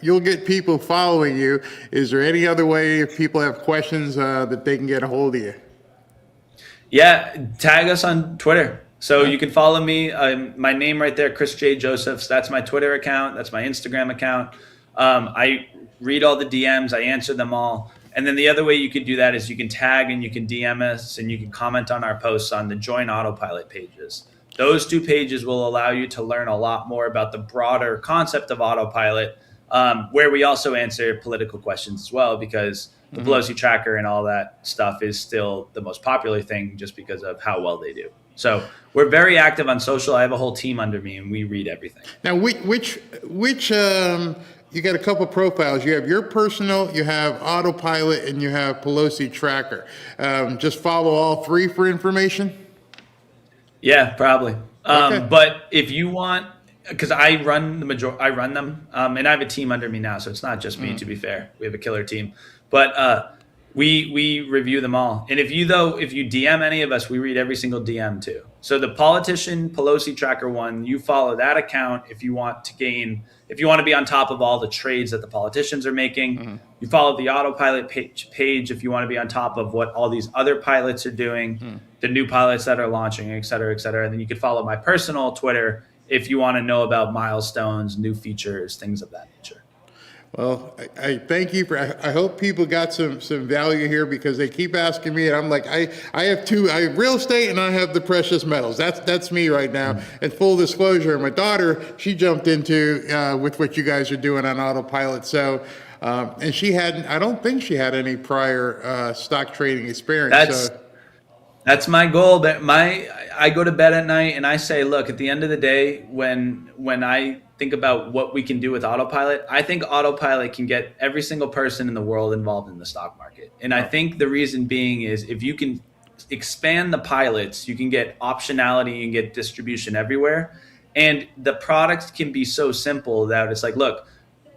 you'll get people following you. Is there any other way if people have questions that they can get a hold of you? Yeah, tag us on Twitter. So you can follow me. My name right there, Chris J. Josephs. That's my Twitter account. That's my Instagram account. I read all the DMs. I answer them all. And then the other way you could do that is you can tag and you can DM us and you can comment on our posts on the Join Autopilot pages. Those 2 pages will allow you to learn a lot more about the broader concept of autopilot, where we also answer political questions as well, because the Pelosi tracker and all that stuff is still the most popular thing just because of how well they do. So we're very active on social. I have a whole team under me and we read everything. Now, which you got a couple profiles. You have your personal, you have autopilot, and you have Pelosi tracker. Just follow all 3 for information? Yeah, probably. Okay. But if you want, because I run them, and I have a team under me now, so it's not just me. To be fair, we have a killer team. But we review them all. And if you DM any of us, we read every single DM too. So the politician Pelosi tracker one, you follow that account if you want to be on top of all the trades that the politicians are making. You follow the autopilot page if you want to be on top of what all these other pilots are doing, the new pilots that are launching, et cetera, et cetera. And then you can follow my personal Twitter if you want to know about milestones, new features, things of that nature. Well, I thank you I hope people got some value here, because they keep asking me, and I'm like, I have real estate and I have the precious metals. That's me right now. And full disclosure, my daughter, she jumped into with what you guys are doing on autopilot. So, and I don't think she had any prior stock trading experience. That's my goal. I go to bed at night and I say, look, at the end of the day, when I think about what we can do with autopilot, I think autopilot can get every single person in the world involved in the stock market. And I think the reason being is if you can expand the pilots, you can get optionality and get distribution everywhere. And the products can be so simple that it's like, look,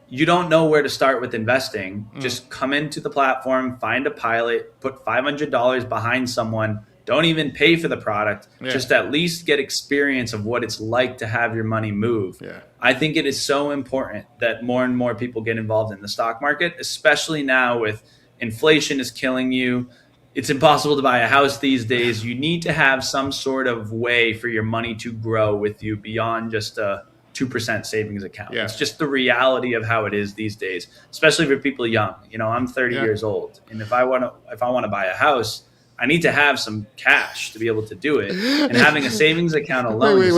you don't know where to start with investing. Just come into the platform, find a pilot, put $500 behind someone. Don't even pay for the product. Yeah. Just at least get experience of what it's like to have your money move. Yeah. I think it is so important that more and more people get involved in the stock market, especially now with inflation is killing you. It's impossible to buy a house these days. You need to have some sort of way for your money to grow with you beyond just a 2% savings account. Yeah. It's just the reality of how it is these days, especially for people young. You know, I'm 30 years old, and if I want to buy a house, I need to have some cash to be able to do it. And having a savings account alone. Wait.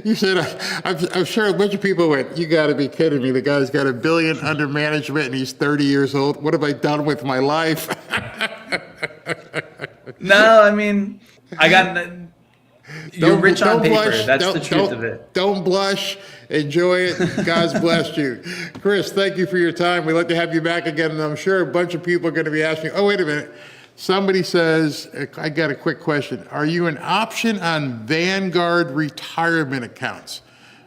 You said, I'm sure a bunch of people went, you got to be kidding me. The guy's got $1 billion under management and he's 30 years old. What have I done with my life? No, I mean, you're rich on paper. Blush. That's the truth of it. Don't blush. Enjoy it. God's blessed you. Chris, thank you for your time. We'd like to have you back again. And I'm sure a bunch of people are going to be asking, oh, wait a minute. Somebody says, I got a quick question. Are you an option on Vanguard retirement accounts?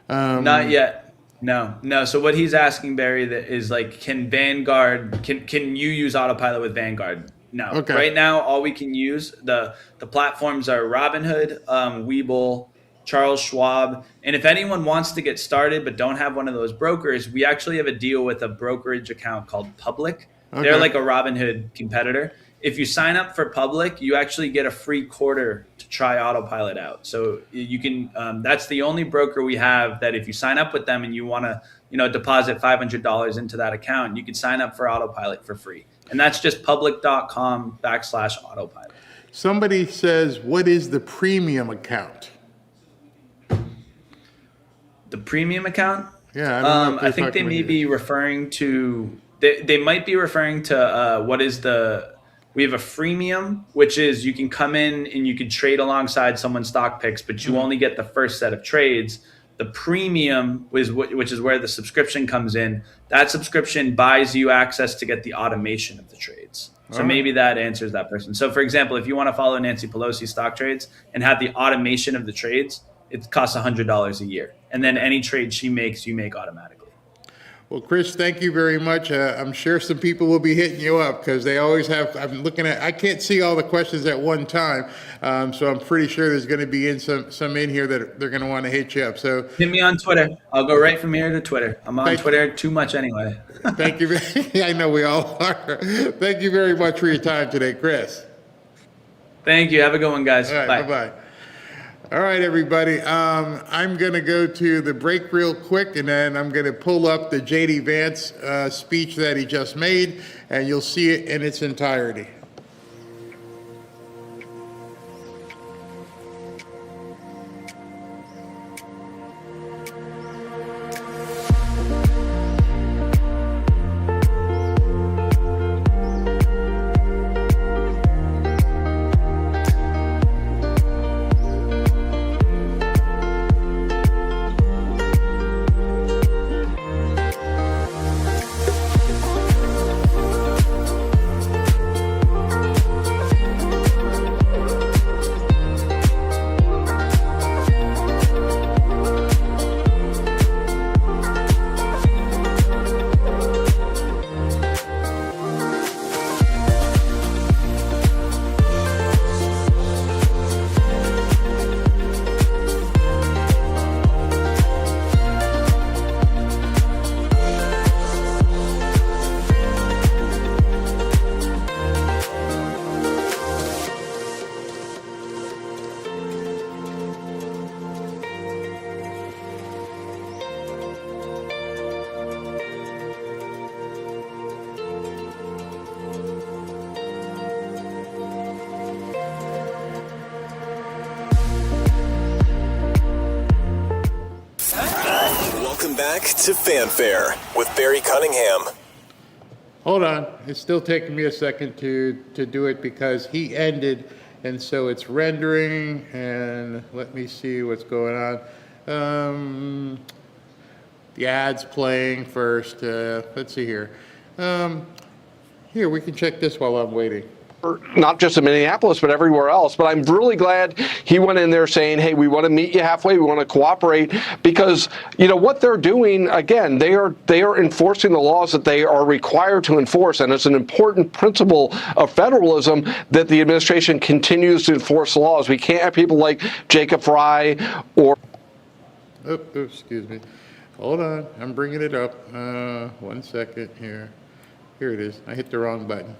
Not yet. No. So what he's asking, Barry, is like, can you use autopilot with Vanguard? No. Okay. Right now, all we can use, the platforms are Robinhood, Webull, Charles Schwab. And if anyone wants to get started but don't have one of those brokers, we actually have a deal with a brokerage account called Public. Okay. They're like a Robinhood competitor. If you sign up for Public, you actually get a free quarter to try autopilot out. So you can, that's the only broker we have that if you sign up with them and you want to, deposit $500 into that account, you can sign up for autopilot for free. And that's just public.com/autopilot. Somebody says, what is the premium account? The premium account? Yeah. I think they may be referring to, they might be referring to we have a freemium, which is you can come in and you can trade alongside someone's stock picks, but you only get the first set of trades. The premium, which is where the subscription comes in. That subscription buys you access to get the automation of the trades. So maybe that answers that person. So for example, if you want to follow Nancy Pelosi stock trades and have the automation of the trades, it costs $100 a year. And then any trade she makes, you make automatically. Well, Chris, thank you very much. I'm sure some people will be hitting you up because they always have. I can't see all the questions at one time, so I'm pretty sure there's going to be some in here that they're going to want to hit you up. So hit me on Twitter. I'll go right from here to Twitter. I'm on Twitter too much anyway. Thank you. I know we all are. Thank you very much for your time today, Chris. Thank you. Have a good one, guys. All right, Bye. Bye-bye. All right, everybody. I'm going to go to the break real quick, and then I'm going to pull up the J.D. Vance speech that he just made, and you'll see it in its entirety. Back to Fanfare with Barry Cunningham. Hold on. It's still taking me a second to do it because he ended, and so it's rendering, and let me see what's going on. the ads playing first. Let's see here. Here, we can check this while I'm waiting. Not just in Minneapolis, but everywhere else. But I'm really glad he went in there saying, hey, we want to meet you halfway. We want to cooperate, because, you know, what they're doing, again, they are enforcing the laws that they are required to enforce. And it's an important principle of federalism that the administration continues to enforce laws. We can't have people like Jacob Fry or... Excuse me. Hold on. I'm bringing it up. 1 second here. Here it is. I hit the wrong button.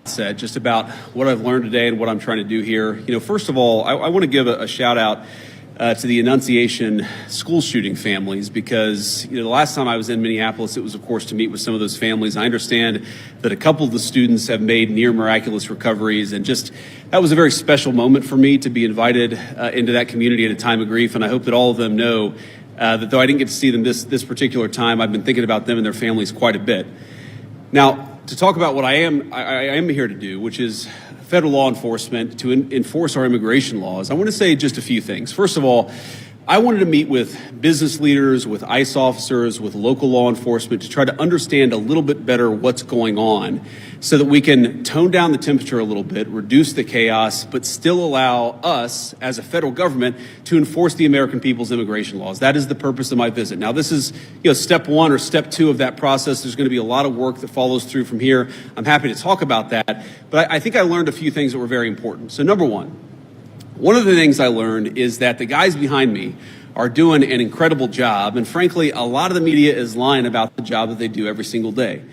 Said just about what I've learned today and what I'm trying to do here. You know, first of all, I want to give a shout out to the Annunciation school shooting families, because, you know, the last time I was in Minneapolis, it was, of course, to meet with some of those families. I understand that a couple of the students have made near miraculous recoveries, and just that was a very special moment for me to be invited into that community at a time of grief. And I hope that all of them know that though I didn't get to see them this particular time, I've been thinking about them and their families quite a bit. Now, to talk about what I am here to do, which is federal law enforcement, to enforce our immigration laws, I want to say just a few things. First of all, I wanted to meet with business leaders, with ICE officers, with local law enforcement to try to understand a little bit better what's going on, so that we can tone down the temperature a little bit, reduce the chaos, but still allow us as a federal government to enforce the American people's immigration laws. That is the purpose of my visit. Now, this is, you know, step one or step two of that process. There's going to be a lot of work that follows through from here. I'm happy to talk about that, but I think I learned a few things that were very important. So number one of the things I learned is that the guys behind me are doing an incredible job, and frankly, a lot of the media is lying about the job that they do every single day.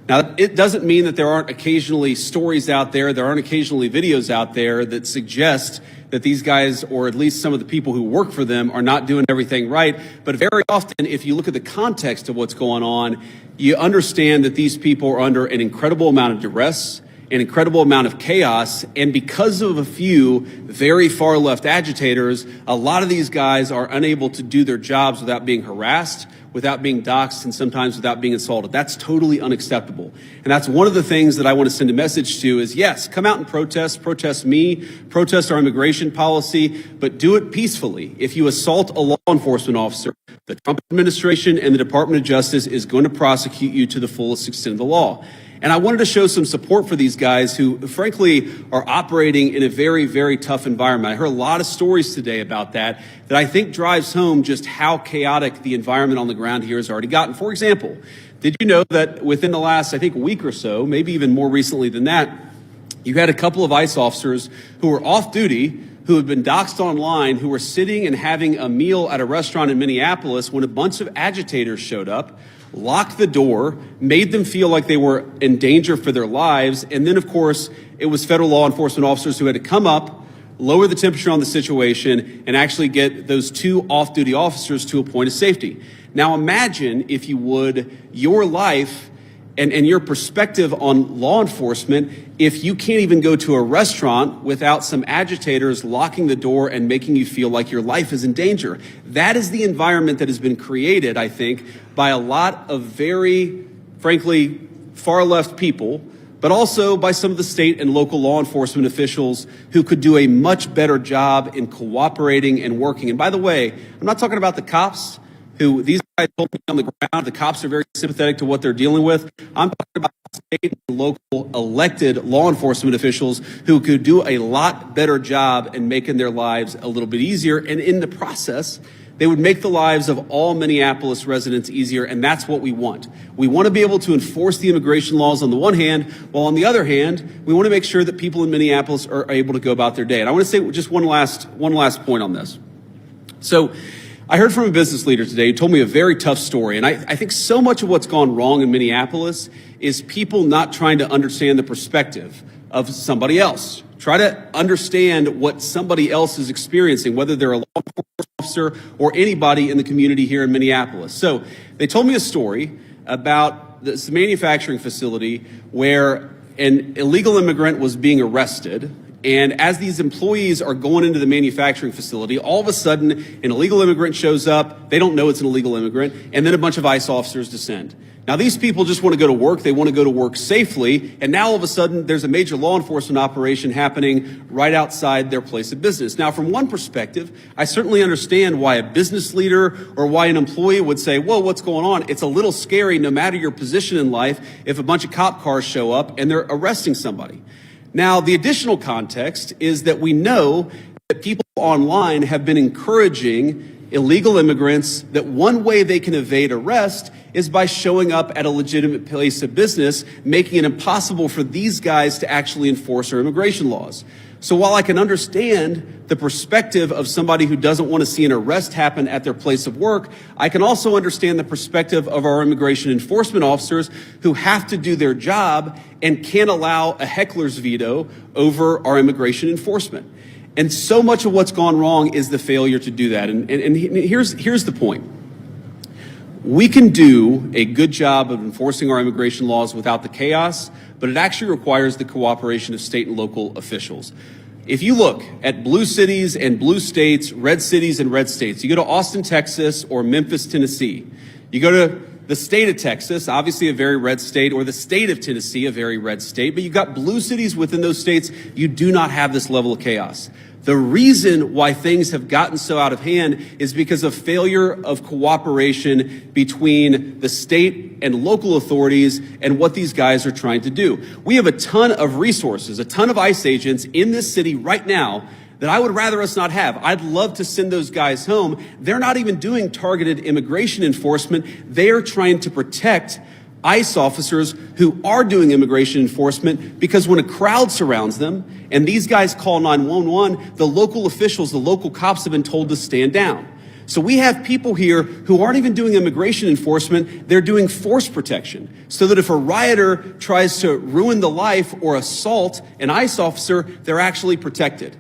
Now, it doesn't mean that there aren't occasionally stories out there, there aren't occasionally videos out there that suggest that these guys, or at least some of the people who work for them, are not doing everything right. But very often, if you look at the context of what's going on, you understand that these people are under an incredible amount of duress, an incredible amount of chaos, and because of a few very far left agitators, a lot of these guys are unable to do their jobs without being harassed, without being doxxed, and sometimes without being assaulted. That's totally unacceptable. And that's one of the things that I want to send a message to is, yes, come out and protest me, protest our immigration policy, but do it peacefully. If you assault a law enforcement officer, the Trump administration and the Department of Justice is going to prosecute you to the fullest extent of the law. And I wanted to show some support for these guys who, frankly, are operating in a very, very tough environment. I heard a lot of stories today about that I think drives home just how chaotic the environment on the ground here has already gotten. For example, did you know that within the last, I think, week or so, maybe even more recently than that, you had a couple of ICE officers who were off duty, who had been doxxed online, who were sitting and having a meal at a restaurant in Minneapolis when a bunch of agitators showed up, locked the door, made them feel like they were in danger for their lives. And then, of course, it was federal law enforcement officers who had to come up, lower the temperature on the situation, and actually get those two off-duty officers to a point of safety. Now imagine, if you would, your life and your perspective on law enforcement if you can't even go to a restaurant without some agitators locking the door and making you feel like your life is in danger. That is the environment that has been created, I think, by a lot of very, frankly, far left people, but also by some of the state and local law enforcement officials who could do a much better job in cooperating and working. And by the way, I'm not talking about the cops, who these guys told me on the ground. The cops are very sympathetic to what they're dealing with. I'm talking about state and local elected law enforcement officials who could do a lot better job in making their lives a little bit easier. And in the process, they would make the lives of all Minneapolis residents easier, and that's what we want. We want to be able to enforce the immigration laws on the one hand, while on the other hand, we want to make sure that people in Minneapolis are able to go about their day. And I want to say just one last point on this. So I heard from a business leader today who told me a very tough story, and I think so much of what's gone wrong in Minneapolis is people not trying to understand the perspective of somebody else. Try to understand what somebody else is experiencing, whether they're a law enforcement officer or anybody in the community here in Minneapolis. So they told me a story about this manufacturing facility where an illegal immigrant was being arrested And as these employees are going into the manufacturing facility, all of a sudden an illegal immigrant shows up. They don't know it's an illegal immigrant. And then a bunch of ICE officers descend. Now, these people just want to go to work. They want to go to work safely. And now all of a sudden there's a major law enforcement operation happening right outside their place of business. Now, from one perspective, I certainly understand why a business leader or why an employee would say, whoa, what's going on? It's a little scary, no matter your position in life, if a bunch of cop cars show up and they're arresting somebody. Now, the additional context is that we know that people online have been encouraging illegal immigrants that one way they can evade arrest is by showing up at a legitimate place of business, making it impossible for these guys to actually enforce our immigration laws. So while I can understand the perspective of somebody who doesn't want to see an arrest happen at their place of work, I can also understand the perspective of our immigration enforcement officers who have to do their job and can't allow a heckler's veto over our immigration enforcement. And so much of what's gone wrong is the failure to do that. And here's the point. We can do a good job of enforcing our immigration laws without the chaos, but it actually requires the cooperation of state and local officials. If you look at blue cities and blue states, red cities and red states, you go to Austin, Texas, or Memphis, Tennessee, you go to the state of Texas, obviously a very red state, or the state of Tennessee, a very red state, but you've got blue cities within those states, you do not have this level of chaos. The reason why things have gotten so out of hand is because of failure of cooperation between the state and local authorities and what these guys are trying to do. We have a ton of resources, a ton of ICE agents in this city right now that I would rather us not have. I'd love to send those guys home. They're not even doing targeted immigration enforcement. They are trying to protect ICE officers who are doing immigration enforcement, because when a crowd surrounds them and these guys call 911, the local officials, the local cops have been told to stand down. So we have people here who aren't even doing immigration enforcement, they're doing force protection. So that if a rioter tries to ruin the life or assault an ICE officer, they're actually protected.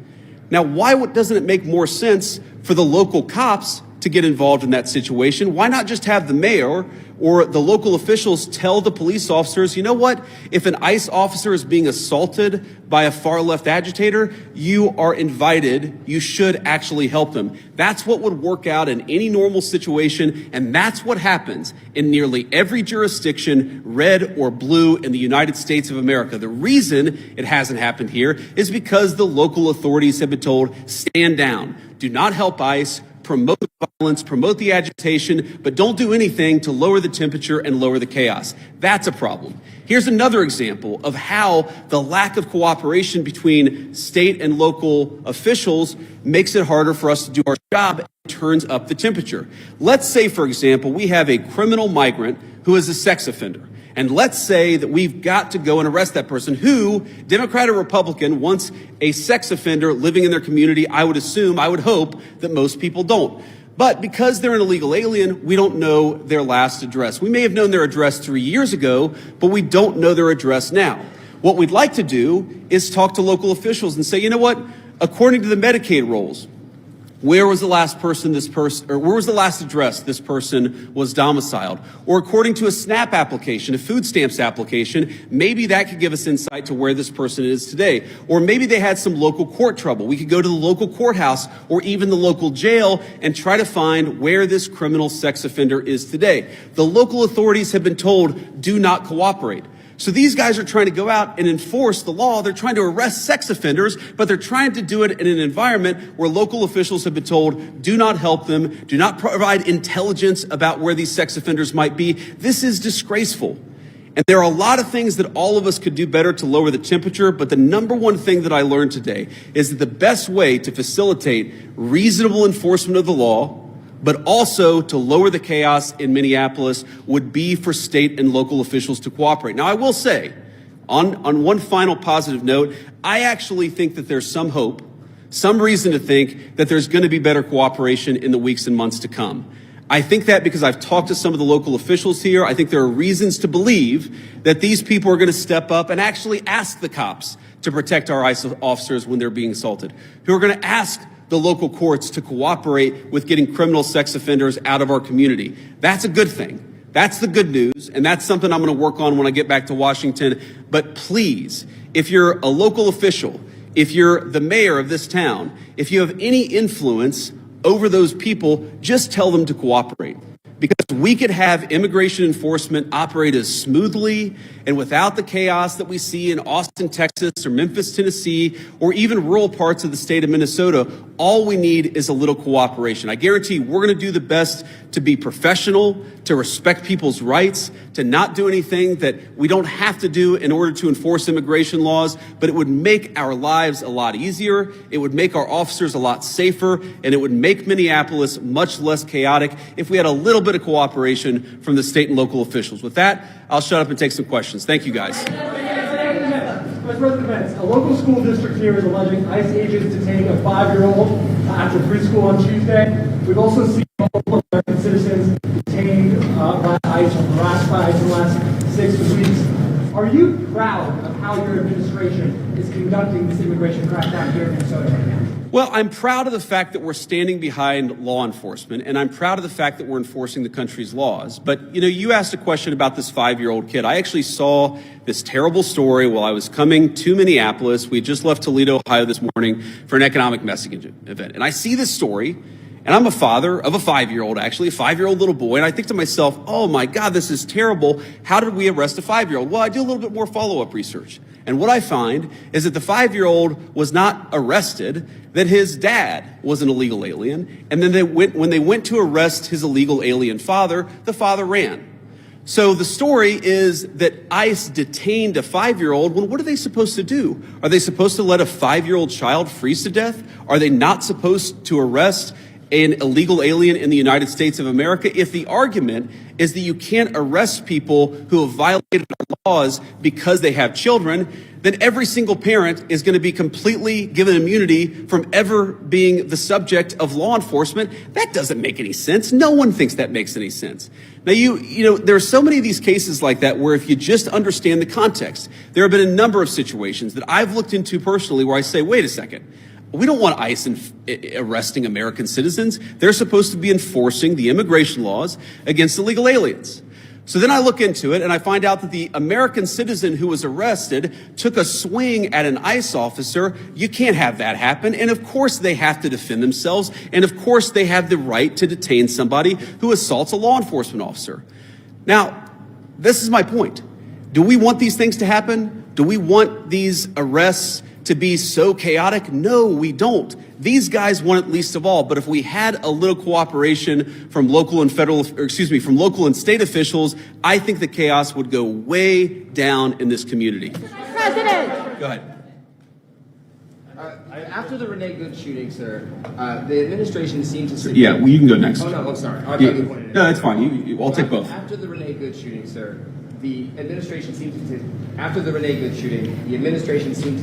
Now, why doesn't it make more sense for the local cops to get involved in that situation? Why not just have the mayor or the local officials tell the police officers, you know what, if an ICE officer is being assaulted by a far-left agitator, you are invited, you should actually help them. That's what would work out in any normal situation, and that's what happens in nearly every jurisdiction, red or blue, in the United States of America. The reason it hasn't happened here is because the local authorities have been told, stand down, do not help ICE, promote violence, promote the agitation, but don't do anything to lower the temperature and lower the chaos. That's a problem. Here's another example of how the lack of cooperation between state and local officials makes it harder for us to do our job and turns up the temperature. Let's say, for example, we have a criminal migrant who is a sex offender. And let's say that we've got to go and arrest that person who, Democrat or Republican, wants a sex offender living in their community. I would assume, I would hope that most people don't. But because they're an illegal alien, we don't know their last address. We may have known their address 3 years ago, but we don't know their address now. What we'd like to do is talk to local officials and say, you know what, according to the Medicaid rolls, where was the last address this person was domiciled? Or according to a SNAP application, a food stamps application, maybe that could give us insight to where this person is today. Or maybe they had some local court trouble. We could go to the local courthouse or even the local jail and try to find where this criminal sex offender is today. The local authorities have been told, do not cooperate. So these guys are trying to go out and enforce the law. They're trying to arrest sex offenders, but they're trying to do it in an environment where local officials have been told, do not help them, do not provide intelligence about where these sex offenders might be. This is disgraceful. And there are a lot of things that all of us could do better to lower the temperature, but the number one thing that I learned today is that the best way to facilitate reasonable enforcement of the law, but also to lower the chaos in Minneapolis, would be for state and local officials to cooperate. Now, I will say, on one final positive note, I actually think that there's some hope, some reason to think that there's going to be better cooperation in the weeks and months to come. I think that because I've talked to some of the local officials here. I think there are reasons to believe that these people are going to step up and actually ask the cops to protect our ICE officers when they're being assaulted, who are going to ask the local courts to cooperate with getting criminal sex offenders out of our community. That's a good thing. That's the good news, and that's something I'm going to work on when I get back to Washington. But please, if you're a local official, if you're the mayor of this town, if you have any influence over those people, just tell them to cooperate. Because we could have immigration enforcement operate as smoothly and without the chaos that we see in Austin, Texas, or Memphis, Tennessee, or even rural parts of the state of Minnesota. All we need is a little cooperation. I guarantee we're going to do the best to be professional, to respect people's rights, to not do anything that we don't have to do in order to enforce immigration laws, but it would make our lives a lot easier, it would make our officers a lot safer, and it would make Minneapolis much less chaotic if we had a little bit of cooperation from the state and local officials. With that, I'll shut up and take some questions. Thank you, guys. A local school district here is alleging ICE agents detained a 5-year-old after preschool on Tuesday. We've also seen multiple American citizens detained by ICE or harassed by ICE in the last 6 weeks. Are you proud of how your administration is conducting this immigration crackdown here in Minnesota right now? Well, I'm proud of the fact that we're standing behind law enforcement, and I'm proud of the fact that we're enforcing the country's laws. But, you asked a question about this 5-year-old kid. I actually saw this terrible story while I was coming to Minneapolis. We had just left Toledo, Ohio this morning for an economic messaging event. And I see this story, and I'm a father of a 5-year-old, actually, a 5-year-old little boy. And I think to myself, oh, my God, this is terrible. How did we arrest a 5-year-old? Well, I do a little bit more follow-up research. And what I find is that the 5-year-old was not arrested, that his dad was an illegal alien. And then when they went to arrest his illegal alien father, the father ran. So the story is that ICE detained a 5-year-old. Well, what are they supposed to do? Are they supposed to let a 5-year-old child freeze to death? Are they not supposed to arrest an illegal alien in the United States of America? If the argument is that you can't arrest people who have violated our laws because they have children, then every single parent is going to be completely given immunity from ever being the subject of law enforcement. That doesn't make any sense. No one thinks that makes any sense. Now, there are so many of these cases like that where if you just understand the context, there have been a number of situations that I've looked into personally where I say, wait a second. We don't want ICE arresting American citizens. They're supposed to be enforcing the immigration laws against illegal aliens. So then I look into it and I find out that the American citizen who was arrested took a swing at an ICE officer. You can't have that happen. And of course they have to defend themselves. And of course they have the right to detain somebody who assaults a law enforcement officer. Now, this is my point. Do we want these things to happen? Do we want these arrests to be so chaotic? No, we don't. These guys want it least of all. But if we had a little cooperation from local and from local and state officials, I think the chaos would go way down in this community. President! Go ahead. After the Renee Good shooting, sir, the administration seemed to... Yeah, well, you can go next. Oh, no, I'm sorry. I thought Yeah. you pointed it No, out. that's fine. I'll take both. After the Renee Good shooting, sir, the administration seemed to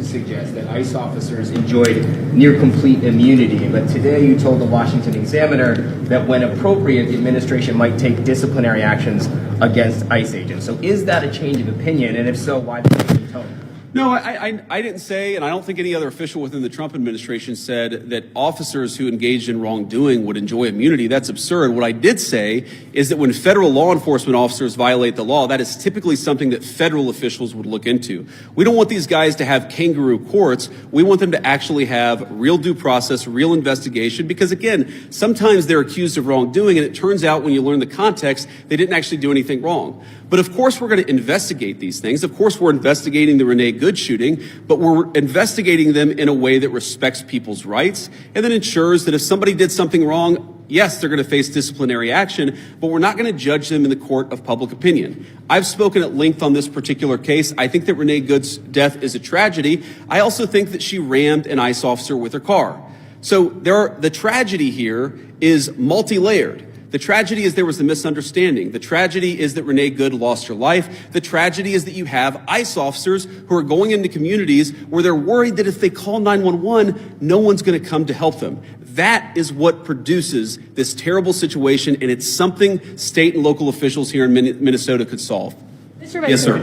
suggest that ICE officers enjoyed near complete immunity. But today you told the Washington Examiner that when appropriate, the administration might take disciplinary actions against ICE agents. So is that a change of opinion? And if so, why the change in tone? No, I didn't say, and I don't think any other official within the Trump administration said that officers who engaged in wrongdoing would enjoy immunity. That's absurd. What I did say is that when federal law enforcement officers violate the law, that is typically something that federal officials would look into. We don't want these guys to have kangaroo courts. We want them to actually have real due process, real investigation, because again, sometimes they're accused of wrongdoing, and it turns out when you learn the context, they didn't actually do anything wrong. But of course, we're going to investigate these things. Of course, we're investigating the Renee Good shooting, but we're investigating them in a way that respects people's rights and that ensures that if somebody did something wrong, yes, they're going to face disciplinary action, but we're not going to judge them in the court of public opinion. I've spoken at length on this particular case. I think that Renee Good's death is a tragedy. I also think that she rammed an ICE officer with her car. So the tragedy here is multi-layered. The tragedy is there was a misunderstanding. The tragedy is that Renee Good lost her life. The tragedy is that you have ICE officers who are going into communities where they're worried that if they call 911, no one's going to come to help them. That is what produces this terrible situation, and it's something state and local officials here in Minnesota could solve. Yes, sir.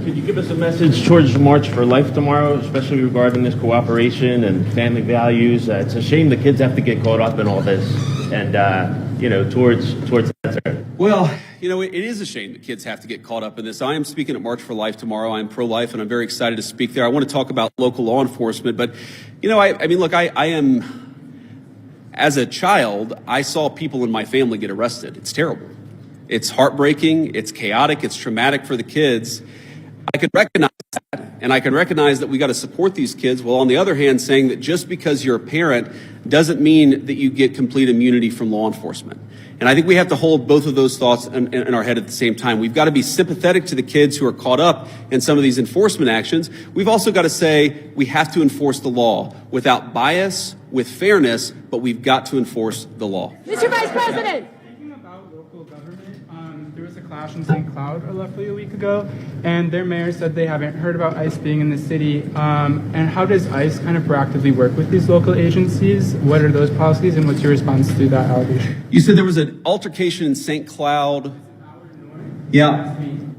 Could you give us a message towards March for Life tomorrow, especially regarding this cooperation and family values? It's a shame the kids have to get caught up in all this, and towards that. Sir. Well, it is a shame that kids have to get caught up in this. I am speaking at March for Life tomorrow. I'm pro-life, and I'm very excited to speak there. I want to talk about local law enforcement, but, I am, as a child, I saw people in my family get arrested. It's terrible. It's heartbreaking. It's chaotic. It's traumatic for the kids. I can recognize that, and I can recognize that we got to support these kids, while on the other hand saying that just because you're a parent doesn't mean that you get complete immunity from law enforcement. And I think we have to hold both of those thoughts in our head at the same time. We've got to be sympathetic to the kids who are caught up in some of these enforcement actions. We've also got to say we have to enforce the law without bias, with fairness, but we've got to enforce the law. Mr. Vice President. There was a clash in St. Cloud roughly a week ago, and their mayor said they haven't heard about ICE being in the city. And how does ICE kind of proactively work with these local agencies? What are those policies, and what's your response to that allegation? You said there was an altercation in St. Cloud. Yeah.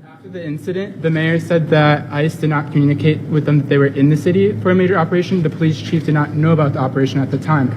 After the incident, the mayor said that ICE did not communicate with them that they were in the city for a major operation. The police chief did not know about the operation at the time.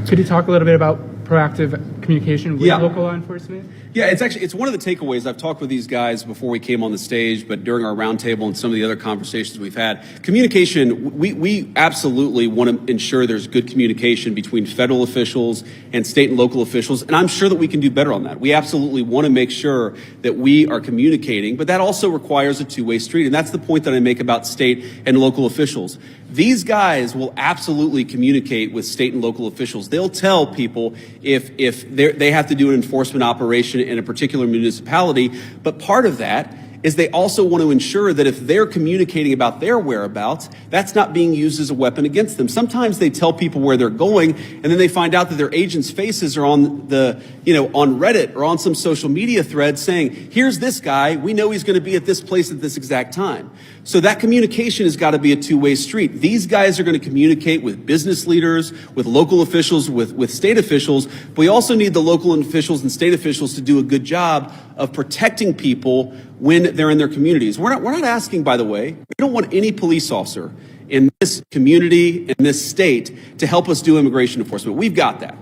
Could you talk a little bit about proactive communication with local law enforcement? Yeah, it's one of the takeaways. I've talked with these guys before we came on the stage, but during our roundtable and some of the other conversations we've had, communication, we absolutely want to ensure there's good communication between federal officials and state and local officials, and I'm sure that we can do better on that. We absolutely want to make sure that we are communicating, but that also requires a two-way street, and that's the point that I make about state and local officials. These guys will absolutely communicate with state and local officials. They'll tell people if they have to do an enforcement operation in a particular municipality, but part of that is they also want to ensure that if they're communicating about their whereabouts, that's not being used as a weapon against them. Sometimes they tell people where they're going, and then they find out that their agents' faces are on on Reddit or on some social media thread saying, here's this guy, we know he's going to be at this place at this exact time. So that communication has got to be a two-way street. These guys are going to communicate with business leaders, with local officials, with state officials, but we also need the local officials and state officials to do a good job of protecting people when they're in their communities. We're not asking, by the way, we don't want any police officer in this community, in this state, to help us do immigration enforcement. We've got that.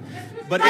But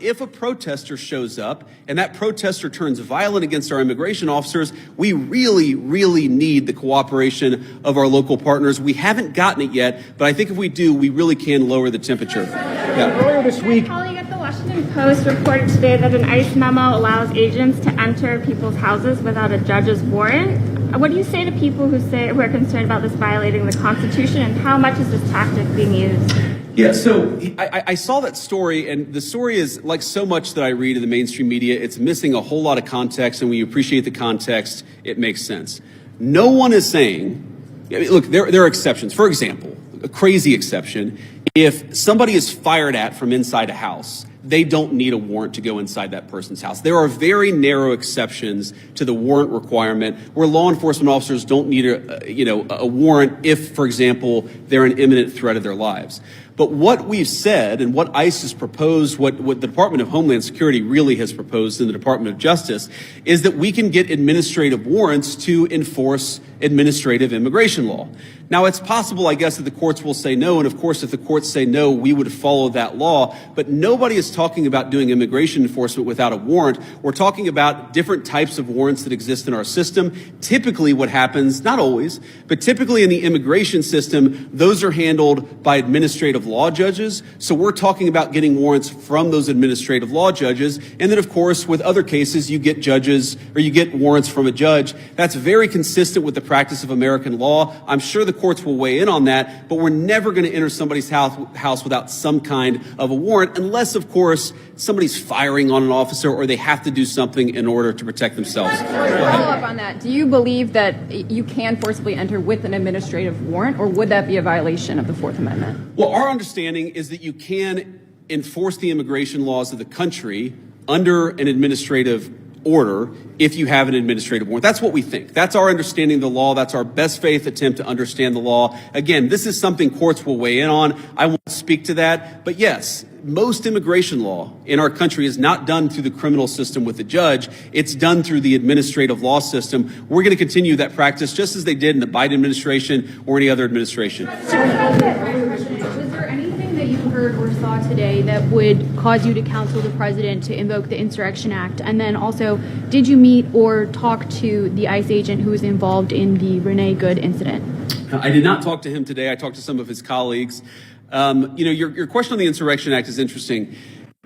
if a protester shows up and that protester turns violent against our immigration officers, we really, really need the cooperation of our local partners. We haven't gotten it yet, but I think if we do, we really can lower the temperature. Earlier this week, my colleague at the Washington Post reported today that an ICE memo allows agents to enter people's houses without a judge's warrant. What do you say to people who are concerned about this violating the Constitution, and how much is this tactic being used? Yeah, so I saw that story, and the story is like so much that I read in the mainstream media. It's missing a whole lot of context, and when you appreciate the context, it makes sense. No one is saying, look, there are exceptions. For example, a crazy exception, if somebody is fired at from inside a house, they don't need a warrant to go inside that person's house. There are very narrow exceptions to the warrant requirement where law enforcement officers don't need a warrant if, for example, they're an imminent threat of their lives. But what we've said and what ICE has proposed, what the Department of Homeland Security really has proposed in the Department of Justice, is that we can get administrative warrants to enforce administrative immigration law. Now, it's possible, I guess, that the courts will say no, and of course, if the courts say no, we would follow that law, but nobody is talking about doing immigration enforcement without a warrant. We're talking about different types of warrants that exist in our system. Typically what happens, not always, but typically in the immigration system, those are handled by administrative law judges. So we're talking about getting warrants from those administrative law judges. And then, of course, with other cases, you get judges or you get warrants from a judge. That's very consistent with the practice of American law. I'm sure the courts will weigh in on that, but we're never going to enter somebody's house without some kind of a warrant, unless, of course, somebody's firing on an officer or they have to do something in order to protect themselves. Follow up on that. Do you believe that you can forcibly enter with an administrative warrant, or would that be a violation of the Fourth Amendment? Well, our understanding is that you can enforce the immigration laws of the country under an administrative order if you have an administrative warrant. That's what we think. That's our understanding of the law. That's our best faith attempt to understand the law. Again, this is something courts will weigh in on. I won't speak to that. But yes, most immigration law in our country is not done through the criminal system with the judge. It's done through the administrative law system. We're going to continue that practice just as they did in the Biden administration or any other administration. Was there anything that you you heard or saw today that would cause you to counsel the president to invoke the Insurrection Act? And then also, did you meet or talk to the ICE agent who was involved in the Renee Good incident? I did not talk to him today. I talked to some of his colleagues. Your question on the Insurrection Act is interesting.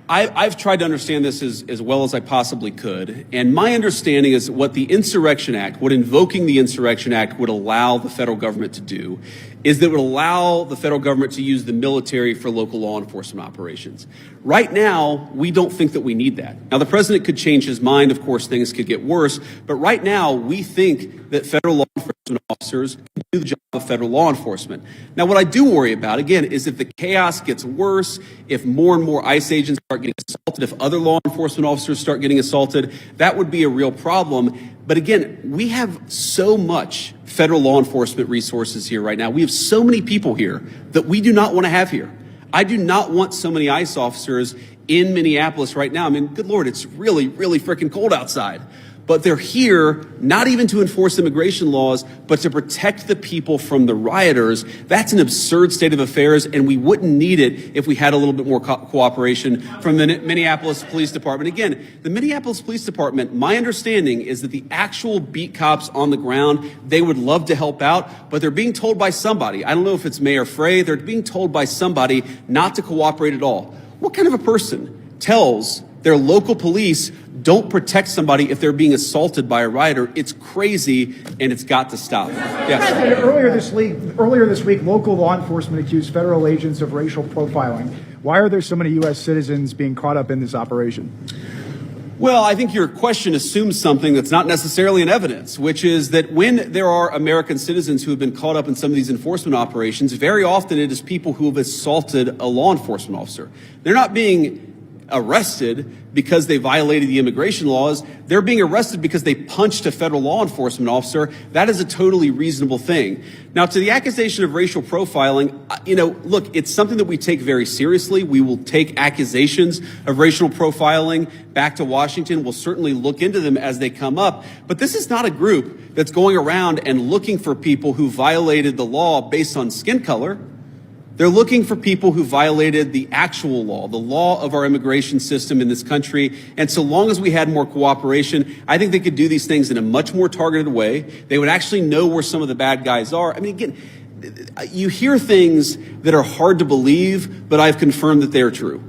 I've tried to understand this as well as I possibly could. And my understanding is what the Insurrection Act, what invoking the Insurrection Act would allow the federal government to do is that it would allow the federal government to use the military for local law enforcement operations. Right now, we don't think that we need that. Now, the president could change his mind. Of course, things could get worse. But right now, we think that federal law enforcement officers can do the job of federal law enforcement. Now, what I do worry about, again, is if the chaos gets worse, if more and more ICE agents start getting assaulted, if other law enforcement officers start getting assaulted, that would be a real problem. But again, we have so much federal law enforcement resources here right now. We have so many people here that we do not want to have here. I do not want so many ICE officers in Minneapolis right now. I mean, good Lord, it's really, really freaking cold outside. But they're here not even to enforce immigration laws, but to protect the people from the rioters. That's an absurd state of affairs, and we wouldn't need it if we had a little bit more cooperation from the Minneapolis Police Department. Again, the Minneapolis Police Department, my understanding is that the actual beat cops on the ground, they would love to help out, but they're being told by somebody. I don't know if it's Mayor Frey. They're being told by somebody not to cooperate at all. What kind of a person tells their local police don't protect somebody if they're being assaulted by a rioter? It's crazy, and it's got to stop. Yes. Earlier this week, local law enforcement accused federal agents of racial profiling. Why are there so many U.S. citizens being caught up in this operation? Well, I think your question assumes something that's not necessarily in evidence, which is that when there are American citizens who have been caught up in some of these enforcement operations, very often it is people who have assaulted a law enforcement officer. They're not being arrested because they violated the immigration laws. They're being arrested because they punched a federal law enforcement officer. That is a totally reasonable thing. Now, to the accusation of racial profiling, look, it's something that we take very seriously. We will take accusations of racial profiling back to Washington. We'll certainly look into them as they come up. But this is not a group that's going around and looking for people who violated the law based on skin color. They're looking for people who violated the actual law, the law of our immigration system in this country. And so long as we had more cooperation, I think they could do these things in a much more targeted way. They would actually know where some of the bad guys are. I mean, again, you hear things that are hard to believe, but I've confirmed that they are true.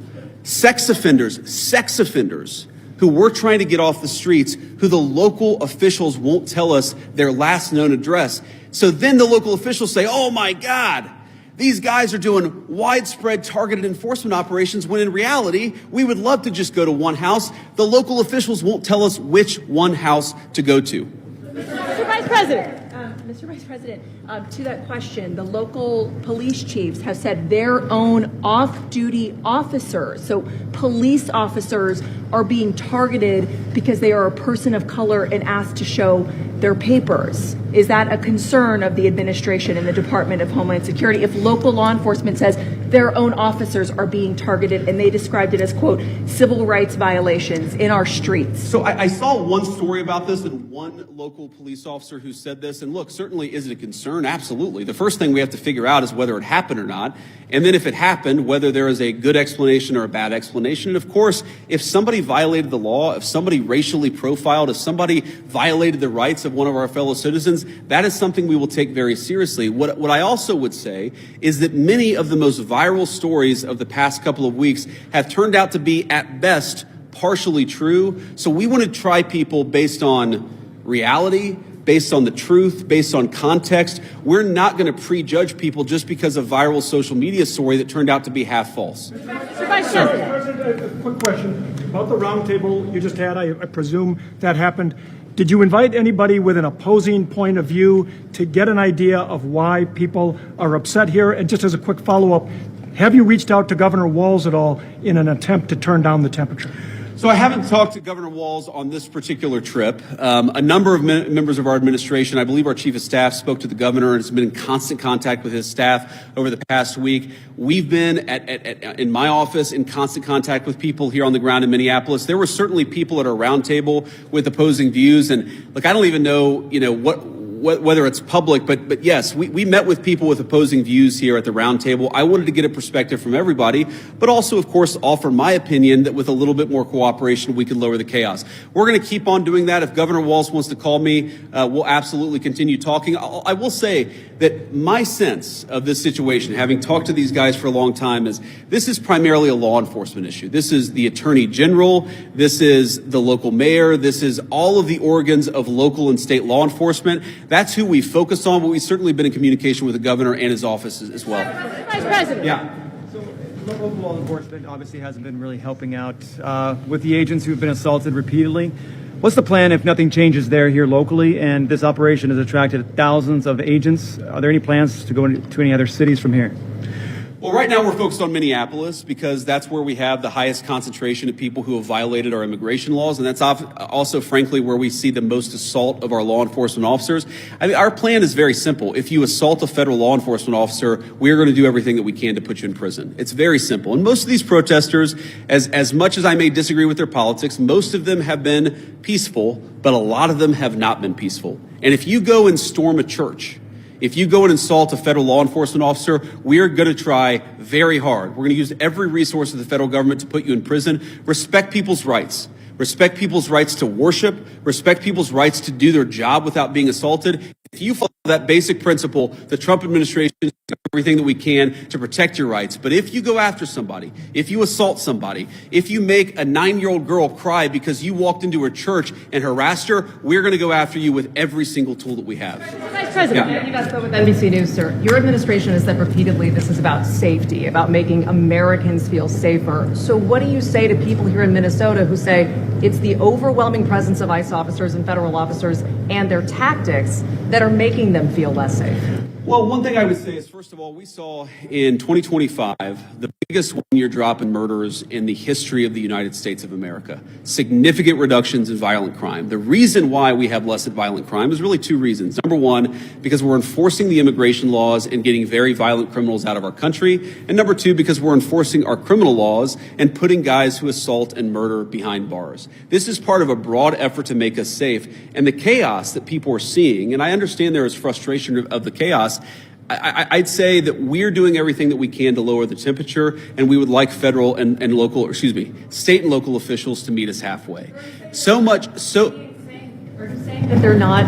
Sex offenders who we're trying to get off the streets, who the local officials won't tell us their last known address. So then the local officials say, oh my God, these guys are doing widespread targeted enforcement operations, when in reality, we would love to just go to one house. The local officials won't tell us which one house to go to. Mr. Vice President, to that question, the local police chiefs have said their own off-duty officers, so police officers, are being targeted because they are a person of color and asked to show their papers. Is that a concern of the administration and the Department of Homeland Security if local law enforcement says their own officers are being targeted, and they described it as, quote, civil rights violations in our streets? So I saw one story about this and one local police officer who said this. And look, certainly is it a concern? Absolutely. The first thing we have to figure out is whether it happened or not. And then if it happened, whether there is a good explanation or a bad explanation. And of course, if somebody violated the law, if somebody racially profiled, if somebody violated the rights of one of our fellow citizens, that is something we will take very seriously. What I also would say is that many of the most viral stories of the past couple of weeks have turned out to be, at best, partially true. So we want to try people based on reality, based on the truth, based on context. We're not going to prejudge people just because of viral social media story that turned out to be half false. Mr. Vice President, a quick question about the roundtable you just had. I presume that happened. Did you invite anybody with an opposing point of view to get an idea of why people are upset here? And just as a quick follow-up, have you reached out to Governor Walz at all in an attempt to turn down the temperature? So I haven't talked to Governor Walz on this particular trip. A number of members of our administration, I believe our chief of staff, spoke to the governor and has been in constant contact with his staff over the past week. We've been in my office in constant contact with people here on the ground in Minneapolis. There were certainly people at our roundtable with opposing views. And look, I don't even know, whether it's public, but yes, we met with people with opposing views here at the roundtable. I wanted to get a perspective from everybody, but also, of course, offer my opinion that with a little bit more cooperation, we could lower the chaos. We're going to keep on doing that. If Governor Walz wants to call me, we'll absolutely continue talking. I will say that my sense of this situation, having talked to these guys for a long time, is this is primarily a law enforcement issue. This is the Attorney General. This is the local mayor. This is all of the organs of local and state law enforcement. That's who we focus on, but we've certainly been in communication with the governor and his office as well. Vice President. Yeah. Local law enforcement obviously hasn't been really helping out with the agents who've been assaulted repeatedly. What's the plan if nothing changes there here locally and this operation has attracted thousands of agents? Are there any plans to go to any other cities from here? Well, right now we're focused on Minneapolis because that's where we have the highest concentration of people who have violated our immigration laws, and that's also, frankly, where we see the most assault of our law enforcement officers. I mean, our plan is very simple. If you assault a federal law enforcement officer, we're going to do everything that we can to put you in prison. It's very simple. And most of these protesters, as much as I may disagree with their politics, most of them have been peaceful, but a lot of them have not been peaceful. And if you go and storm a church, if you go and insult a federal law enforcement officer, we are going to try very hard. We're going to use every resource of the federal government to put you in prison. Respect people's rights. Respect people's rights to worship. Respect people's rights to do their job without being assaulted. If you follow that basic principle, the Trump administration is doing everything that we can to protect your rights. But if you go after somebody, if you assault somebody, if you make a 9-year-old girl cry because you walked into her church and harassed her, we're going to go after you with every single tool that we have. Vice President. You guys spoke with NBC News, sir. Your administration has said repeatedly this is about safety, about making Americans feel safer. So what do you say to people here in Minnesota who say it's the overwhelming presence of ICE officers and federal officers and their tactics that are making them feel less safe? Well, one thing I would say is, first of all, we saw in 2025 the biggest one-year drop in murders in the history of the United States of America. Significant reductions in violent crime. The reason why we have less violent crime is really two reasons. Number one, because we're enforcing the immigration laws and getting very violent criminals out of our country. And number two, because we're enforcing our criminal laws and putting guys who assault and murder behind bars. This is part of a broad effort to make us safe. And the chaos that people are seeing, and I understand there is frustration of the chaos, I'd say that we're doing everything that we can to lower the temperature, and we would like federal and state and local officials to meet us halfway. Are you saying that they're not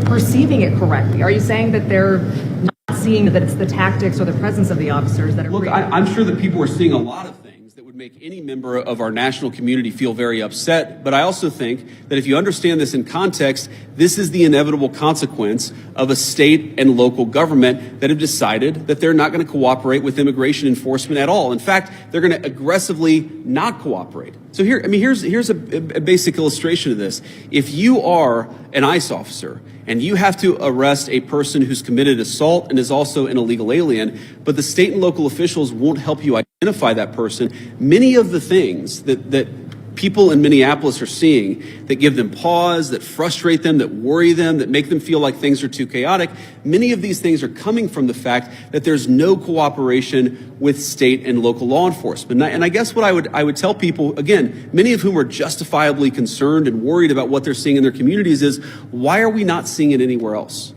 perceiving it correctly? Are you saying that they're not seeing that it's the tactics or the presence of the officers that are... Look, I'm sure that people are seeing a lot of things that would make any member of our national community feel very upset. But I also think that if you understand this in context, this is the inevitable consequence of a state and local government that have decided that they're not going to cooperate with immigration enforcement at all. In fact, they're going to aggressively not cooperate. So here's a basic illustration of this. If you are an ICE officer and you have to arrest a person who's committed assault and is also an illegal alien, but the state and local officials won't help you identify that person, many of the things that people in Minneapolis are seeing that give them pause, that frustrate them, that worry them, that make them feel like things are too chaotic, many of these things are coming from the fact that there's no cooperation with state and local law enforcement. And I guess what I would tell people, again, many of whom are justifiably concerned and worried about what they're seeing in their communities, is why are we not seeing it anywhere else?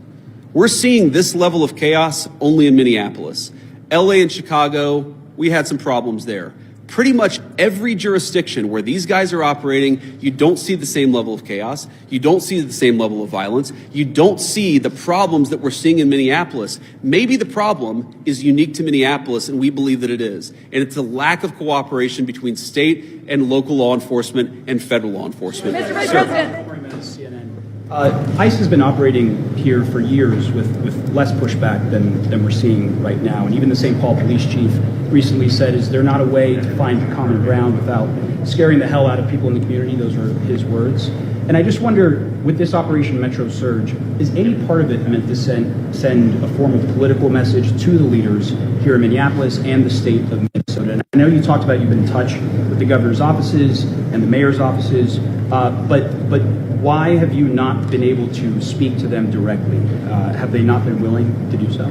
We're seeing this level of chaos only in Minneapolis. LA and Chicago, we had some problems there. Pretty much every jurisdiction where these guys are operating, you don't see the same level of chaos. You don't see the same level of violence. You don't see the problems that we're seeing in Minneapolis. Maybe the problem is unique to Minneapolis, and we believe that it is. And it's a lack of cooperation between state and local law enforcement and federal law enforcement. Mr. Vice President. ICE has been operating here for years with less pushback than we're seeing right now. And even the St. Paul police chief recently said, is there not a way to find common ground without scaring the hell out of people in the community? Those are his words. And I just wonder, with this Operation Metro Surge, is any part of it meant to send a form of political message to the leaders here in Minneapolis and the state of Minnesota? And I know you talked about you've been in touch with the governor's offices and the mayor's offices, but why have you not been able to speak to them directly? Have they not been willing to do so?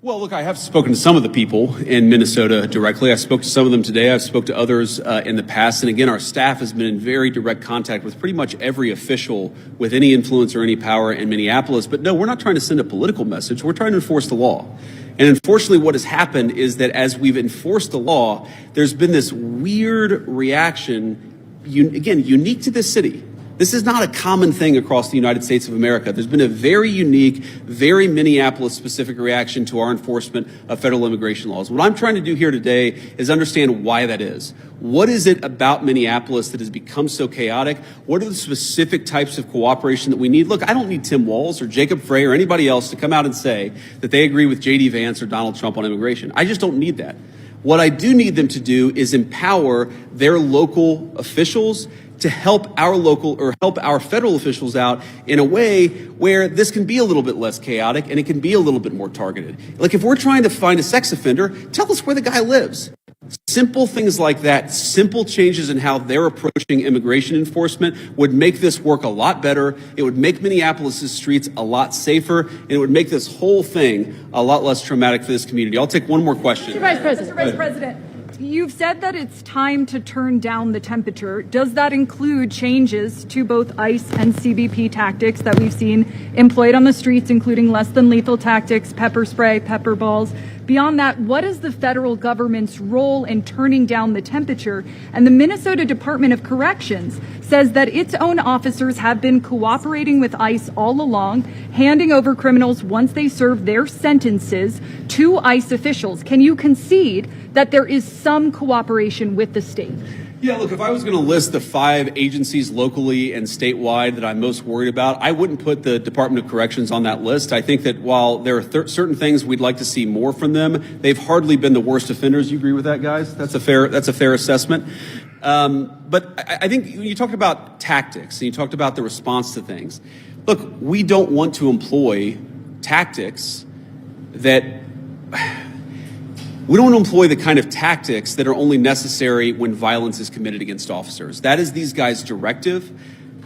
Well, look, I have spoken to some of the people in Minnesota directly. I spoke to some of them today. I've spoke to others in the past. And again, our staff has been in very direct contact with pretty much every official with any influence or any power in Minneapolis. But no, we're not trying to send a political message. We're trying to enforce the law. And unfortunately, what has happened is that as we've enforced the law, there's been this weird reaction, again, unique to this city. This is not a common thing across the United States of America. There's been a very unique, very Minneapolis-specific reaction to our enforcement of federal immigration laws. What I'm trying to do here today is understand why that is. What is it about Minneapolis that has become so chaotic? What are the specific types of cooperation that we need? Look, I don't need Tim Walz or Jacob Frey or anybody else to come out and say that they agree with J.D. Vance or Donald Trump on immigration. I just don't need that. What I do need them to do is empower their local officials to help our federal officials out in a way where this can be a little bit less chaotic and it can be a little bit more targeted. Like if we're trying to find a sex offender, tell us where the guy lives. Simple things like that, simple changes in how they're approaching immigration enforcement would make this work a lot better. It would make Minneapolis' streets a lot safer, and it would make this whole thing a lot less traumatic for this community. I'll take one more question. Mr. Vice President, you've said that it's time to turn down the temperature. Does that include changes to both ICE and CBP tactics that we've seen employed on the streets, including less than lethal tactics, pepper spray, pepper balls? Beyond that, what is the federal government's role in turning down the temperature? And the Minnesota Department of Corrections says that its own officers have been cooperating with ICE all along, handing over criminals once they serve their sentences to ICE officials. Can you concede that there is some cooperation with the state? Yeah, look, if I was going to list the 5 agencies locally and statewide that I'm most worried about, I wouldn't put the Department of Corrections on that list. I think that while there are certain things we'd like to see more from them, they've hardly been the worst offenders. You agree with that, guys? That's a fair assessment. But I think when you talked about tactics and you talked about the response to things, look, we don't want to employ tactics that... We don't want to employ the kind of tactics that are only necessary when violence is committed against officers. That is these guys' directive,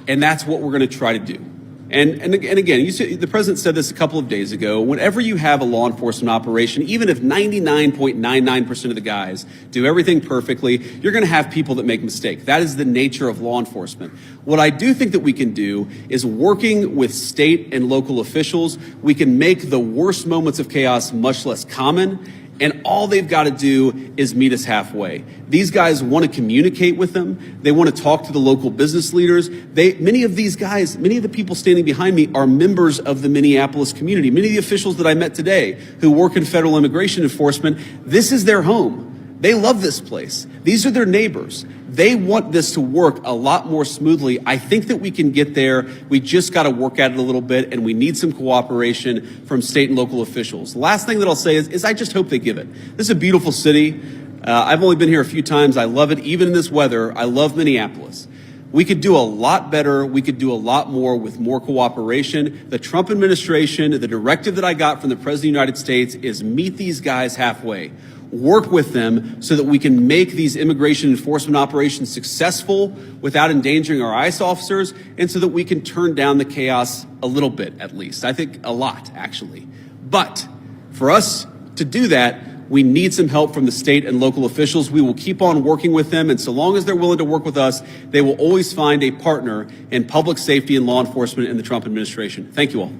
and that's what we're going to try to do. And again, the president said this a couple of days ago. Whenever you have a law enforcement operation, even if 99.99% of the guys do everything perfectly, you're going to have people that make mistakes. That is the nature of law enforcement. What I do think that we can do is working with state and local officials, we can make the worst moments of chaos much less common. And all they've got to do is meet us halfway. These guys want to communicate with them. They want to talk to the local business leaders. Many of these guys, many of the people standing behind me are members of the Minneapolis community. Many of the officials that I met today who work in federal immigration enforcement, this is their home. They love this place. These are their neighbors. They want this to work a lot more smoothly. I think that we can get there. We just got to work at it a little bit, and we need some cooperation from state and local officials. The last thing that I'll say is I just hope they give it. This is a beautiful city. I've only been here a few times. I love it. Even in this weather, I love Minneapolis. We could do a lot better. We could do a lot more with more cooperation. The Trump administration, the directive that I got from the President of the United States is meet these guys halfway. Work with them so that we can make these immigration enforcement operations successful without endangering our ICE officers, and so that we can turn down the chaos a little bit, at least. I think a lot, actually. But for us to do that, we need some help from the state and local officials. We will keep on working with them, and so long as they're willing to work with us, they will always find a partner in public safety and law enforcement in the Trump administration. Thank you all.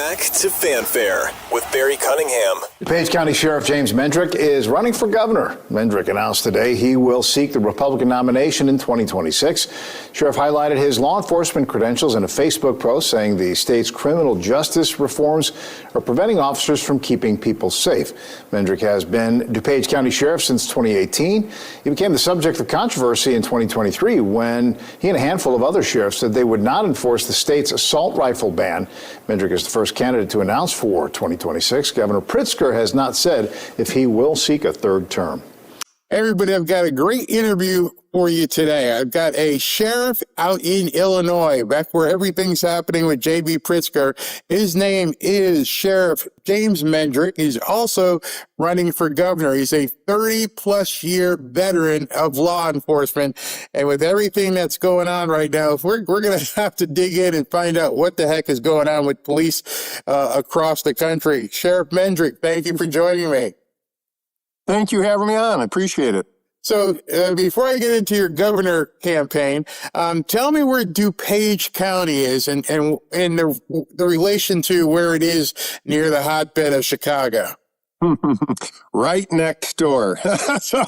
back to Fanfare with Barry Cunningham. DuPage County Sheriff James Mendrick is running for governor. Mendrick announced today he will seek the Republican nomination in 2026. Sheriff highlighted his law enforcement credentials in a Facebook post, saying the state's criminal justice reforms are preventing officers from keeping people safe. Mendrick has been DuPage County Sheriff since 2018. He became the subject of controversy in 2023 when he and a handful of other sheriffs said they would not enforce the state's assault rifle ban. Mendrick is the first candidate to announce for 2026. Governor Pritzker has not said if he will seek a third term. Everybody, I've got a great interview for you today. I've got a sheriff out in Illinois, back where everything's happening with J.B. Pritzker. His name is Sheriff James Mendrick. He's also running for governor. He's a 30-plus year veteran of law enforcement. And with everything that's going on right now, we're going to have to dig in and find out what the heck is going on with police across the country. Sheriff Mendrick, thank you for joining me. Thank you for having me on. I appreciate it. So before I get into your governor campaign, tell me where DuPage County is and the relation to where it is near the hotbed of Chicago. Right next door. So,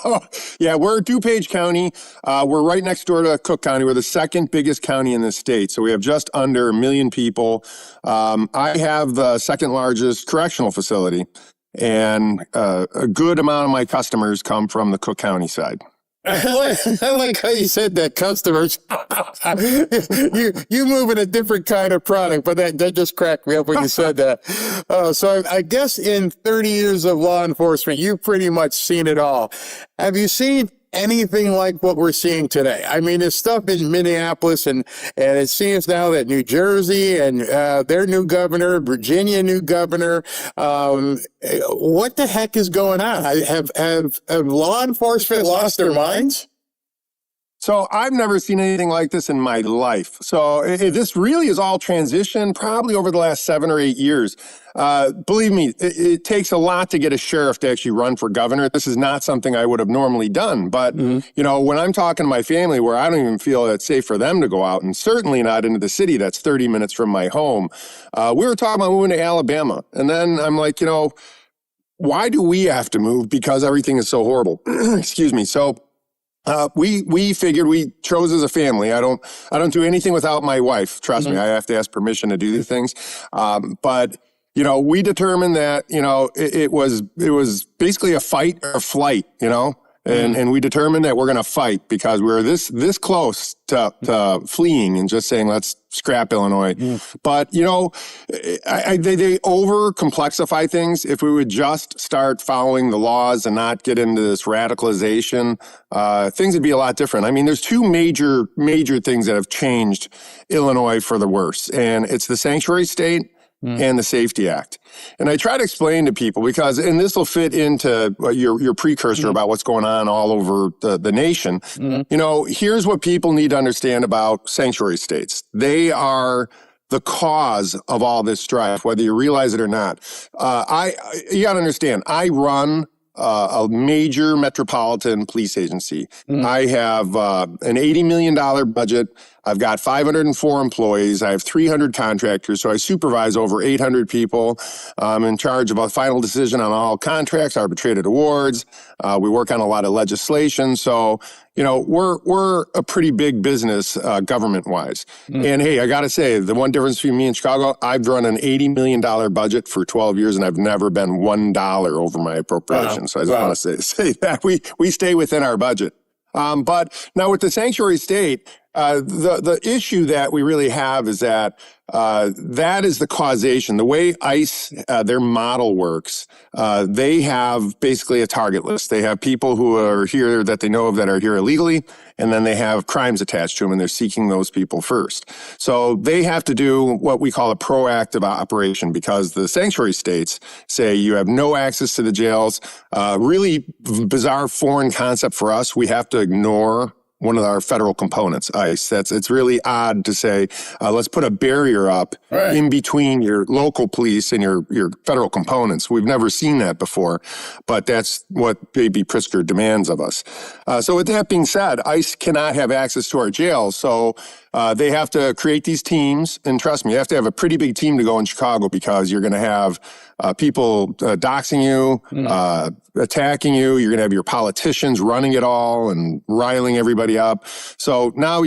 yeah, we're DuPage County. We're right next door to Cook County. We're the second biggest county in the state. So we have just under 1 million people. I have the second largest correctional facility. And a good amount of my customers come from the Cook County side. I like how you said that, customers. you move in a different kind of product, but that just cracked me up when you said that. So I guess in 30 years of law enforcement, you've pretty much seen it all. Have you seen anything like what we're seeing today? I mean, there's stuff in Minneapolis, and it seems now that New Jersey and their new governor, Virginia new governor, what the heck is going on? Have law enforcement lost their minds? So I've never seen anything like this in my life. So this really is all transition, probably over the last 7 or 8 years. Believe me, it takes a lot to get a sheriff to actually run for governor. This is not something I would have normally done. But, you know, when I'm talking to my family where I don't even feel it's safe for them to go out, and certainly not into the city that's 30 minutes from my home, we were talking about moving to Alabama. And then I'm like, you know, why do we have to move? Because everything is so horrible. Excuse me. So we figured, we chose as a family. I don't do anything without my wife. Trust me, I have to ask permission to do these things. But you know, we determined that, you know, it was basically a fight or flight, you know, and we determined that we're going to fight because we were this close to fleeing and just saying, let's scrap Illinois. But, you know, they over complexify things. If we would just start following the laws and not get into this radicalization, things would be a lot different. I mean, there's two major things that have changed Illinois for the worse, and it's the sanctuary state and the Safety Act. And I try to explain to people because, and this will fit into your precursor about what's going on all over the nation. You know, here's what people need to understand about sanctuary states. They are the cause of all this strife, whether you realize it or not. You got to understand, I run a major metropolitan police agency. I have an $80 million budget. I've got 504 employees. I have 300 contractors. So I supervise over 800 people. I'm in charge of a final decision on all contracts, arbitrated awards. We work on a lot of legislation. So, you know, we're a pretty big business government-wise. And hey, I got to say, the one difference between me and Chicago, I've run an $80 million budget for 12 years, and I've never been $1 over my appropriation. So I just want to say that we stay within our budget. But now with the sanctuary state, the issue that we really have is that that is the causation. The way ICE, their model works, they have basically a target list. They have people who are here that they know of that are here illegally, and then they have crimes attached to them, and they're seeking those people first. So they have to do what we call a proactive operation because the sanctuary states say you have no access to the jails. Really bizarre foreign concept for us. We have to ignore one of our federal components, ICE. It's really odd to say, let's put a barrier up in between your local police and your federal components. We've never seen that before, but that's what Baby Pritzker demands of us. So with that being said, ICE cannot have access to our jails. So they have to create these teams. And trust me, you have to have a pretty big team to go in Chicago because you're going to have people doxing you, attacking you. You're going to have your politicians running it all and riling everybody up. So now,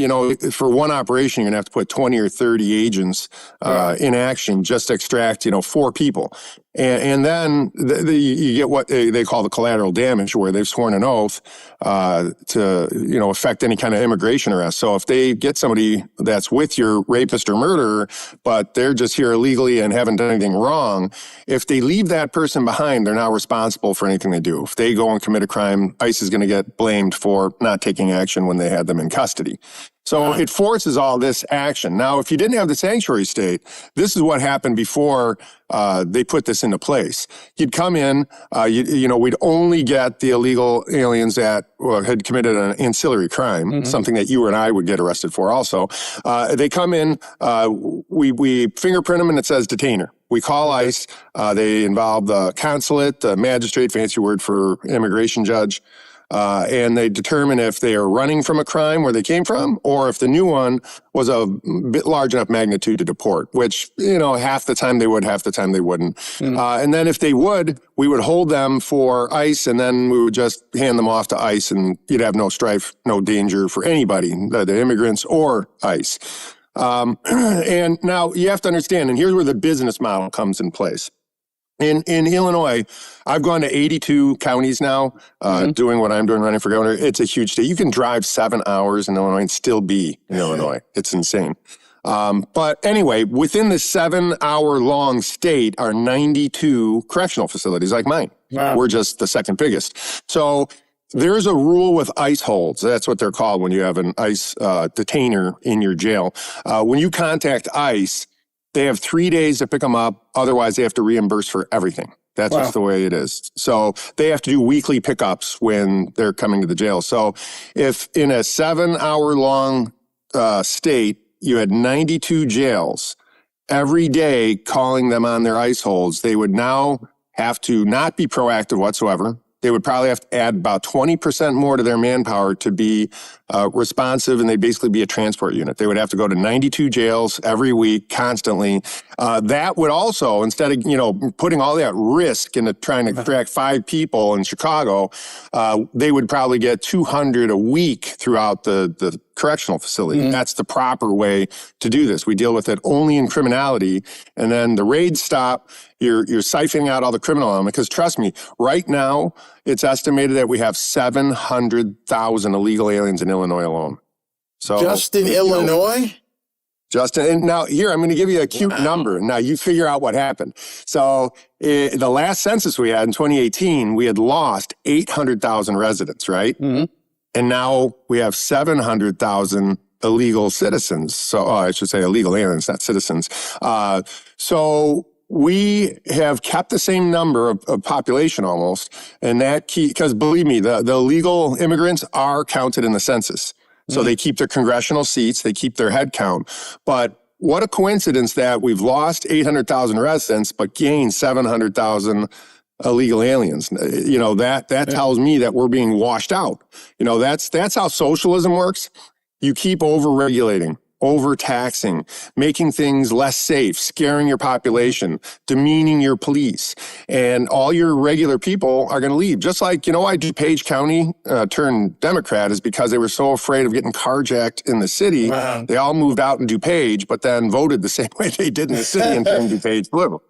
for one operation, you're going to have to put 20 or 30 agents in action just to extract, 4 people. And then you get what they call the collateral damage, where they've sworn an oath to, affect any kind of immigration arrest. So if they get somebody that's with your rapist or murderer, but they're just here illegally and haven't done anything wrong, if they leave that person behind, they're now responsible for anything they do. If they go and commit a crime, ICE is going to get blamed for not taking action when they had them in custody. So it forces all this action. Now, if you didn't have the sanctuary state, this is what happened before they put this into place. You'd come in, we'd only get the illegal aliens that had committed an ancillary crime, something that you and I would get arrested for also. They come in, we fingerprint them, and it says detainer. We call ICE. They involve the consulate, the magistrate, fancy word for immigration judge. And they determine if they are running from a crime where they came from, or if the new one was a bit large enough magnitude to deport, which, half the time they would, half the time they wouldn't. And then if they would, we would hold them for ICE, and then we would just hand them off to ICE, and you'd have no strife, no danger for anybody, the immigrants or ICE. And now you have to understand, and here's where the business model comes in place. In Illinois, I've gone to 82 counties now, doing what I'm doing, running for governor. It's a huge state. You can drive 7 hours in Illinois and still be in Illinois. It's insane. But anyway, within the 7-hour-long state are 92 correctional facilities like mine. Wow. We're just the second biggest. So there's a rule with ICE holds. That's what they're called when you have an ICE detainer in your jail. When you contact ICE, they have 3 days to pick them up. Otherwise, they have to reimburse for everything. That's just the way it is. So they have to do weekly pickups when they're coming to the jail. So if in a 7-hour-long state, you had 92 jails every day calling them on their ICE holds, they would now have to not be proactive whatsoever. They would probably have to add about 20% more to their manpower to be responsive, and they'd basically be a transport unit. They would have to go to 92 jails every week, constantly. That would also, instead of, putting all that risk into trying to extract 5 people in Chicago, they would probably get 200 a week throughout the correctional facility. That's the proper way to do this. We deal with it only in criminality, and then the raids stop. You're siphoning out all the criminal element, because trust me, right now, it's estimated that we have 700,000 illegal aliens in Illinois alone. So just in Illinois? And now here, I'm going to give you a cute number. Now you figure out what happened. So the last census we had in 2018, we had lost 800,000 residents, right? And now we have 700,000 illegal citizens. So I should say illegal aliens, not citizens. So we have kept the same number of population almost, and that because believe me, the illegal immigrants are counted in the census. So they keep their congressional seats, they keep their head count. But what a coincidence that we've lost 800,000 residents, but gained 700,000 illegal aliens. That tells me that we're being washed out. That's how socialism works. You keep over-regulating, overtaxing, making things less safe, scaring your population, demeaning your police, and all your regular people are going to leave. Just like, why DuPage County turned Democrat is because they were so afraid of getting carjacked in the city. Wow. They all moved out in DuPage, but then voted the same way they did in the city and turned DuPage blue.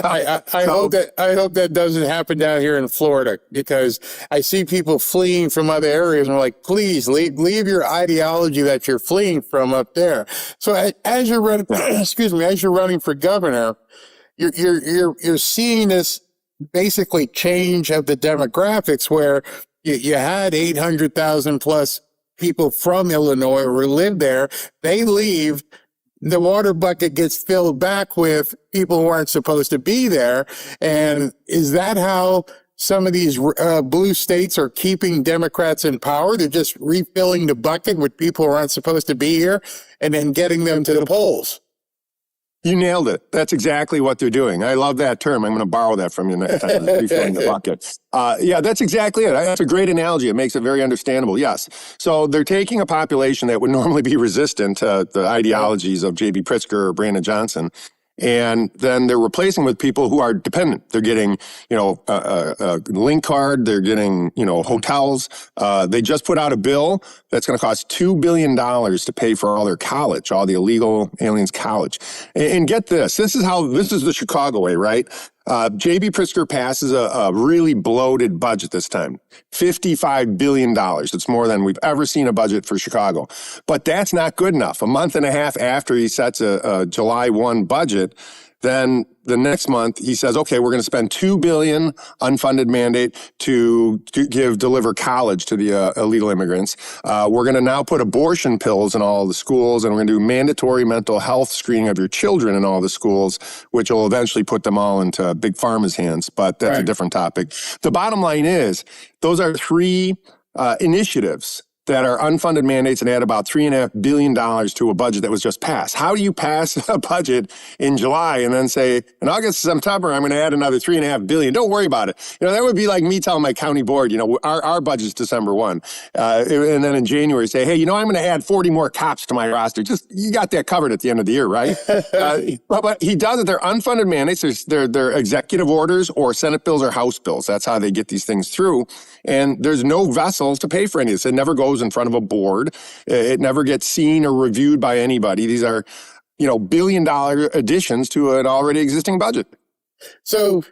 I hope that doesn't happen down here in Florida, because I see people fleeing from other areas, and I'm like, please leave your ideology that you're fleeing from up there. So as you're running, as you're running for governor, you're seeing this basically change of the demographics, where you had 800,000 plus people from Illinois who live there. They leave. The water bucket gets filled back with people who aren't supposed to be there. And is that how some of these blue states are keeping Democrats in power. They're just refilling the bucket with people who aren't supposed to be here and then getting them to the polls. You nailed it. That's exactly what they're doing. I love that term. I'm going to borrow that from you next time. Refilling the bucket. Yeah, that's exactly it. That's a great analogy. It makes it very understandable. Yes. So they're taking a population that would normally be resistant to the ideologies of J.B. Pritzker or Brandon Johnson, and then they're replacing with people who are dependent. They're getting, a link card. They're getting, hotels. They just put out a bill that's going to cost $2 billion to pay for all their college, all the illegal aliens' college. And get this. This is the Chicago way, right? J.B. Pritzker passes a really bloated budget this time, $55 billion. It's more than we've ever seen a budget for Chicago. But that's not good enough. A month and a half after he sets a July 1 budget, then the next month he says, okay, we're going to spend $2 billion unfunded mandate to deliver college to the illegal immigrants. We're going to now put abortion pills in all the schools, and we're going to do mandatory mental health screening of your children in all the schools, which will eventually put them all into Big Pharma's hands. But that's a different topic. The bottom line is those are three initiatives that are unfunded mandates and add about $3.5 billion to a budget that was just passed. How do you pass a budget in July and then say, in August, September, I'm going to add another $3.5 billion? Don't worry about it. That would be like me telling my county board, our budget's December 1. And then in January say, hey, I'm going to add 40 more cops to my roster. You got that covered at the end of the year, right? But he does it. They're unfunded mandates. They're executive orders or Senate bills or House bills. That's how they get these things through. And there's no vessels to pay for any of this. It never goes in front of a board. It never gets seen or reviewed by anybody. These are, billion-dollar additions to an already existing budget. So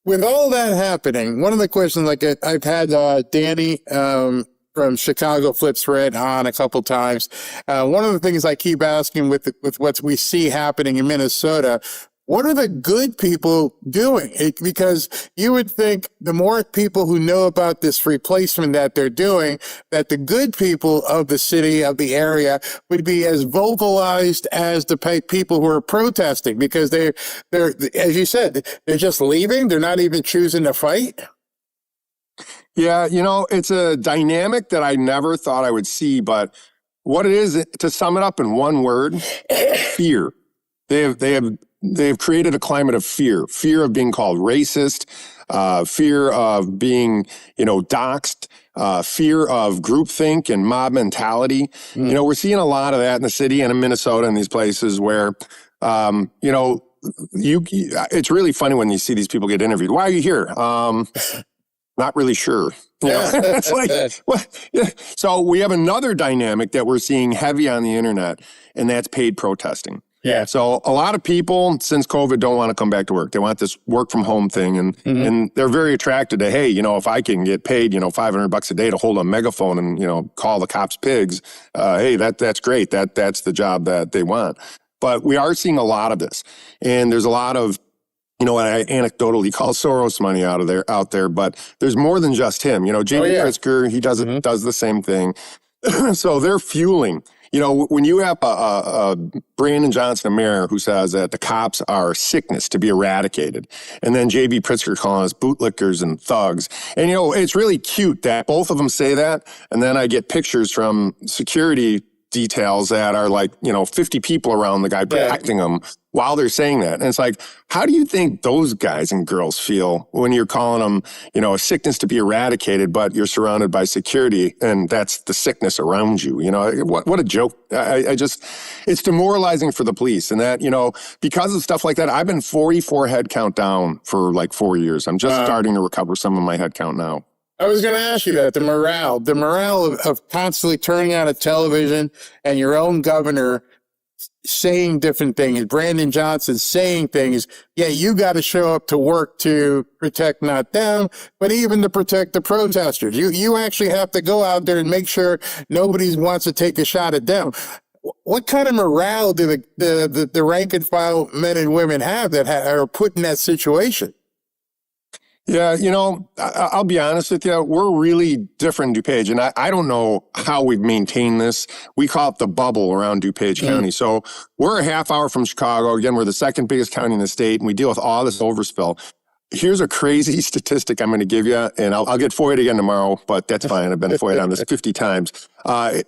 with all that happening, one of the questions, like I've had Danny from Chicago Flip Thread on a couple times. One of the things I keep asking with what we see happening in Minnesota, what are the good people doing? Because you would think the more people who know about this replacement that they're doing, that the good people of the city, of the area, would be as vocalized as the people who are protesting, because they're, as you said, they're just leaving. They're not even choosing to fight. Yeah, it's a dynamic that I never thought I would see, but what it is, to sum it up in one word, fear. They've created a climate of fear of being called racist, fear of being, doxxed, fear of groupthink and mob mentality. We're seeing a lot of that in the city and in Minnesota and these places where, it's really funny when you see these people get interviewed. Why are you here? Not really sure. It's like, what? Yeah. So we have another dynamic that we're seeing heavy on the internet, and that's paid protesting. Yeah. So a lot of people since COVID don't want to come back to work. They want this work from home thing, and they're very attracted to, hey, if I can get paid, $500 a day to hold a megaphone and, call the cops pigs, hey, that's great. That's the job that they want. But we are seeing a lot of this, and there's a lot of, what I anecdotally call Soros money out there, but there's more than just him. J.B. Pritzker, he does the same thing. So they're fueling. When you have a Brandon Johnson, a mayor, who says that the cops are sickness to be eradicated, and then J.B. Pritzker calling us bootlickers and thugs. And, it's really cute that both of them say that, and then I get pictures from security details that are like, 50 people around the guy protecting them while they're saying that. And it's like, how do you think those guys and girls feel when you're calling them, a sickness to be eradicated, but you're surrounded by security and that's the sickness around you? What a joke. It's demoralizing for the police. And that, because of stuff like that, I've been 44 head count down for like 4 years. I'm just starting to recover some of my head count now. I was going to ask you that, the morale of constantly turning on a television and your own governor saying different things, Brandon Johnson saying things. Yeah, you got to show up to work to protect not them, but even to protect the protesters. You actually have to go out there and make sure nobody wants to take a shot at them. What kind of morale do the rank and file men and women have that are put in that situation? Yeah, I'll be honest with you. We're really different in DuPage, and I don't know how we've maintained this. We call it the bubble around DuPage County. So we're a half hour from Chicago. Again, we're the second biggest county in the state, and we deal with all this overspill. Here's a crazy statistic I'm going to give you, and I'll get FOIA'd again tomorrow, but that's fine. I've been FOIA'd on this 50 times.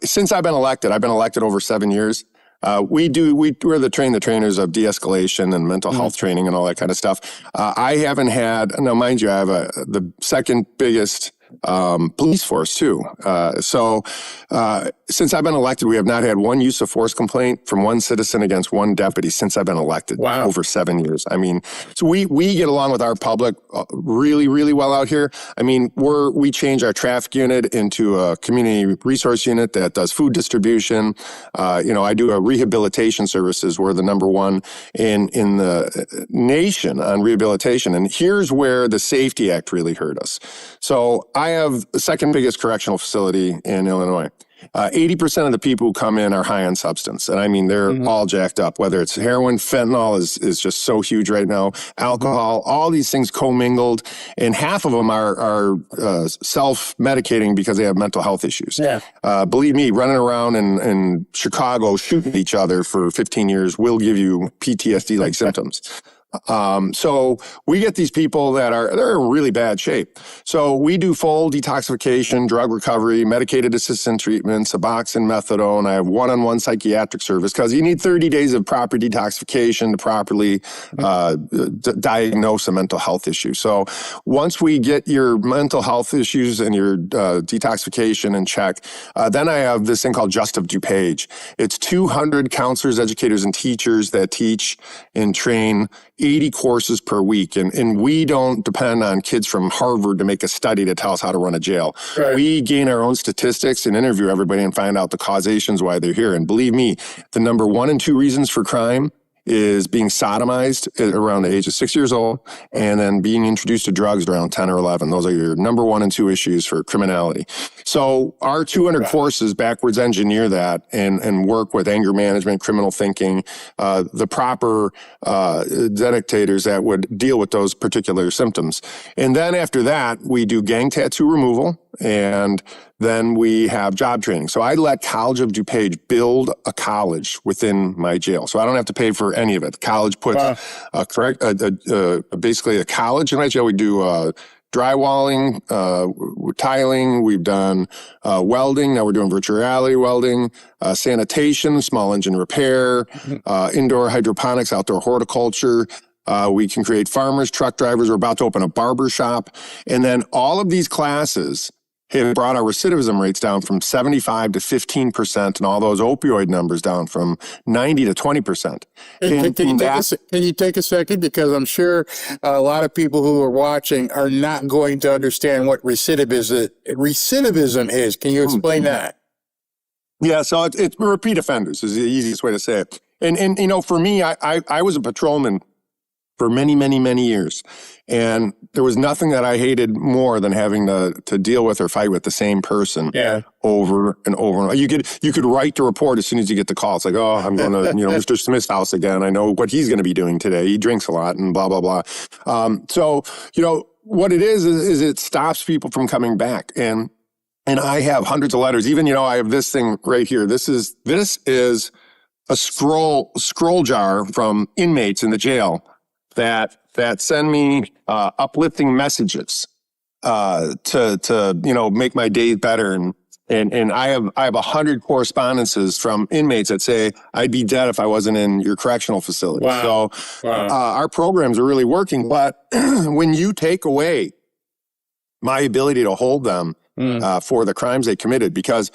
Since I've been elected over 7 years. We're the trainers of de-escalation and mental health training and all that kind of stuff. I haven't had, now mind you, I have the second biggest police force too. Since I've been elected, we have not had one use of force complaint from one citizen against one deputy since I've been elected. Wow. Over 7 years. I mean, so we get along with our public really, really well out here. I mean, we change our traffic unit into a community resource unit that does food distribution. I do a rehabilitation services. We're the number one in the nation on rehabilitation. And here's where the Safety Act really hurt us. So I have the second biggest correctional facility in Illinois. 80% of the people who come in are high on substance. And I mean, they're all jacked up, whether it's heroin, fentanyl is just so huge right now, alcohol, all these things commingled. And half of them are self-medicating because they have mental health issues. Yeah. Believe me, running around in Chicago shooting each other for 15 years will give you PTSD-like symptoms. So we get these people they're in really bad shape. So we do full detoxification, drug recovery, medicated assistant treatment, Suboxone, methadone. I have one-on-one psychiatric service because you need 30 days of proper detoxification to properly diagnose a mental health issue. So once we get your mental health issues and your detoxification in check, then I have this thing called Just of DuPage. It's 200 counselors, educators, and teachers that teach and train 80 courses per week. And we don't depend on kids from Harvard to make a study to tell us how to run a jail. Right. We gain our own statistics and interview everybody and find out the causations why they're here. And believe me, the number 1 and 2 reasons for crime is being sodomized around the age of 6 years old and then being introduced to drugs around 10 or 11. Those are your number 1 and 2 issues for criminality. So our 200 courses backwards engineer that and work with anger management, criminal thinking, the proper detectors that would deal with those particular symptoms. And then after that, we do gang tattoo removal, and then we have job training. So I let College of DuPage build a college within my jail. So I don't have to pay for any of it. The college puts basically a college in my jail. We do drywalling, tiling. We've done welding. Now we're doing virtual reality welding, sanitation, small engine repair, indoor hydroponics, outdoor horticulture. We can create farmers, truck drivers. We're about to open a barber shop. And then all of these classes have brought our recidivism rates down from 75 to 15% and all those opioid numbers down from 90 to 20%. Can you take a second? Because I'm sure a lot of people who are watching are not going to understand what recidivism is. Can you explain that? Yeah, so it's repeat offenders is the easiest way to say it. And for me, I was a patrolman for many, many, many years. And there was nothing that I hated more than having to deal with or fight with the same person over and over. You could write the report as soon as you get the call. It's like, oh, I'm going to, Mr. Smith's house again. I know what he's going to be doing today. He drinks a lot and blah, blah, blah. So what it is it stops people from coming back. And I have hundreds of letters. Even, I have this thing right here. This is a scroll jar from inmates in the jail that send me uplifting messages to make my day better. And I have 100 correspondences from inmates that say I'd be dead if I wasn't in your correctional facility. Wow. So our programs are really working. But when you take away my ability to hold them for the crimes they committed, because,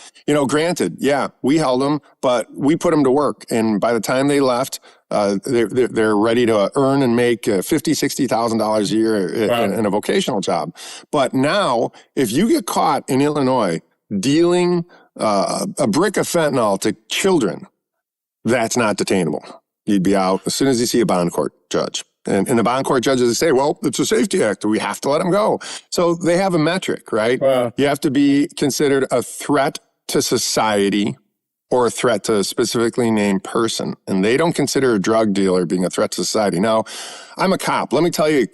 granted, we held them, but we put them to work. And by the time they left, they're ready to earn and make $50,000, $60,000 a year in a vocational job. But now, if you get caught in Illinois dealing a brick of fentanyl to children, that's not detainable. You'd be out as soon as you see a bond court judge. And the bond court judges say, well, it's a safety act. We have to let them go. So they have a metric, right? Wow. You have to be considered a threat to society or a threat to a specifically named person. And they don't consider a drug dealer being a threat to society. Now, I'm a cop. Let me tell you,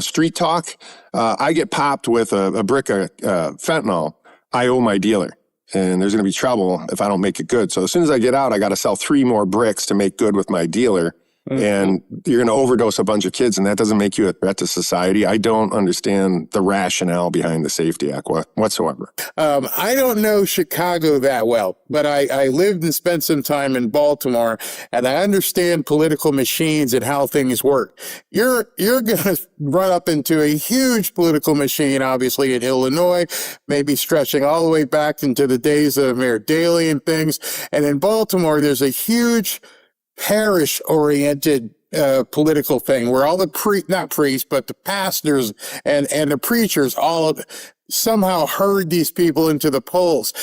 street talk. I get popped with a brick of fentanyl. I owe my dealer. And there's going to be trouble if I don't make it good. So as soon as I get out, I got to sell 3 more bricks to make good with my dealer. and you're going to overdose a bunch of kids, and that doesn't make you a threat to society. I don't understand the rationale behind the Safety Act whatsoever. I don't know Chicago that well, but I lived and spent some time in Baltimore, and I understand political machines and how things work. You're going to run up into a huge political machine, obviously, in Illinois, maybe stretching all the way back into the days of Mayor Daley and things. And in Baltimore, there's a huge parish-oriented political thing where all the not priests, but the pastors and the preachers all somehow herd these people into the polls.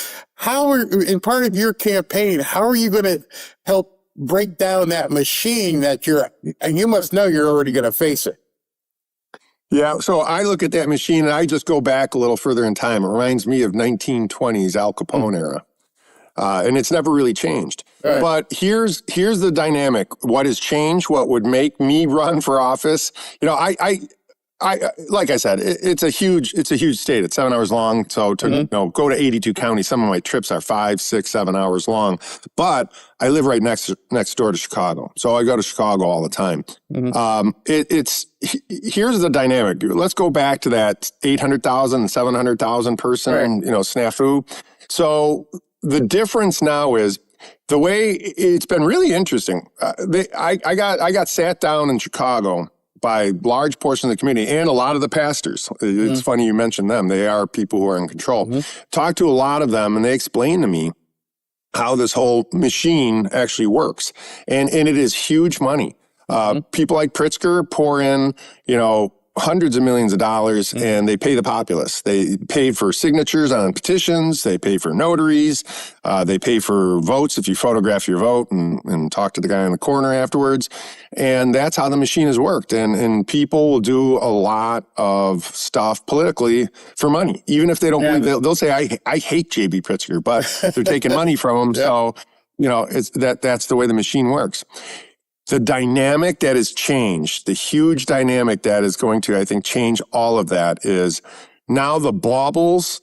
In part of your campaign, how are you going to help break down that machine and you must know you're already going to face it? Yeah, so I look at that machine and I just go back a little further in time. It reminds me of 1920s Al Capone era. And it's never really changed. Right. But here's the dynamic. What has changed? What would make me run for office? You know, I like I said, it's a huge state. It's 7 hours long. So to go to 82 counties, some of my trips are 5, 6, 7 hours long. But I live right next door to Chicago, so I go to Chicago all the time. Here's the dynamic. Let's go back to that 800,000, 700,000 person, snafu. So the difference now is the way it's been really interesting. I got sat down in Chicago by large portions of the community and a lot of the pastors. It's funny you mentioned them. They are people who are in control. Talked to a lot of them, and they explained to me how this whole machine actually works. And it is huge money. People like Pritzker pour in, hundreds of millions of dollars, and they pay the populace. They pay for signatures on petitions. They pay for notaries. They pay for votes if you photograph your vote and talk to the guy in the corner afterwards. And that's how the machine has worked. And people will do a lot of stuff politically for money, even if they don't believe. They'll say, I hate J.B. Pritzker, but they're taking money from him. So, that's the way the machine works. The dynamic that has changed, the huge dynamic that is going to, I think, change all of that is now the baubles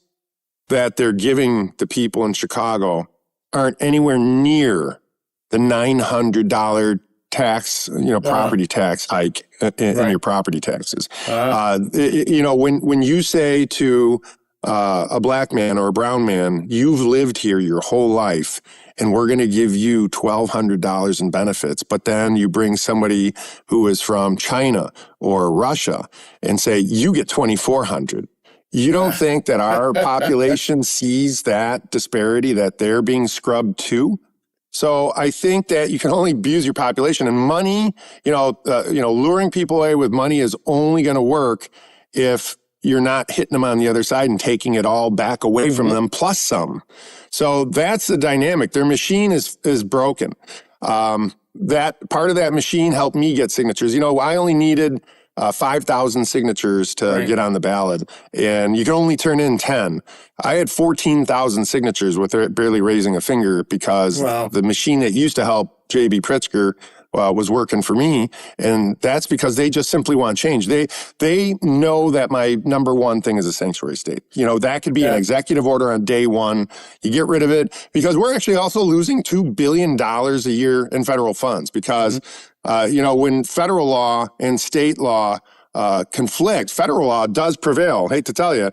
that they're giving the people in Chicago aren't anywhere near the $900 tax, property tax hike in your property taxes. When you say to a black man or a brown man, you've lived here your whole life, and we're going to give you $1,200 in benefits. But then you bring somebody who is from China or Russia and say, you get $2,400. You don't think that our population sees that disparity, that they're being scrubbed too? So I think that you can only abuse your population, and money, luring people away with money is only going to work if you're not hitting them on the other side and taking it all back away from them plus some. So that's the dynamic. Their machine is broken. That part of that machine helped me get signatures. I only needed 5,000 signatures to get on the ballot, and you can only turn in 10. I had 14,000 signatures with barely raising a finger because the machine that used to help J.B. Pritzker was working for me, and that's because they just simply want change. They know that my number one thing is a sanctuary state. That could be an executive order on day one. You get rid of it because we're actually also losing $2 billion a year in federal funds because, when federal law and state law conflict, federal law does prevail. Hate to tell you,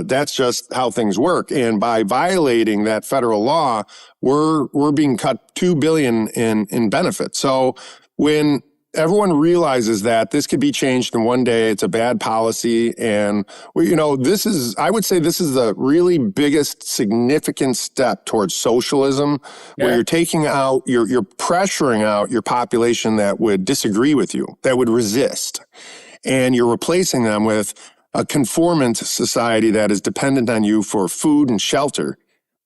that's just how things work. And by violating that federal law, we're being cut $2 billion in benefits. So when everyone realizes that this could be changed in one day, it's a bad policy, and I would say this is the really biggest significant step towards socialism, where you're taking out, you're pressuring out your population that would disagree with you, that would resist. And you're replacing them with a conformant society that is dependent on you for food and shelter.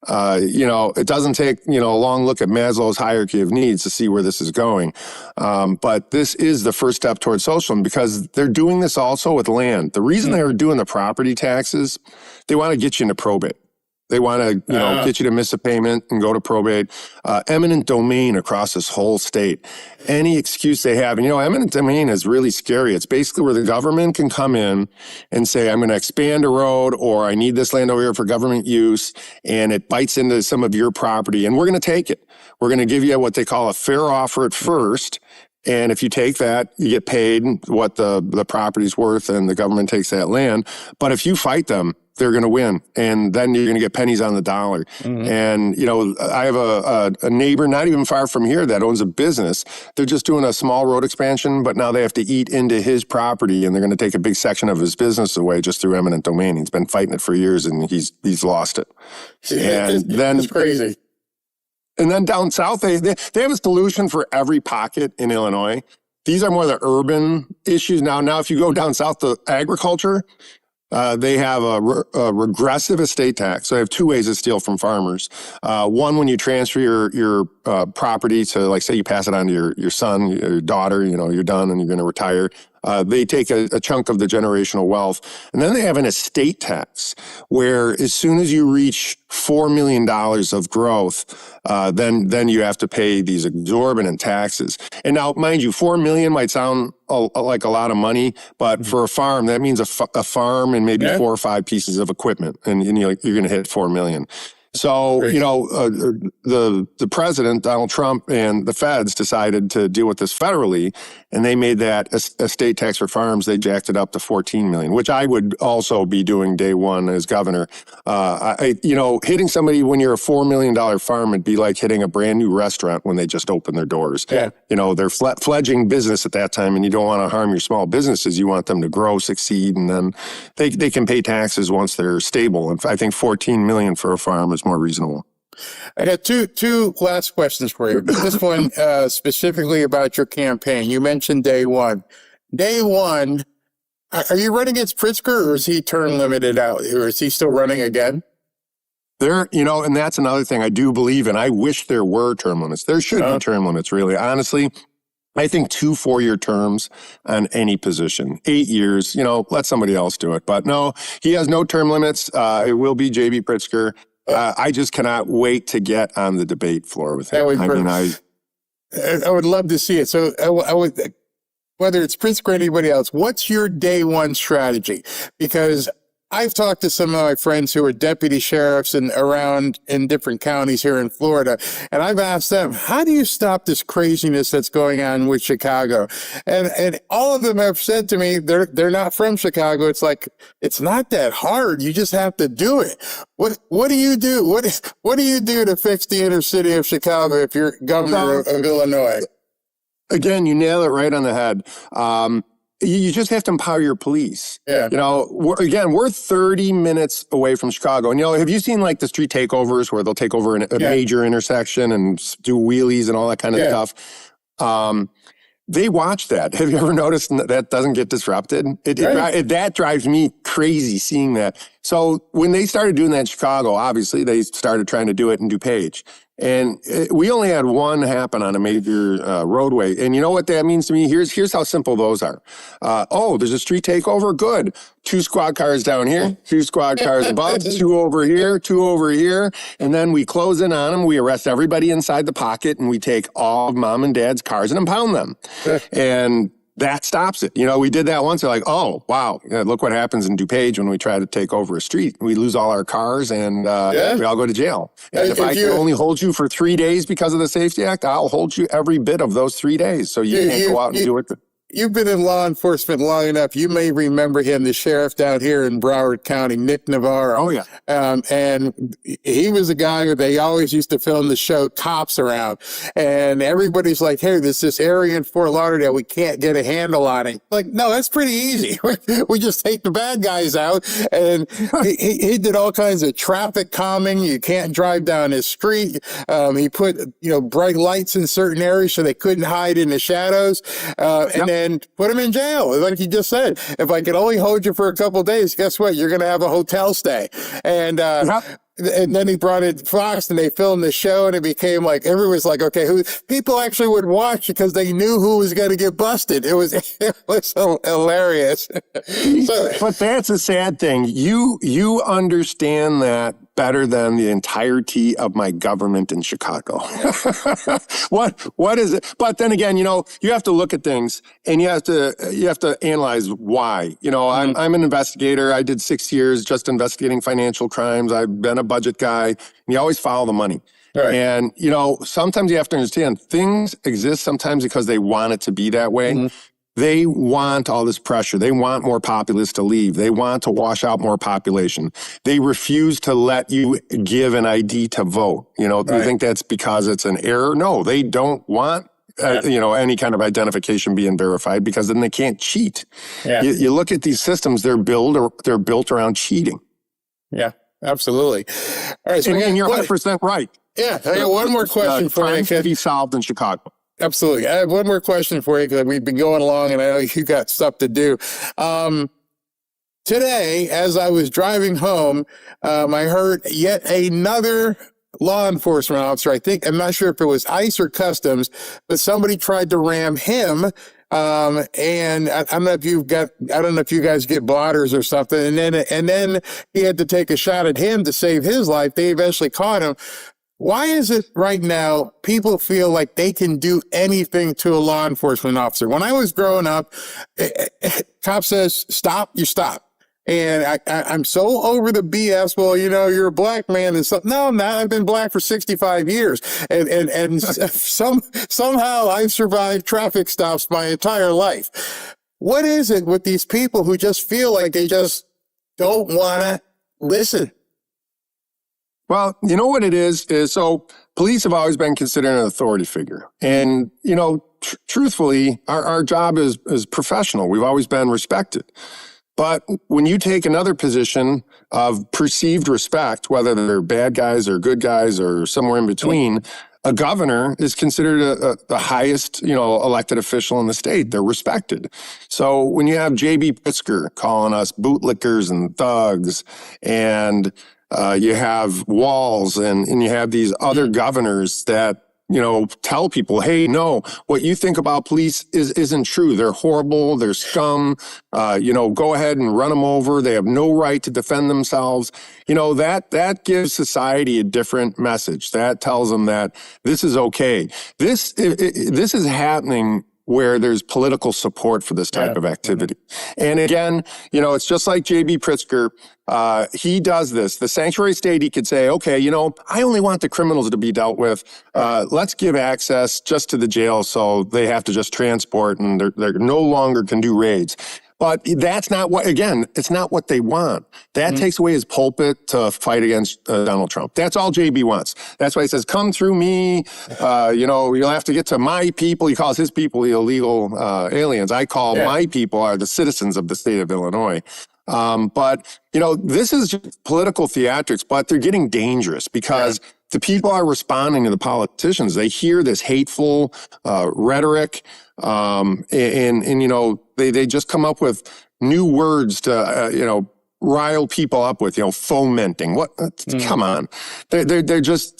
It doesn't take, a long look at Maslow's hierarchy of needs to see where this is going. But this is the first step towards socialism because they're doing this also with land. The reason they were doing the property taxes, they want to get you into probate. They want to, get you to miss a payment and go to probate. Eminent domain across this whole state. Any excuse they have. And, eminent domain is really scary. It's basically where the government can come in and say, I'm going to expand a road, or I need this land over here for government use, and it bites into some of your property, and we're going to take it. We're going to give you what they call a fair offer at first, And if you take that, you get paid what the property's worth, and the government takes that land. But if you fight them, they're going to win, and then you're going to get pennies on the dollar. And, you know, I have a neighbor not even far from here that owns a business. They're just doing a small road expansion, but now they have to eat into his property, and they're going to take a big section of his business away just through eminent domain. He's been fighting it for years, and he's lost it. And then it's crazy. And then down south, they have a solution for every pocket in Illinois. These are more the urban issues. Now, if you go down south to agriculture, they have a regressive estate tax. So they have two ways to steal from farmers. One, when you transfer your property to, like, say you pass it on to your son, your daughter, you know, you're done and you're going to retire. They take a chunk of the generational wealth. And then they have an estate tax where as soon as you reach $4 million of growth, then you have to pay these exorbitant taxes. And now, mind you, $4 million might sound like a lot of money, but for a farm, that means a farm and maybe 4 or 5 pieces of equipment. And you're going to hit $4 million. So, you know, the president, Donald Trump, and the feds decided to deal with this federally, and they made that a state tax for farms. They jacked it up to $14 million, which I would also be doing day one as governor. You know, hitting somebody when you're a $4 million farm would be like hitting a brand new restaurant when they just open their doors. Yeah. You know, they're fledgling business at that time, and you don't want to harm your small businesses. You want them to grow, succeed, and then they can pay taxes once they're stable. And I think $14 million for a farm is more reasonable. I got two last questions for you. This one specifically about your campaign. You mentioned day one. Day one, are you running against Pritzker, or is he term limited out, or is he still running again? You know, and that's another thing I do believe in. I wish there were term limits. There should be term limits, really. Honestly, I think 2 4-year terms on any position. 8 years, you know, let somebody else do it. But no, he has no term limits. It will be J.B. Pritzker. I just cannot wait to get on the debate floor with him. I would love to see it. So I would, whether it's Pritzker or anybody else, what's your day one strategy? Because I've talked to some of my friends who are deputy sheriffs and around in different counties here in Florida, and I've asked them, how do you stop this craziness that's going on with Chicago? And all of them have said to me, they're not from Chicago. It's like, it's not that hard. You just have to do it. What do you do? What do you do to fix the inner city of Chicago if you're governor of Illinois? Again, you nail it right on the head. You just have to empower your police. Yeah. You know, we're 30 minutes away from Chicago. And, you know, have you seen like the street takeovers where they'll take over a major intersection and do wheelies and all that kind of stuff? They watch that. Have you ever noticed that doesn't get disrupted? That drives me crazy seeing that. So when they started doing that in Chicago, obviously they started trying to do it in DuPage. And we only had one happen on a major roadway. And you know what that means to me? Here's how simple those are. There's a street takeover? Good. 2 squad cars down here, 2 squad cars above, 2 over here, 2 over here. And then we close in on them. We arrest everybody inside the pocket, and we take all of mom and dad's cars and impound them. And that stops it. You know, we did that once. They're like, oh, wow, look what happens in DuPage when we try to take over a street. We lose all our cars, and we all go to jail. And if I can only hold you for 3 days because of the Safety Act, I'll hold you every bit of those 3 days. So you can't go out and do it. You've been in law enforcement long enough. You may remember him, the sheriff down here in Broward County, Nick Navarro. Oh, yeah. And he was a guy who they always used to film the show Cops Around. And everybody's like, hey, there's this area in Fort Lauderdale. We can't get a handle on it. Like, no, that's pretty easy. We just take the bad guys out. And he did all kinds of traffic calming. You can't drive down his street. He put, bright lights in certain areas so they couldn't hide in the shadows. And put him in jail. Like you just said, if I could only hold you for a couple of days, guess what? You're going to have a hotel stay. And then he brought in Fox and they filmed the show, and it became like, everyone's like, okay, people actually would watch because they knew who was going to get busted. It was hilarious. But that's a sad thing. You understand that better than the entirety of my government in Chicago. What is it? But then again, you have to look at things, and you have to analyze why. I'm an investigator. I did 6 years just investigating financial crimes. I've been a budget guy, and you always follow the money. Right. And, sometimes you have to understand things exist sometimes because they want it to be that way. Mm-hmm. They want all this pressure. They want more populace to leave. They want to wash out more population. They refuse to let you give an ID to vote. Do you think that's because it's an error? No, they don't want any kind of identification being verified because then they can't cheat. Yeah. You look at these systems; they're built around cheating. Yeah, absolutely. All right, so and you're 100% right. Yeah, I got one more question for you. To be solved in Chicago. Absolutely. I have one more question for you because we've been going along and I know you got stuff to do. Today, as I was driving home, I heard yet another law enforcement officer. I'm not sure if it was ICE or Customs, but somebody tried to ram him. And I don't know if you guys get blotters or something. And then he had to take a shot at him to save his life. They eventually caught him. Why is it right now people feel like they can do anything to a law enforcement officer? When I was growing up, cop says, stop, you stop. And I'm so over the BS. Well, you're a black man and stuff. No, I'm not. I've been black for 65 years. And somehow I've survived traffic stops my entire life. What is it with these people who just feel like they just don't want to listen? Well, you know what it is so police have always been considered an authority figure. And, truthfully, our job is professional. We've always been respected. But when you take another position of perceived respect, whether they're bad guys or good guys or somewhere in between, a governor is considered the highest, elected official in the state. They're respected. So when you have J.B. Pritzker calling us bootlickers and thugs, and you have Walls and you have these other governors that, tell people, hey, no, what you think about police isn't true. They're horrible. They're scum. Go ahead and run them over. They have no right to defend themselves. That gives society a different message. That tells them that this is okay. This is happening where there's political support for this type of activity. And again, it's just like J.B. Pritzker. He does this. The sanctuary state, he could say, okay, I only want the criminals to be dealt with. Let's give access just to the jail so they have to just transport and they're no longer can do raids. But that's not it's not what they want. That takes away his pulpit to fight against Donald Trump. That's all JB wants. That's why he says, come through me. You'll have to get to my people. He calls his people the illegal aliens. I call my people are the citizens of the state of Illinois. But this is just political theatrics, but they're getting dangerous because the people are responding to the politicians. They hear this hateful rhetoric, and they just come up with new words to rile people up with, fomenting. What? Come on, they just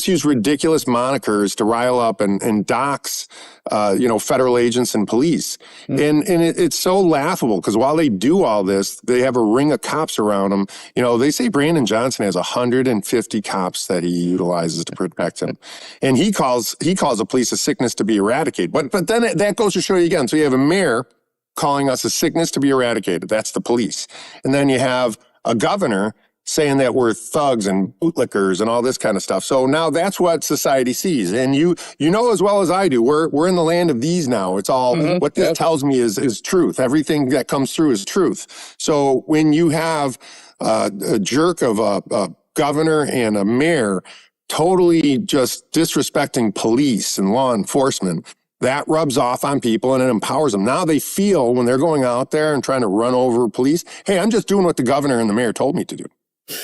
use ridiculous monikers to rile up and dox, federal agents and police, and it's so laughable because while they do all this, they have a ring of cops around them. They say Brandon Johnson has 150 cops that he utilizes to protect him, and he calls the police a sickness to be eradicated. But then that goes to show you again. So you have a mayor calling us a sickness to be eradicated. That's the police. And then you have a governor saying that we're thugs and bootlickers and all this kind of stuff. So now that's what society sees. And you know as well as I do, we're in the land of these now. It's all what this tells me is truth. Everything that comes through is truth. So when you have a jerk of a governor and a mayor totally just disrespecting police and law enforcement, that rubs off on people and it empowers them. Now they feel when they're going out there and trying to run over police, hey, I'm just doing what the governor and the mayor told me to do.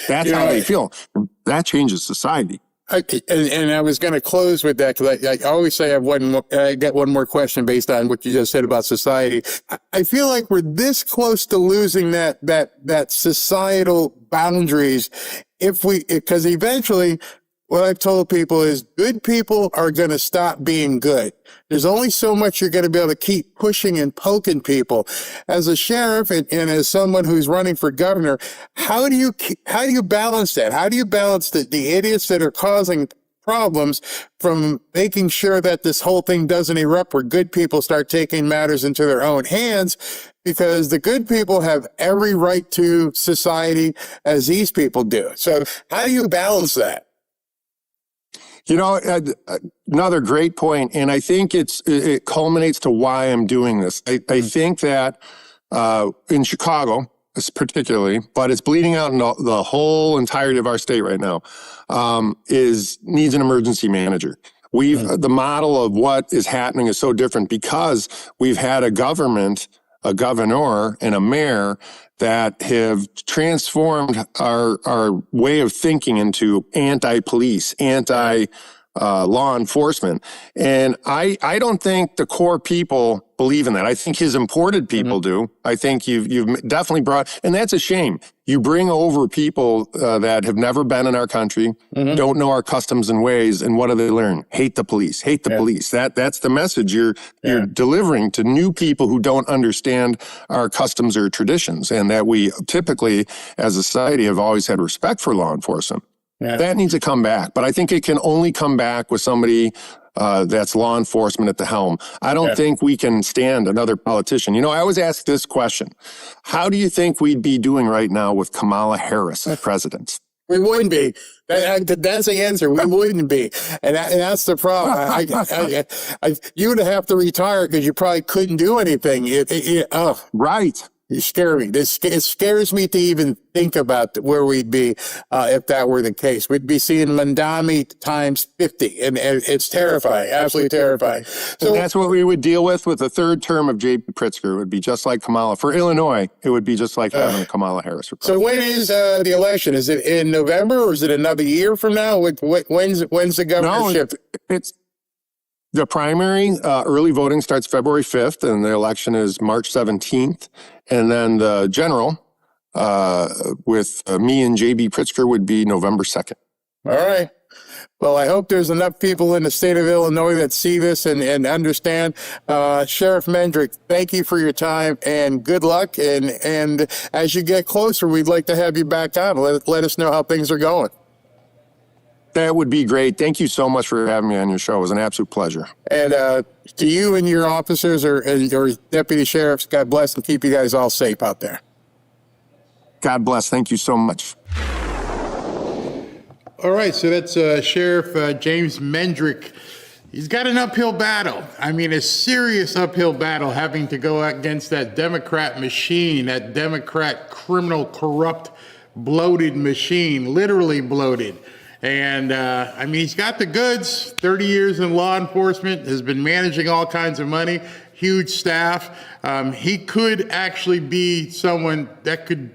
That's how they feel. That changes society. And I was going to close with that because I always say I got one more question based on what you just said about society. I feel like we're this close to losing that societal boundaries because eventually what I've told people is good people are going to stop being good. There's only so much you're going to be able to keep pushing and poking people. As a sheriff and as someone who's running for governor, how do you balance that? How do you balance the idiots that are causing problems from making sure that this whole thing doesn't erupt where good people start taking matters into their own hands? Because the good people have every right to society as these people do. So how do you balance that? You know, another great point, and I think it culminates to why I'm doing this. I think that in Chicago, particularly, but it's bleeding out in the whole entirety of our state right now, needs an emergency manager. The model of what is happening is so different because we've had a government, a governor, and a mayor that have transformed our way of thinking into anti-police, law enforcement. And I don't think the core people believe in that. I think his imported people do. I think you've definitely brought, and that's a shame. You bring over people that have never been in our country, don't know our customs and ways, and what do they learn? Hate the police, hate the police. That's the message you're delivering to new people who don't understand our customs or traditions, and that we typically, as a society, have always had respect for law enforcement. That needs to come back, but I think it can only come back with somebody that's law enforcement at the helm. I don't think we can stand another politician. You know, I always ask this question. How do you think we'd be doing right now with Kamala Harris as president? We wouldn't be. That's the answer. We wouldn't be. And that's the problem. You would have to retire because you probably couldn't do anything. Right. You scare me. It scares me to even think about where we'd be if that were the case. We'd be seeing Mandami times 50, and it's terrifying, absolutely terrifying. So that's what we would deal with the third term of J.B. Pritzker. It would be just like Kamala. For Illinois, it would be just like having Kamala Harris. So when is the election? Is it in November, or is it another year from now? When's the governorship? No, it's the primary. Early voting starts February 5th, and the election is March 17th. And then the general with me and J.B. Pritzker would be November 2nd. All right. Well, I hope there's enough people in the state of Illinois that see this and understand. Sheriff Mendrick, thank you for your time and good luck. And as you get closer, we'd like to have you back on. Let us know how things are going. That would be great. Thank you so much for having me on your show. It was an absolute pleasure. And to you and your officers or deputy sheriffs, God bless and keep you guys all safe out there. God bless. Thank you so much. All right, so that's Sheriff James Mendrick. He's got an uphill battle. I mean, a serious uphill battle having to go against that Democrat machine, that Democrat criminal, corrupt, bloated machine, literally bloated. And I mean, he's got the goods, 30 years in law enforcement, has been managing all kinds of money, huge staff. He could actually be someone that could,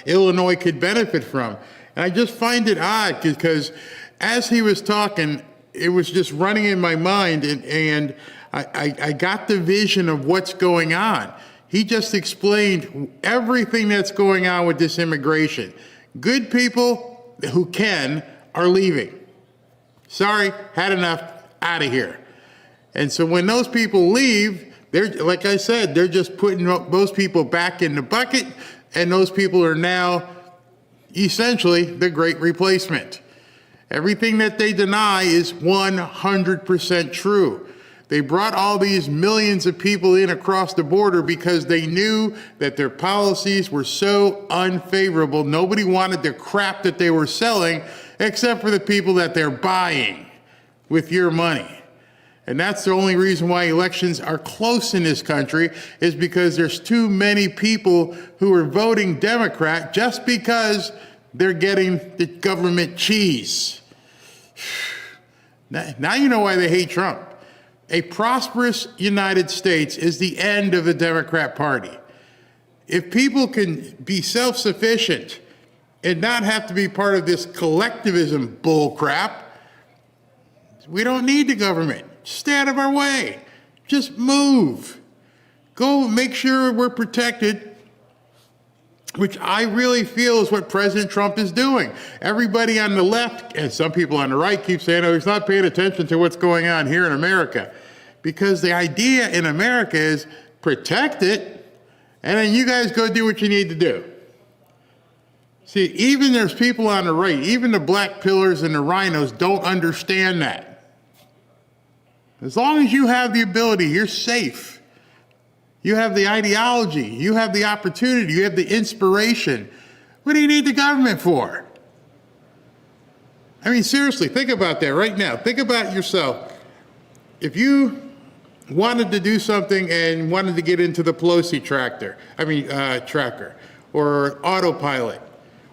Illinois could benefit from. And I just find it odd because as he was talking, it was just running in my mind and I got the vision of what's going on. He just explained everything that's going on with this immigration. Good people who are leaving. Sorry, had enough, out of here. And so when those people leave, they're, like I said, they're just putting those people back in the bucket, and those people are now essentially the great replacement. Everything that they deny is 100% true. They brought all these millions of people in across the border because they knew that their policies were so unfavorable. Nobody wanted the crap that they were selling except for the people that they're buying with your money. And that's the only reason why elections are close in this country is because there's too many people who are voting Democrat just because they're getting the government cheese. Now you know why they hate Trump. A prosperous United States is the end of the Democrat Party. If people can be self-sufficient and not have to be part of this collectivism bull crap, we don't need the government. Stay out of our way. Just move. Go make sure we're protected, which I really feel is what President Trump is doing. Everybody on the left and some people on the right keep saying, oh, he's not paying attention to what's going on here in America. Because the idea in America is protect it, and then you guys go do what you need to do. See, even there's people on the right, even the black pillars and the rhinos don't understand that. As long as you have the ability, you're safe. You have the ideology, you have the opportunity, you have the inspiration. What do you need the government for? I mean, seriously, think about that right now. Think about yourself. If you wanted to do something and wanted to get into the Pelosi tracker, or autopilot,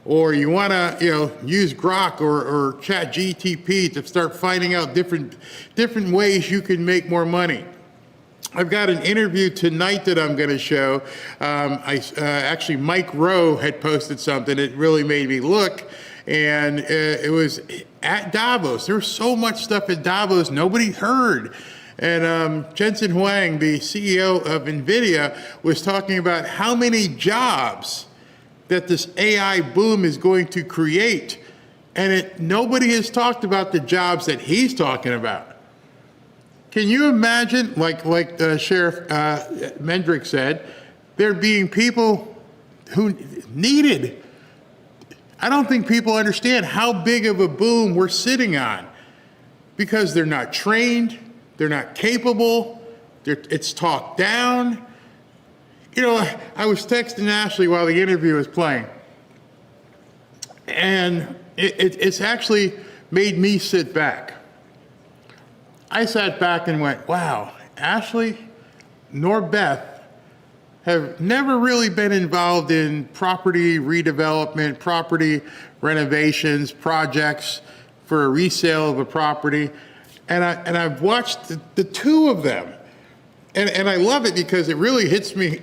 or you want to, use Grok or Chat GTP to start finding out different ways you can make more money. I've got an interview tonight that I'm going to show. Actually, Mike Rowe had posted something that really made me look, and it was at Davos. There was so much stuff at Davos nobody heard. And Jensen Huang, the CEO of NVIDIA, was talking about how many jobs that this AI boom is going to create. And nobody has talked about the jobs that he's talking about. Can you imagine, like Sheriff Mendrick said, there being people who needed? I don't think people understand how big of a boom we're sitting on because they're not trained, they're not capable, it's talked down. I was texting Ashley while the interview was playing, and it's actually made me sit back. I sat back and went, wow, Ashley nor Beth have never really been involved in property redevelopment, property renovations, projects for a resale of a property. And I've watched the two of them. And I love it because it really hits me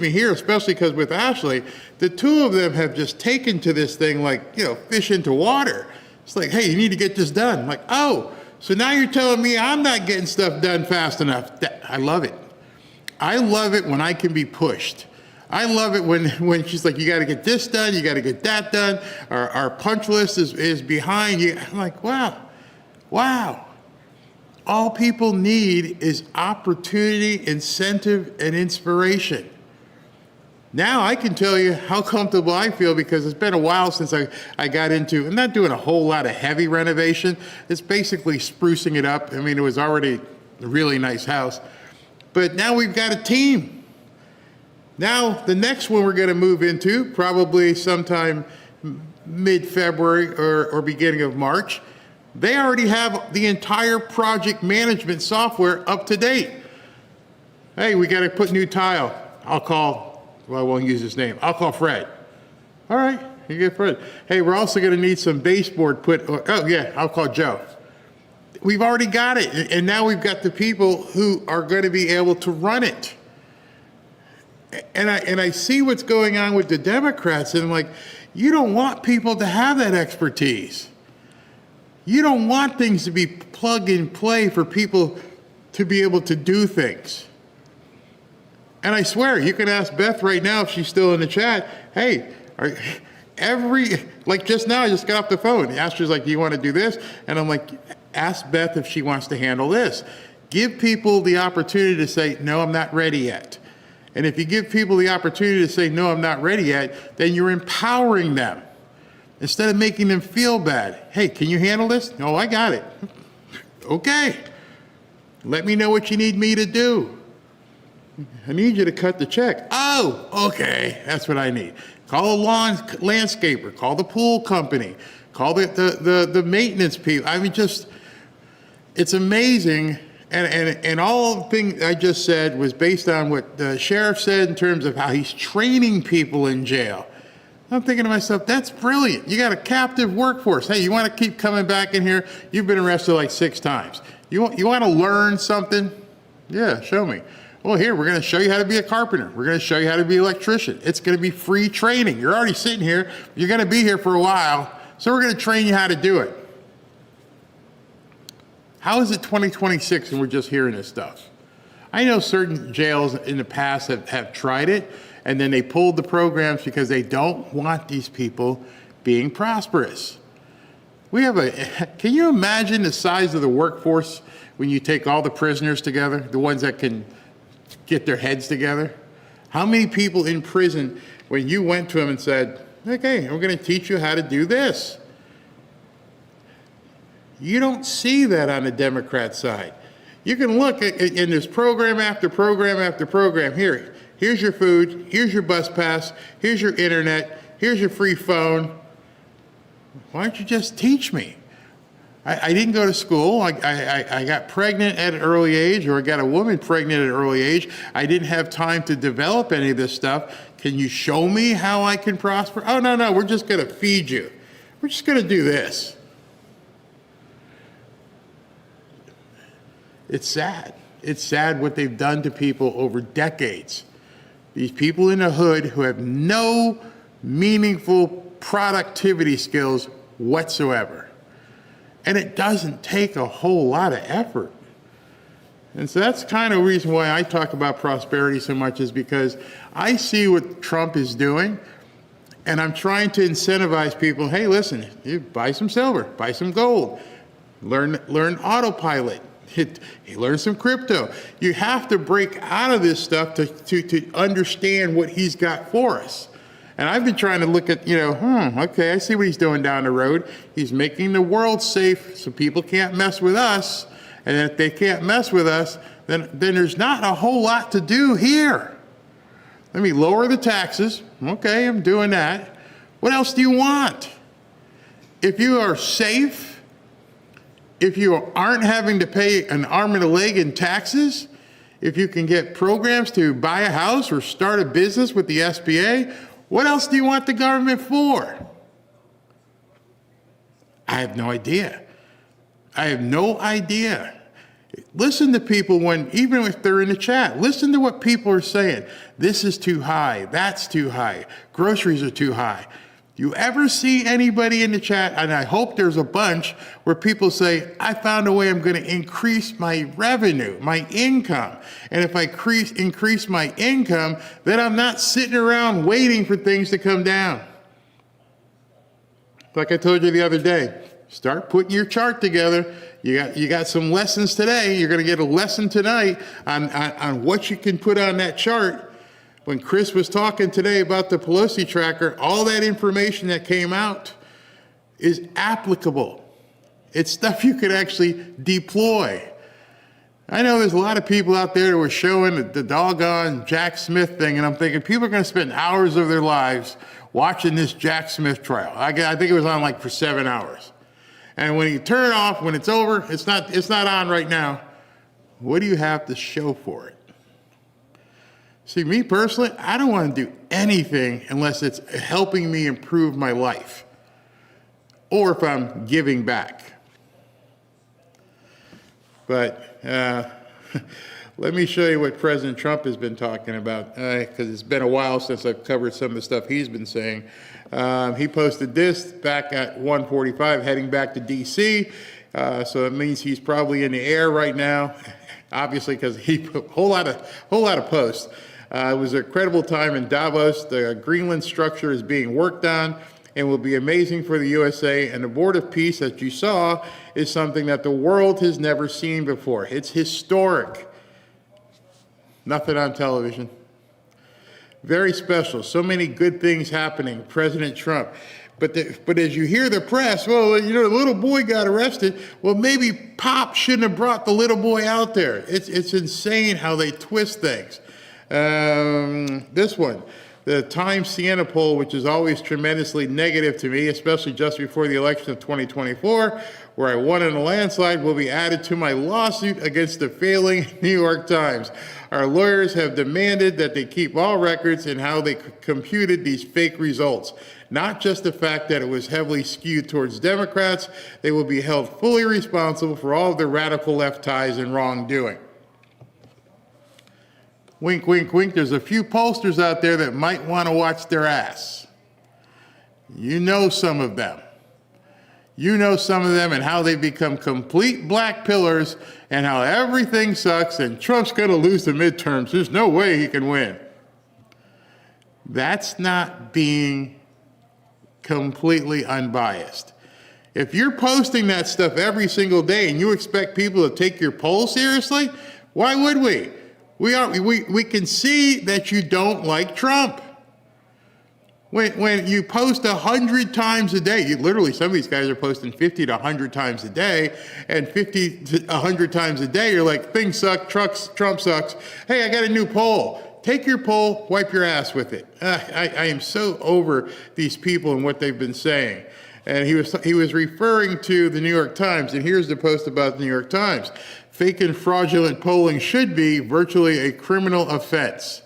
here, especially because with Ashley, the two of them have just taken to this thing like, fish into water. It's like, hey, you need to get this done. I'm like, oh, so now you're telling me I'm not getting stuff done fast enough. I love it. I love it when I can be pushed. I love it when she's like, you got to get this done, you got to get that done. Our punch list is behind you. I'm like, wow. All people need is opportunity, incentive, and inspiration. Now I can tell you how comfortable I feel because it's been a while since I got into, I'm not doing a whole lot of heavy renovation. It's basically sprucing it up. I mean, it was already a really nice house. But now we've got a team. Now the next one we're going to move into, probably sometime mid-February or beginning of March, they already have the entire project management software up to date. Hey, we got to put new tile. I won't use his name. I'll call Fred. All right, you get Fred. Hey, we're also going to need some baseboard put. Oh yeah, I'll call Joe. We've already got it, and now we've got the people who are going to be able to run it. And I see what's going on with the Democrats, and I'm like, you don't want people to have that expertise. You don't want things to be plug and play for people to be able to do things. And I swear, you can ask Beth right now if she's still in the chat, hey, like just now I just got off the phone. Astra's like, do you want to do this? And I'm like, ask Beth if she wants to handle this. Give people the opportunity to say, no, I'm not ready yet. And if you give people the opportunity to say, no, I'm not ready yet, then you're empowering them. Instead of making them feel bad. Hey, can you handle this? No, I got it. Okay. Let me know what you need me to do. I need you to cut the check. Oh, okay. That's what I need. Call a landscaper. Call the pool company. Call the maintenance people. I mean, it's amazing. And all the things I just said was based on what the sheriff said in terms of how he's training people in jail. I'm thinking to myself, that's brilliant. You got a captive workforce. Hey, you want to keep coming back in here? You've been arrested like 6 times. You want to learn something? Yeah, show me. Well, here, we're going to show you how to be a carpenter. We're going to show you how to be an electrician. It's going to be free training. You're already sitting here. You're going to be here for a while. So we're going to train you how to do it. How is it 2026 and we're just hearing this stuff? I know certain jails in the past have tried it, and then they pulled the programs because they don't want these people being prosperous. Can you imagine the size of the workforce when you take all the prisoners together, the ones that can get their heads together? How many people in prison, when you went to them and said, okay, we're going to teach you how to do this? You don't see that on the Democrat side. You can look at, and there's program after program after program. Here's your food, here's your bus pass, here's your internet, here's your free phone. Why don't you just teach me? I didn't go to school. I got pregnant at an early age, or I got a woman pregnant at an early age. I didn't have time to develop any of this stuff. Can you show me how I can prosper? Oh, no, we're just going to feed you. We're just going to do this. It's sad. It's sad what they've done to people over decades. These people in the hood who have no meaningful productivity skills whatsoever. And it doesn't take a whole lot of effort. And so that's kind of the reason why I talk about prosperity so much, is because I see what Trump is doing, and I'm trying to incentivize people. Hey, listen, you buy some silver, buy some gold, learn autopilot, learn some crypto. You have to break out of this stuff to understand what he's got for us. And I've been trying to look at, okay, I see what he's doing down the road. He's making the world safe so people can't mess with us. And if they can't mess with us, then there's not a whole lot to do here. Let me lower the taxes. Okay, I'm doing that. What else do you want? If you are safe, if you aren't having to pay an arm and a leg in taxes, if you can get programs to buy a house or start a business with the SBA, what else do you want the government for? I have no idea. I have no idea. Listen to people even if they're in the chat, listen to what people are saying. This is too high. That's too high. Groceries are too high. You ever see anybody in the chat, and I hope there's a bunch, where people say, I found a way I'm going to increase my revenue, my income. And if I increase my income, then I'm not sitting around waiting for things to come down. Like I told you the other day, start putting your chart together. You got some lessons today. You're going to get a lesson tonight on what you can put on that chart. When Chris was talking today about the Pelosi tracker, all that information that came out is applicable. It's stuff you could actually deploy. I know there's a lot of people out there who are showing the doggone Jack Smith thing, and I'm thinking people are going to spend hours of their lives watching this Jack Smith trial. I think it was on for 7 hours. And when you turn it off, when it's over, it's not on right now. What do you have to show for it? See, me personally, I don't want to do anything unless it's helping me improve my life, or if I'm giving back. But let me show you what President Trump has been talking about, because it's been a while since I've covered some of the stuff he's been saying. He posted this back at 1:45, heading back to D.C., so it means he's probably in the air right now, obviously, because he put a whole lot of posts. It was a credible time in Davos. The Greenland structure is being worked on and will be amazing for the USA. And the Board of Peace that you saw is something that the world has never seen before. It's historic. Nothing on television. Very special. So many good things happening. President Trump. But as you hear the press, well, the little boy got arrested. Well, maybe Pop shouldn't have brought the little boy out there. It's insane how they twist things. This one, the Times Siena poll, which is always tremendously negative to me, especially just before the election of 2024, where I won in a landslide, will be added to my lawsuit against the failing New York Times. Our lawyers have demanded that they keep all records in how they computed these fake results. Not just the fact that it was heavily skewed towards Democrats, they will be held fully responsible for all of the radical left ties and wrongdoing. Wink, wink, wink. There's a few pollsters out there that might want to watch their ass. You know some of them. You know some of them and how they become complete black pillars and how everything sucks and Trump's going to lose the midterms. There's no way he can win. That's not being completely unbiased. If you're posting that stuff every single day and you expect people to take your poll seriously, why would we? We can see that you don't like Trump. When you post 100 times a day, literally some of these guys are posting 50 to 100 times a day, and 50 to 100 times a day, you're like, things suck, Trump sucks. Hey, I got a new poll. Take your poll, wipe your ass with it. I am so over these people and what they've been saying. And he was referring to the New York Times, and here's the post about the New York Times. Fake and fraudulent polling should be virtually a criminal offense.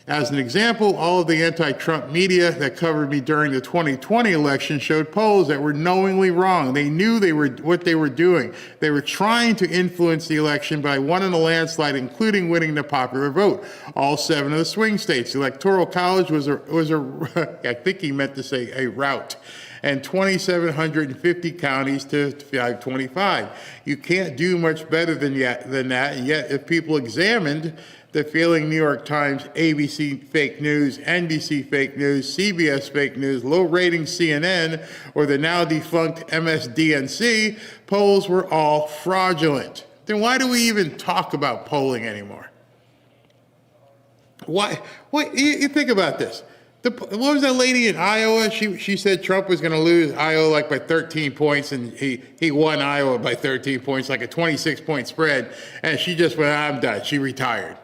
As an example, all of the anti-Trump media that covered me during the 2020 election showed polls that were knowingly wrong. They knew what they were doing. They were trying to influence the election, but I won in a landslide, including winning the popular vote. All 7 of the swing states. The Electoral College was I think he meant to say a rout, and 2,750 counties to 525. You can't do much better than that. And yet, if people examined the failing New York Times, ABC fake news, NBC fake news, CBS fake news, low-rating CNN, or the now defunct MSDNC, polls were all fraudulent. Then why do we even talk about polling anymore? Why? You think about this. What was that lady in Iowa? She said Trump was going to lose Iowa like by 13 points, and he won Iowa by 13 points, like a 26-point spread, and she just went, I'm done. She retired.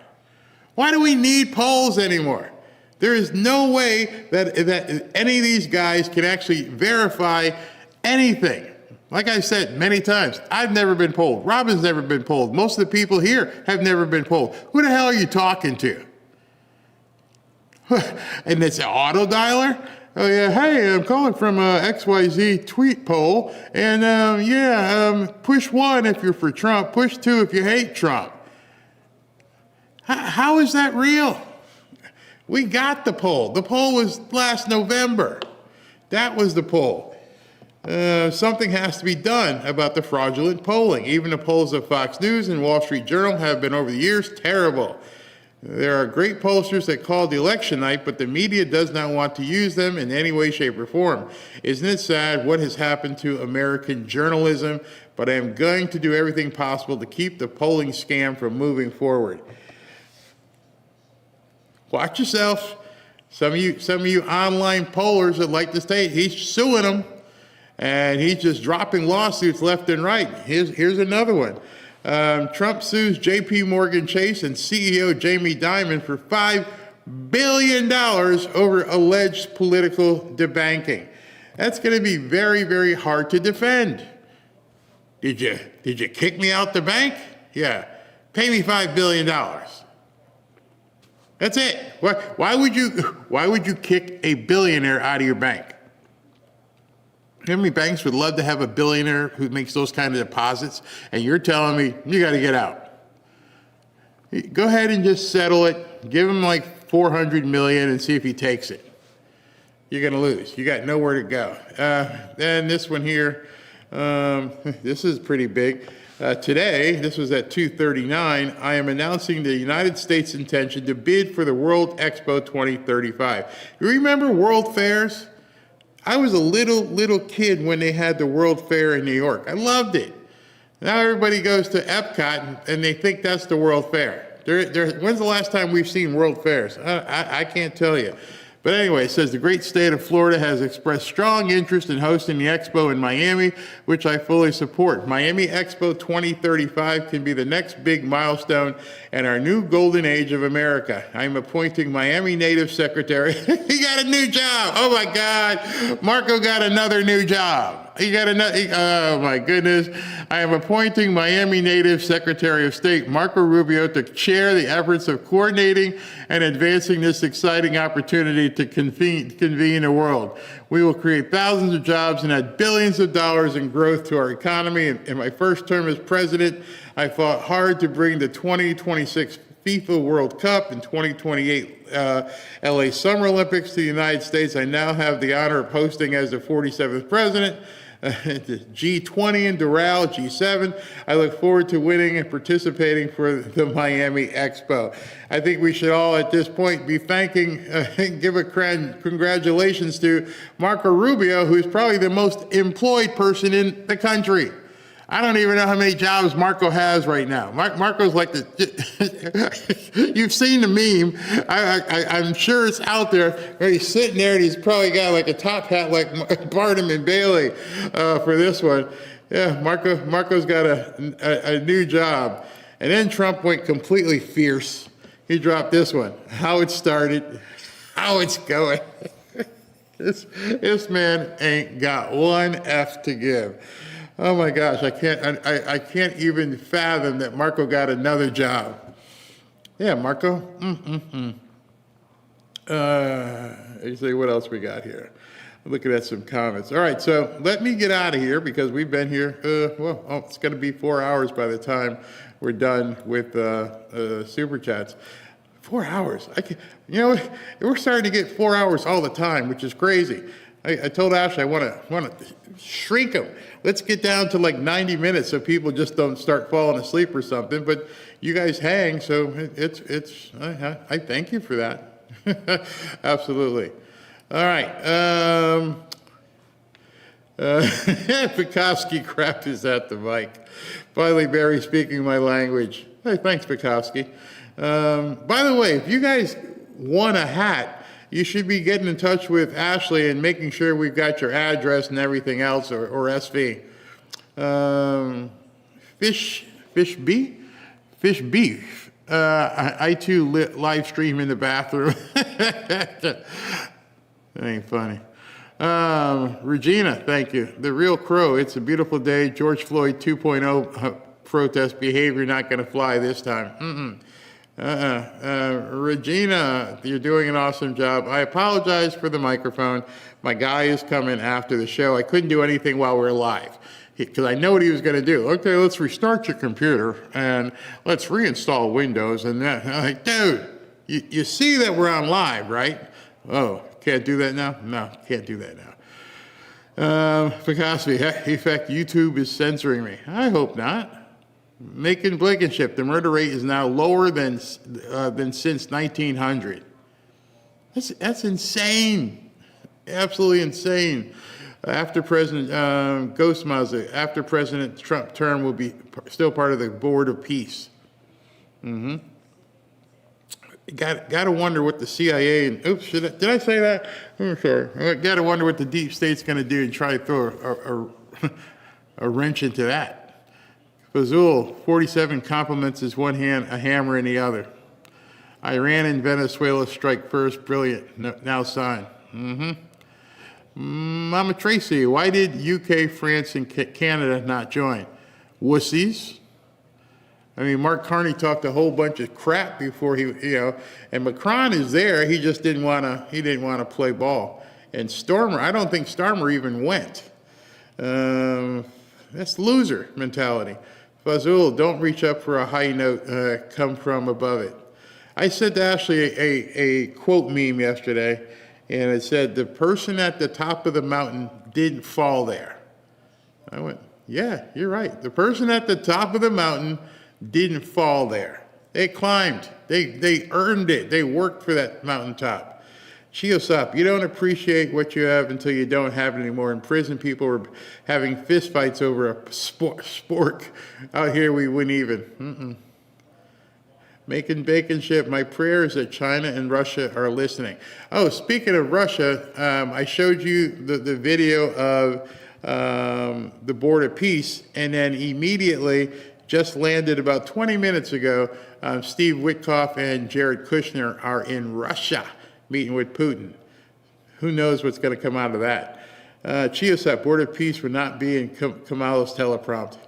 Why do we need polls anymore? There is no way that any of these guys can actually verify anything. Like I said many times, I've never been polled. Robin's never been polled. Most of the people here have never been polled. Who the hell are you talking to? And it's an auto dialer? Oh yeah, hey, I'm calling from XYZ tweet poll, and push 1 if you're for Trump, push 2 if you hate Trump. How is that real? We got the poll. The poll was last November. That was the poll. Something has to be done about the fraudulent polling. Even the polls of Fox News and Wall Street Journal have been over the years terrible. There are great pollsters that call the election night, but the media does not want to use them in any way, shape, or form. Isn't it sad what has happened to American journalism? But I am going to do everything possible to keep the polling scam from moving forward. Watch yourself. Some of you online pollers that like to state he's suing them, and he's just dropping lawsuits left and right. Here's another one. Trump sues J.P. Morgan Chase and CEO Jamie Dimon for $5 billion over alleged political debanking. That's going to be very, very hard to defend. Did you kick me out the bank? Yeah. Pay me $5 billion. That's it. Why would you kick a billionaire out of your bank? How many banks would love to have a billionaire who makes those kind of deposits, and you're telling me you got to get out? Go ahead and just settle it. Give him like $400 million and see if he takes it. You're going to lose. You got nowhere to go. Then this one here, this is pretty big. Today, this was at 2:39, I am announcing the United States' intention to bid for the World Expo 2035. You remember World Fairs? I was a little kid when they had the World Fair in New York. I loved it. Now everybody goes to Epcot and they think that's the World Fair. When's the last time we've seen World Fairs? I can't tell you. But anyway, it says the great state of Florida has expressed strong interest in hosting the Expo in Miami, which I fully support. Miami Expo 2035 can be the next big milestone and our new golden age of America. I'm appointing Miami native secretary. He got a new job. Oh my God. Marco got another new job. He got another, oh my goodness. I am appointing Miami native Secretary of State Marco Rubio to chair the efforts of coordinating and advancing this exciting opportunity to convene the world. We will create thousands of jobs and add billions of dollars in growth to our economy. In my first term as president, I fought hard to bring the 2026 FIFA World Cup and 2028 LA Summer Olympics to the United States. I now have the honor of hosting as the 47th president. The G20 in Doral, G7. I look forward to winning and participating for the Miami Expo. I think we should all at this point be thanking, give a congratulations to Marco Rubio, who's probably the most employed person in the country. I don't even know how many jobs Marco has right now. Marco's like you've seen the meme. I'm sure it's out there. He's sitting there and he's probably got like a top hat like Barnum and Bailey for this one. Yeah, Marco's got a new job. And then Trump went completely fierce. He dropped this one, how it started, how it's going. This man ain't got one F to give. Oh my gosh, I can't even fathom that Marco got another job. Yeah, Marco. You say, what else we got here? Looking at some comments. All right, so let me get out of here because we've been here, it's going to be 4 hours by the time we're done with Super Chats. 4 hours. We're starting to get 4 hours all the time, which is crazy. I told Ashley I want to shrink them. Let's get down to like 90 minutes so people just don't start falling asleep or something. But you guys hang, so I thank you for that. Absolutely. All right. Pekovsky crap is at the mic. Finally, Barry speaking my language. Hey, thanks, Pekovsky. By the way, if you guys want a hat, you should be getting in touch with Ashley and making sure we've got your address and everything else, or SV. Fish beef. I too live stream in the bathroom. That ain't funny. Regina, thank you. The Real Crow, it's a beautiful day. George Floyd 2.0 protest behavior not going to fly this time. Regina, you're doing an awesome job. I apologize for the microphone. My guy is coming after the show. I couldn't do anything while we're live because I know what he was going to do. Okay, let's restart your computer and let's reinstall Windows. And then I'm like, dude, you see that we're on live, right? Oh, can't do that now? No, can't do that now. Picasso, in fact, YouTube is censoring me. I hope not. Macon Blankenship, the murder rate is now lower than since 1900. That's insane. Absolutely insane. After President Ghostmouth, after President Trump term will be still part of the Board of Peace. Got to wonder what the CIA and oops, did I say that? I'm sorry. Got to wonder what the deep state's going to do and try to throw a wrench into that. Fazul, 47 compliments his one hand, a hammer in the other. Iran and Venezuela strike first, brilliant. Now sign. Mama Tracy, why did UK, France, and Canada not join? Wussies. I mean, Mark Carney talked a whole bunch of crap before and Macron is there. He just didn't want to play ball. And Stormer, I don't think Stormer even went. That's loser mentality. Fazul, don't reach up for a high note, come from above it. I sent Ashley a quote meme yesterday, and it said, the person at the top of the mountain didn't fall there. I went, yeah, you're right. The person at the top of the mountain didn't fall there. They climbed. They earned it. They worked for that mountaintop. Chiosop, you don't appreciate what you have until you don't have it anymore. In prison, people were having fistfights over a sport. Out here, we wouldn't even. Making bacon ship. My prayer is that China and Russia are listening. Oh, speaking of Russia, I showed you the video of the Board of Peace, and then immediately, just landed about 20 minutes ago, Steve Witkoff and Jared Kushner are in Russia meeting with Putin. Who knows what's going to come out of that? Chiosep, Board of Peace would not be in Kamala's teleprompt.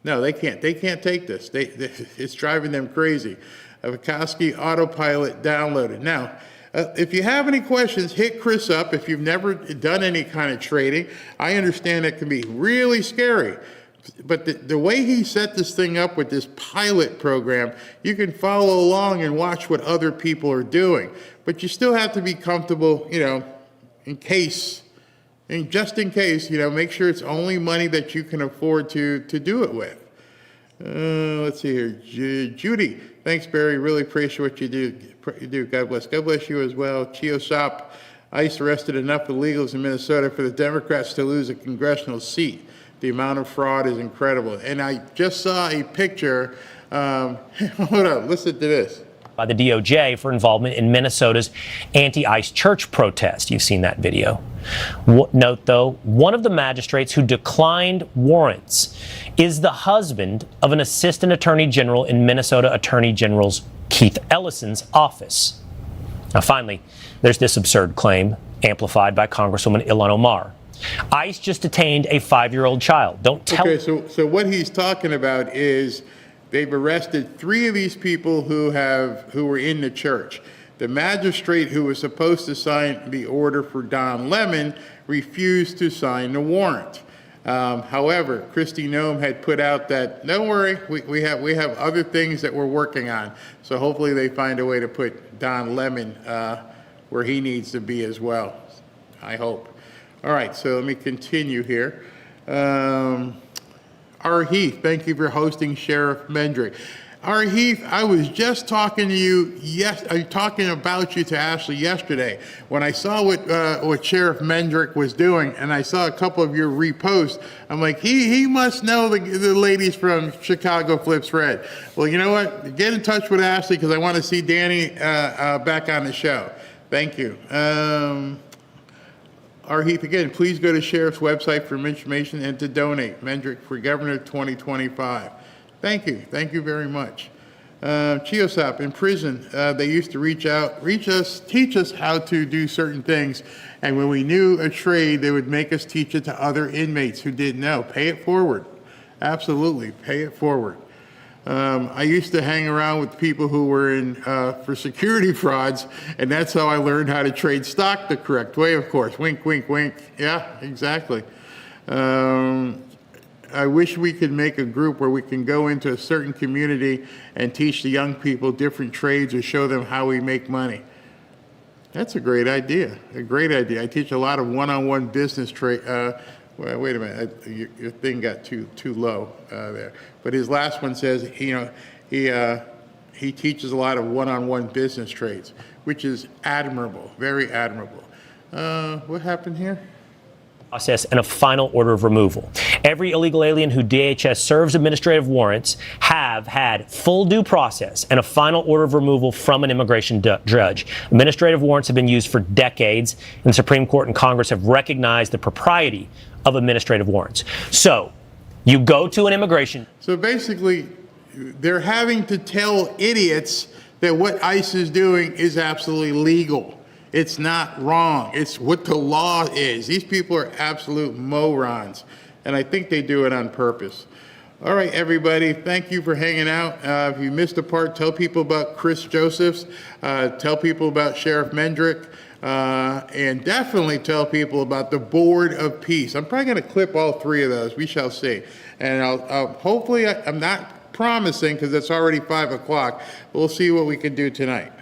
No, they can't. They can't take this. It's driving them crazy. Avakowski autopilot downloaded. Now, if you have any questions, hit Chris up. If you've never done any kind of trading, I understand it can be really scary. But the way he set this thing up with this pilot program, you can follow along and watch what other people are doing. But you still have to be comfortable, in case, and just in case, make sure it's only money that you can afford to do it with. Let's see here. Judy, thanks, Barry. Really appreciate what you do. God bless. God bless you as well. Chiosop, ICE arrested enough illegals in Minnesota for the Democrats to lose a congressional seat. The amount of fraud is incredible. And I just saw a picture. Hold on, listen to this. By the DOJ for involvement in Minnesota's anti-ICE church protest. You've seen that video. Note, though, one of the magistrates who declined warrants is the husband of an assistant attorney general in Minnesota Attorney General's Keith Ellison's office. Now, finally, there's this absurd claim amplified by Congresswoman Ilhan Omar. ICE just detained a 5-year-old child. Don't tell. Okay, so what he's talking about is they've arrested 3 of these people who were in the church. The magistrate who was supposed to sign the order for Don Lemon refused to sign the warrant. However, Kristi Noem had put out that, don't worry, we have other things that we're working on. So hopefully they find a way to put Don Lemon where he needs to be as well. I hope. All right, so let me continue here. R. Heath, thank you for hosting Sheriff Mendrick. R. Heath, I was just talking to you, talking about you to Ashley yesterday when I saw what Sheriff Mendrick was doing, and I saw a couple of your reposts. I'm like, he must know the ladies from Chicago Flips Red. Well, you know what? Get in touch with Ashley because I want to see Danny back on the show. Thank you. R. Heath, again, please go to Sheriff's website for information and to donate. Mendrick for Governor 2025. Thank you. Thank you very much. Chiosop, in prison, they used to teach us how to do certain things. And when we knew a trade, they would make us teach it to other inmates who didn't know. Pay it forward. Absolutely. Pay it forward. I used to hang around with people who were in for security frauds, and that's how I learned how to trade stock the correct way, of course. Wink, wink, wink. Yeah, exactly. I wish we could make a group where we can go into a certain community and teach the young people different trades or show them how we make money. That's a great idea. A great idea. I teach a lot of one-on-one business trade. Well, wait a minute. Your thing got too low there. But his last one says, he teaches a lot of one-on-one business trades, which is admirable, very admirable. What happened here? Process and a final order of removal. Every illegal alien who DHS serves administrative warrants have had full due process and a final order of removal from an immigration judge. Administrative warrants have been used for decades, and the Supreme Court and Congress have recognized the propriety of administrative warrants. So, you go to an immigration. So basically, they're having to tell idiots that what ICE is doing is absolutely legal. It's not wrong. It's what the law is. These people are absolute morons, and I think they do it on purpose. All right, everybody, thank you for hanging out. If you missed a part, tell people about Chris Josephs, tell people about Sheriff Mendrick, and definitely tell people about the Board of Peace. I'm probably going to clip all 3 of those. We shall see. And I'll hopefully, I'm not promising because it's already 5 o'clock. We'll see what we can do tonight.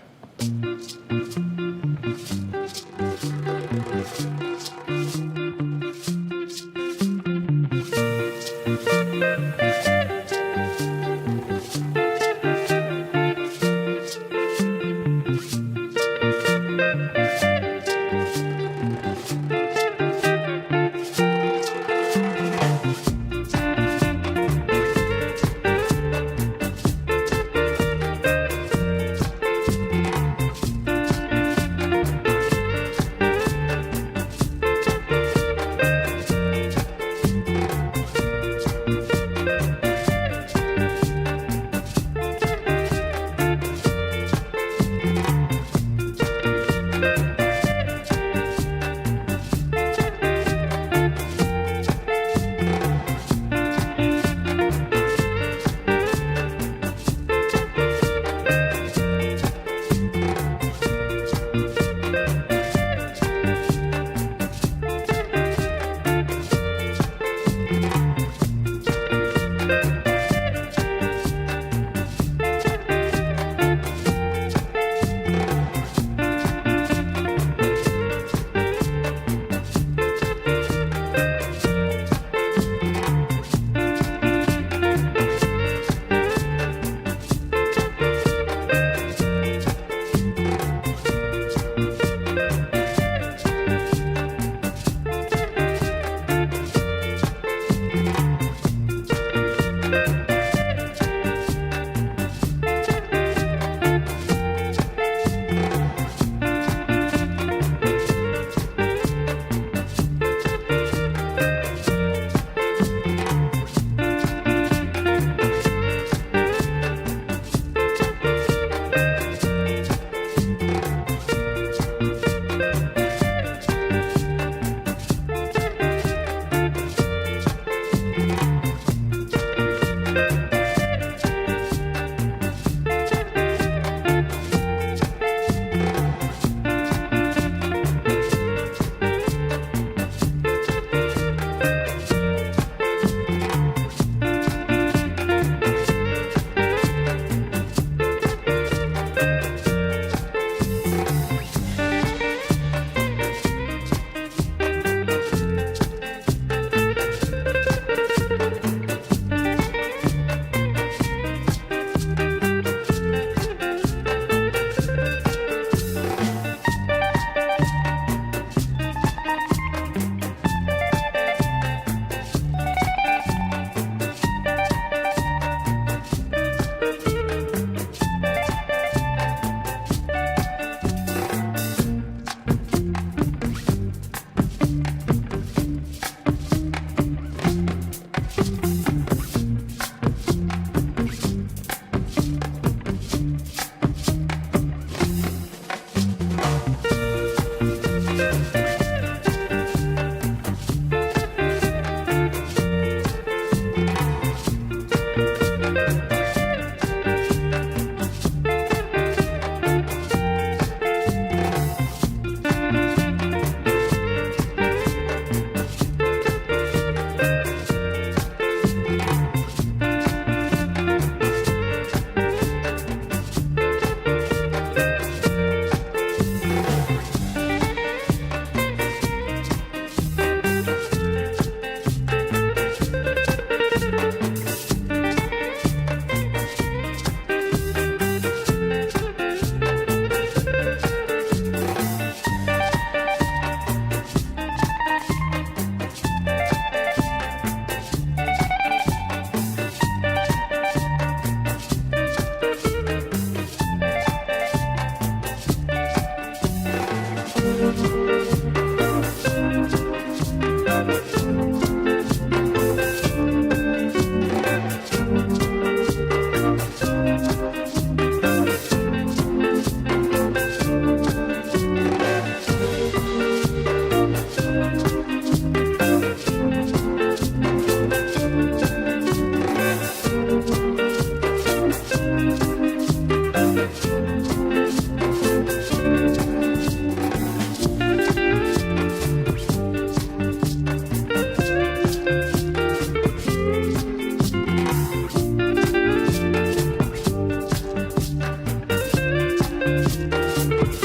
Thank you.